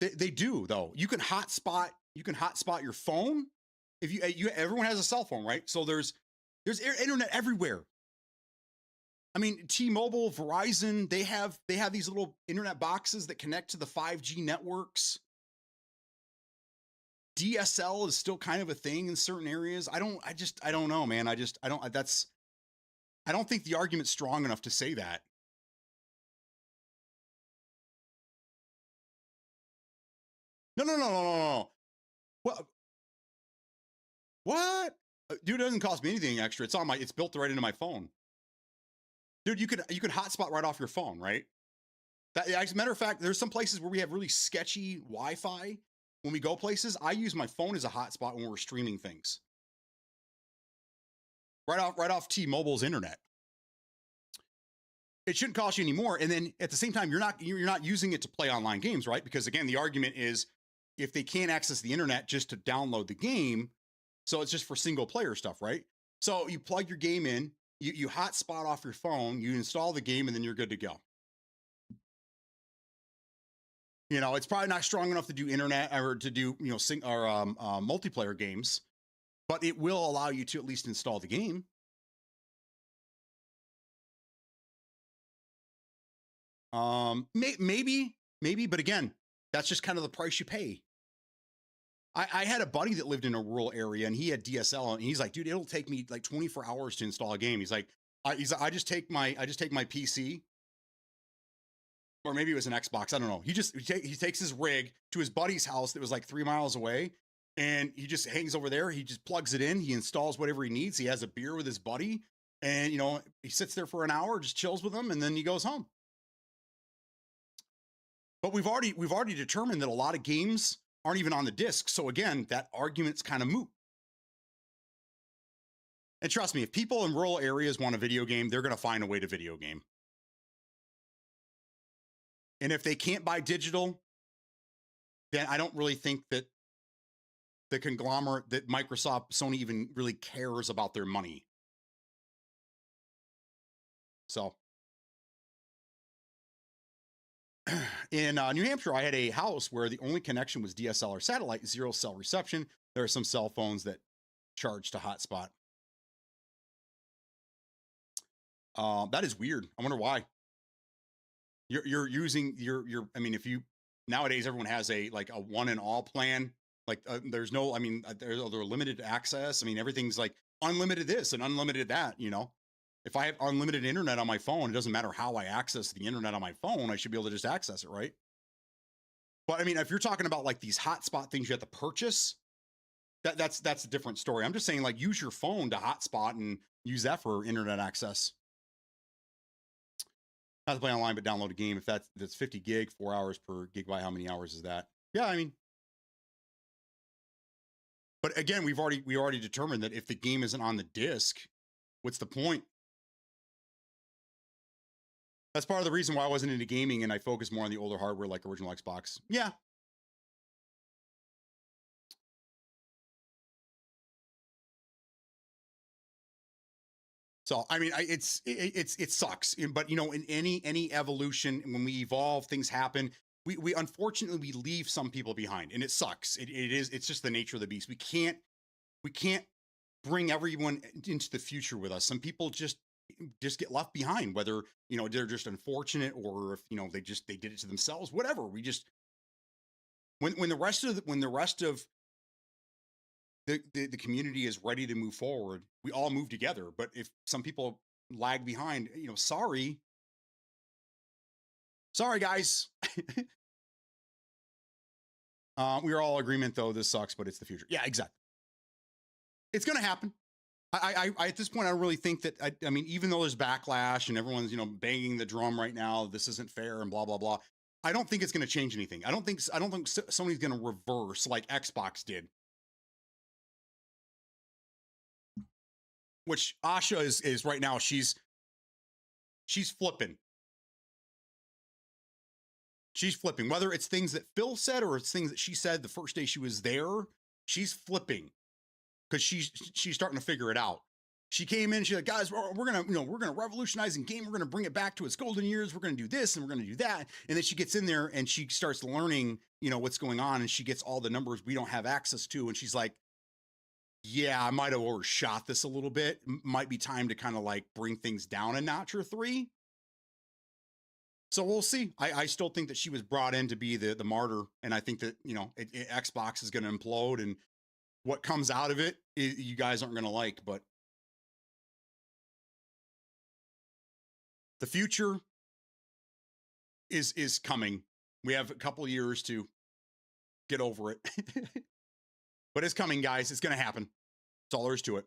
They do though. You can hotspot your phone. If everyone has a cell phone, right? So there's internet everywhere. I mean, T-Mobile, Verizon, they have these little internet boxes that connect to the 5G networks. DSL is still kind of a thing in certain areas. I don't know, man. I don't think the argument's strong enough to say that. No. What? Dude, it doesn't cost me anything extra. It's built right into my phone. Dude, you could hotspot right off your phone, right? As a matter of fact, there's some places where we have really sketchy Wi-Fi. When we go places, I use my phone as a hotspot when we're streaming things. Right off T-Mobile's internet. it shouldn't cost you any more. And then at the same time, you're not using it to play online games, right? Because again, the argument is if they can't access the internet just to download the game, so it's just for single player stuff, right? So you plug your game in, you hotspot off your phone, you install the game, and then you're good to go. You know, it's probably not strong enough to do internet or to do, you know, multiplayer games, but it will allow you to at least install the game. Maybe, but again, that's just kind of the price you pay. I had a buddy that lived in a rural area and he had DSL and he's like, dude, it'll take me like 24 hours to install a game. He's like, I just take my PC, or maybe it was an Xbox. I don't know. He takes his rig to his buddy's house that was like 3 miles away, and he just hangs over there. He just plugs it in. He installs whatever he needs. He has a beer with his buddy, and you know he sits there for an hour, just chills with him, and then he goes home. But we've already determined that a lot of games aren't even on the disc. So again, that argument's kind of moot. And trust me, if people in rural areas want a video game, they're going to find a way to video game. And if they can't buy digital, then I don't really think that the conglomerate, that Microsoft, Sony even really cares about their money. So in New Hampshire, I had a house where the only connection was DSL or satellite, 0 cell reception. There are some cell phones that charge to hotspot. That is weird. I wonder why. You're using I mean, if you nowadays everyone has a like a one and all plan. Like there's no, I mean, they're limited access. I mean, everything's like unlimited this and unlimited that. You know, if I have unlimited internet on my phone, it doesn't matter how I access the internet on my phone. I should be able to just access it, right? But I mean, if you're talking about like these hotspot things you have to purchase, that's a different story. I'm just saying, like, use your phone to hotspot and use that for internet access. Not to play online, but download a game. If that's 50 gig, 4 hours per gigabyte, how many hours is that? Yeah, I mean, but again, we already determined that if the game isn't on the disc, what's the point? That's part of the reason why I wasn't into gaming and I focused more on the older hardware like original Xbox. Yeah. So I mean, it sucks, but you know, in any evolution, when we evolve, things happen. We unfortunately we leave some people behind, and it sucks. It's just the nature of the beast. We can't bring everyone into the future with us. Some people just get left behind, whether you know they're just unfortunate or if you know they did it to themselves. Whatever. We just when the rest of the community is ready to move forward, we all move together. But if some people lag behind, you know, sorry guys. We are all agreement though, this sucks, but it's the future. Yeah, exactly. It's going to happen. I at this point, I don't really think that, I mean, even though there's backlash and everyone's, you know, banging the drum right now, this isn't fair and blah, blah, blah. I don't think it's going to change anything. I don't think Sony's going to reverse like Xbox did. Which Asha is right now, she's flipping. She's flipping. Whether it's things that Phil said or it's things that she said the first day she was there, she's flipping because she's starting to figure it out. She came in, she's like, guys, we're gonna revolutionize in game. We're gonna bring it back to its golden years. We're gonna do this and we're gonna do that. And then she gets in there and she starts learning, you know, what's going on, and she gets all the numbers we don't have access to. And she's like, yeah, I might have overshot this a little bit. Might be time to kind of like bring things down a notch or three. So we'll see. I still think that she was brought in to be the martyr, and I think that, you know, Xbox is going to implode, and what comes out of it, you guys aren't going to like. But the future is coming. We have a couple years to get over it, but it's coming, guys. It's going to happen. That's all there is to it.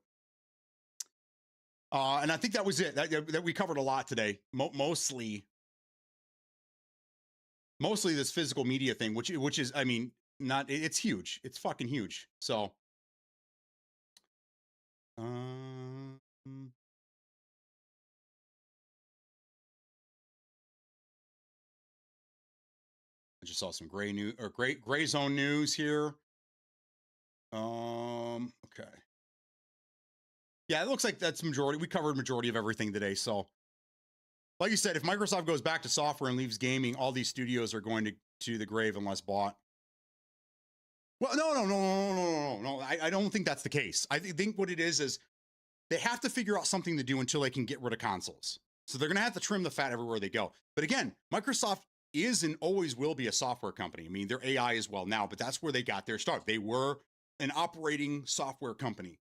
And I think that was it. That we covered a lot today. Mostly this physical media thing, which is, I mean, it's huge. It's fucking huge. So, just saw some gray zone news here. Okay. Yeah, it looks like that's majority. We covered majority of everything today. So, like you said, if Microsoft goes back to software and leaves gaming, all these studios are going to the grave unless bought. Well, no. I don't think that's the case. I think what it is they have to figure out something to do until they can get rid of consoles. So they're going to have to trim the fat everywhere they go. But again, Microsoft is and always will be a software company. I mean, they're AI as well now, but that's where they got their start. They were an operating software company.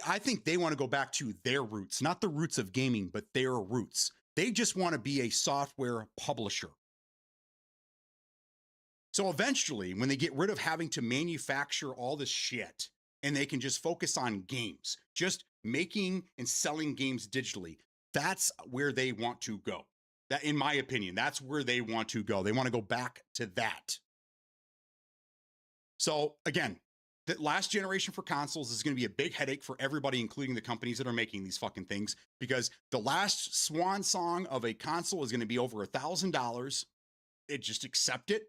I think they want to go back to their roots, not the roots of gaming, but their roots. They just want to be a software publisher. So eventually, when they get rid of having to manufacture all this shit and they can just focus on games, just making and selling games digitally, that's where they want to go. That, in my opinion, that's where they want to go. They want to go back to that. So again, the last generation for consoles is going to be a big headache for everybody, including the companies that are making these fucking things, because the last swan song of a console is going to be over $1,000. Just accept it.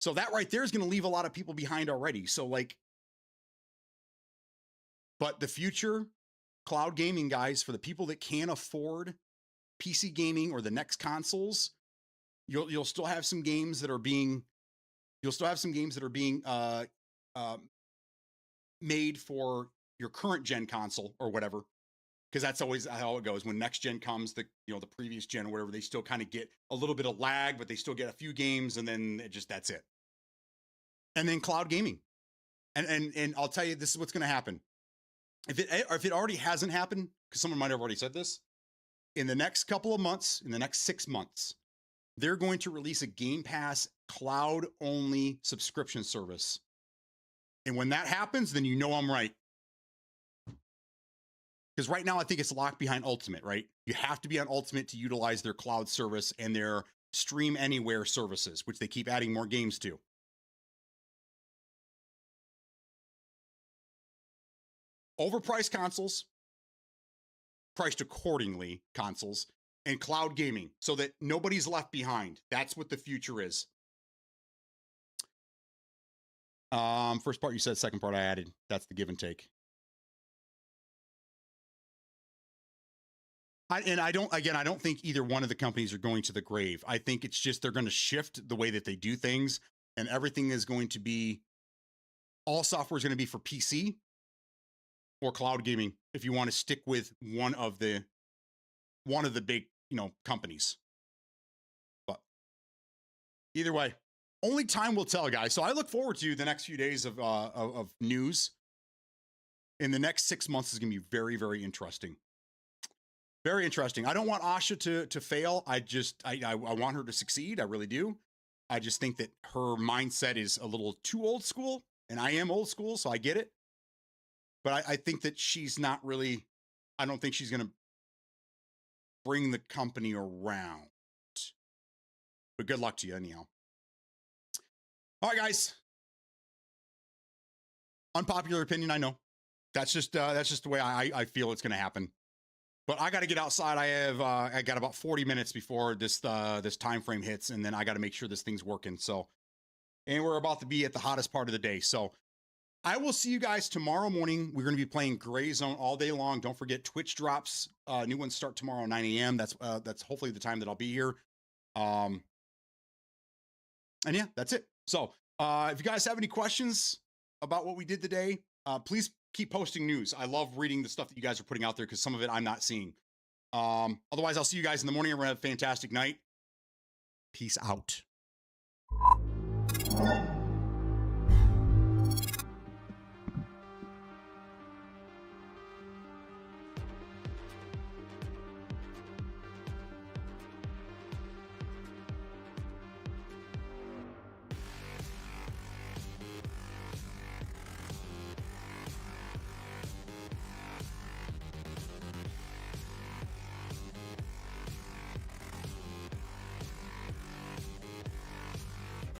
So that right there is going to leave a lot of people behind already. So like, but the future cloud gaming, guys, for the people that can't afford PC gaming or the next consoles, you'll still have some games that are being made for your current gen console or whatever, because that's always how it goes. When next gen comes, the previous gen or whatever, they still kind of get a little bit of lag, but they still get a few games, and then that's it. And then cloud gaming, and I'll tell you, this is what's going to happen. If it already hasn't happened, because someone might have already said this, in the next couple of months, in the next 6 months, they're going to release a Game Pass cloud-only subscription service. And when that happens, then you know I'm right. Because right now, I think it's locked behind Ultimate, right? You have to be on Ultimate to utilize their cloud service and their Stream Anywhere services, which they keep adding more games to. Overpriced consoles, priced accordingly consoles, and cloud gaming, so that nobody's left behind. That's what the future is. First part you said, second part I added. That's the give and take. I don't think either one of the companies are going to the grave. I think it's just they're going to shift the way that they do things, and everything is going to be, all software is going to be for PC or cloud gaming if you want to stick with one of the big, companies. But either way, only time will tell, guys. So I look forward to the next few days of news. In the next 6 months is going to be very, very interesting. Very interesting. I don't want Asha to fail. I want her to succeed. I really do. I just think that her mindset is a little too old school, and I am old school, so I get it. But I think that she's not really, I don't think she's going to bring the company around. But good luck to you anyhow. All right, guys. Unpopular opinion, I know. That's just the way I feel it's going to happen. But I got to get outside. I got about 40 minutes before this time frame hits, and then I got to make sure this thing's working. So, and we're about to be at the hottest part of the day. So I will see you guys tomorrow morning. We're going to be playing Gray Zone all day long. Don't forget, Twitch drops. New ones start tomorrow at 9 a.m. That's hopefully the time that I'll be here. And yeah, that's it. So if you guys have any questions about what we did today, please keep posting news. I love reading the stuff that you guys are putting out there, because some of it I'm not seeing. Otherwise, I'll see you guys in the morning. Everyone have a fantastic night. Peace out.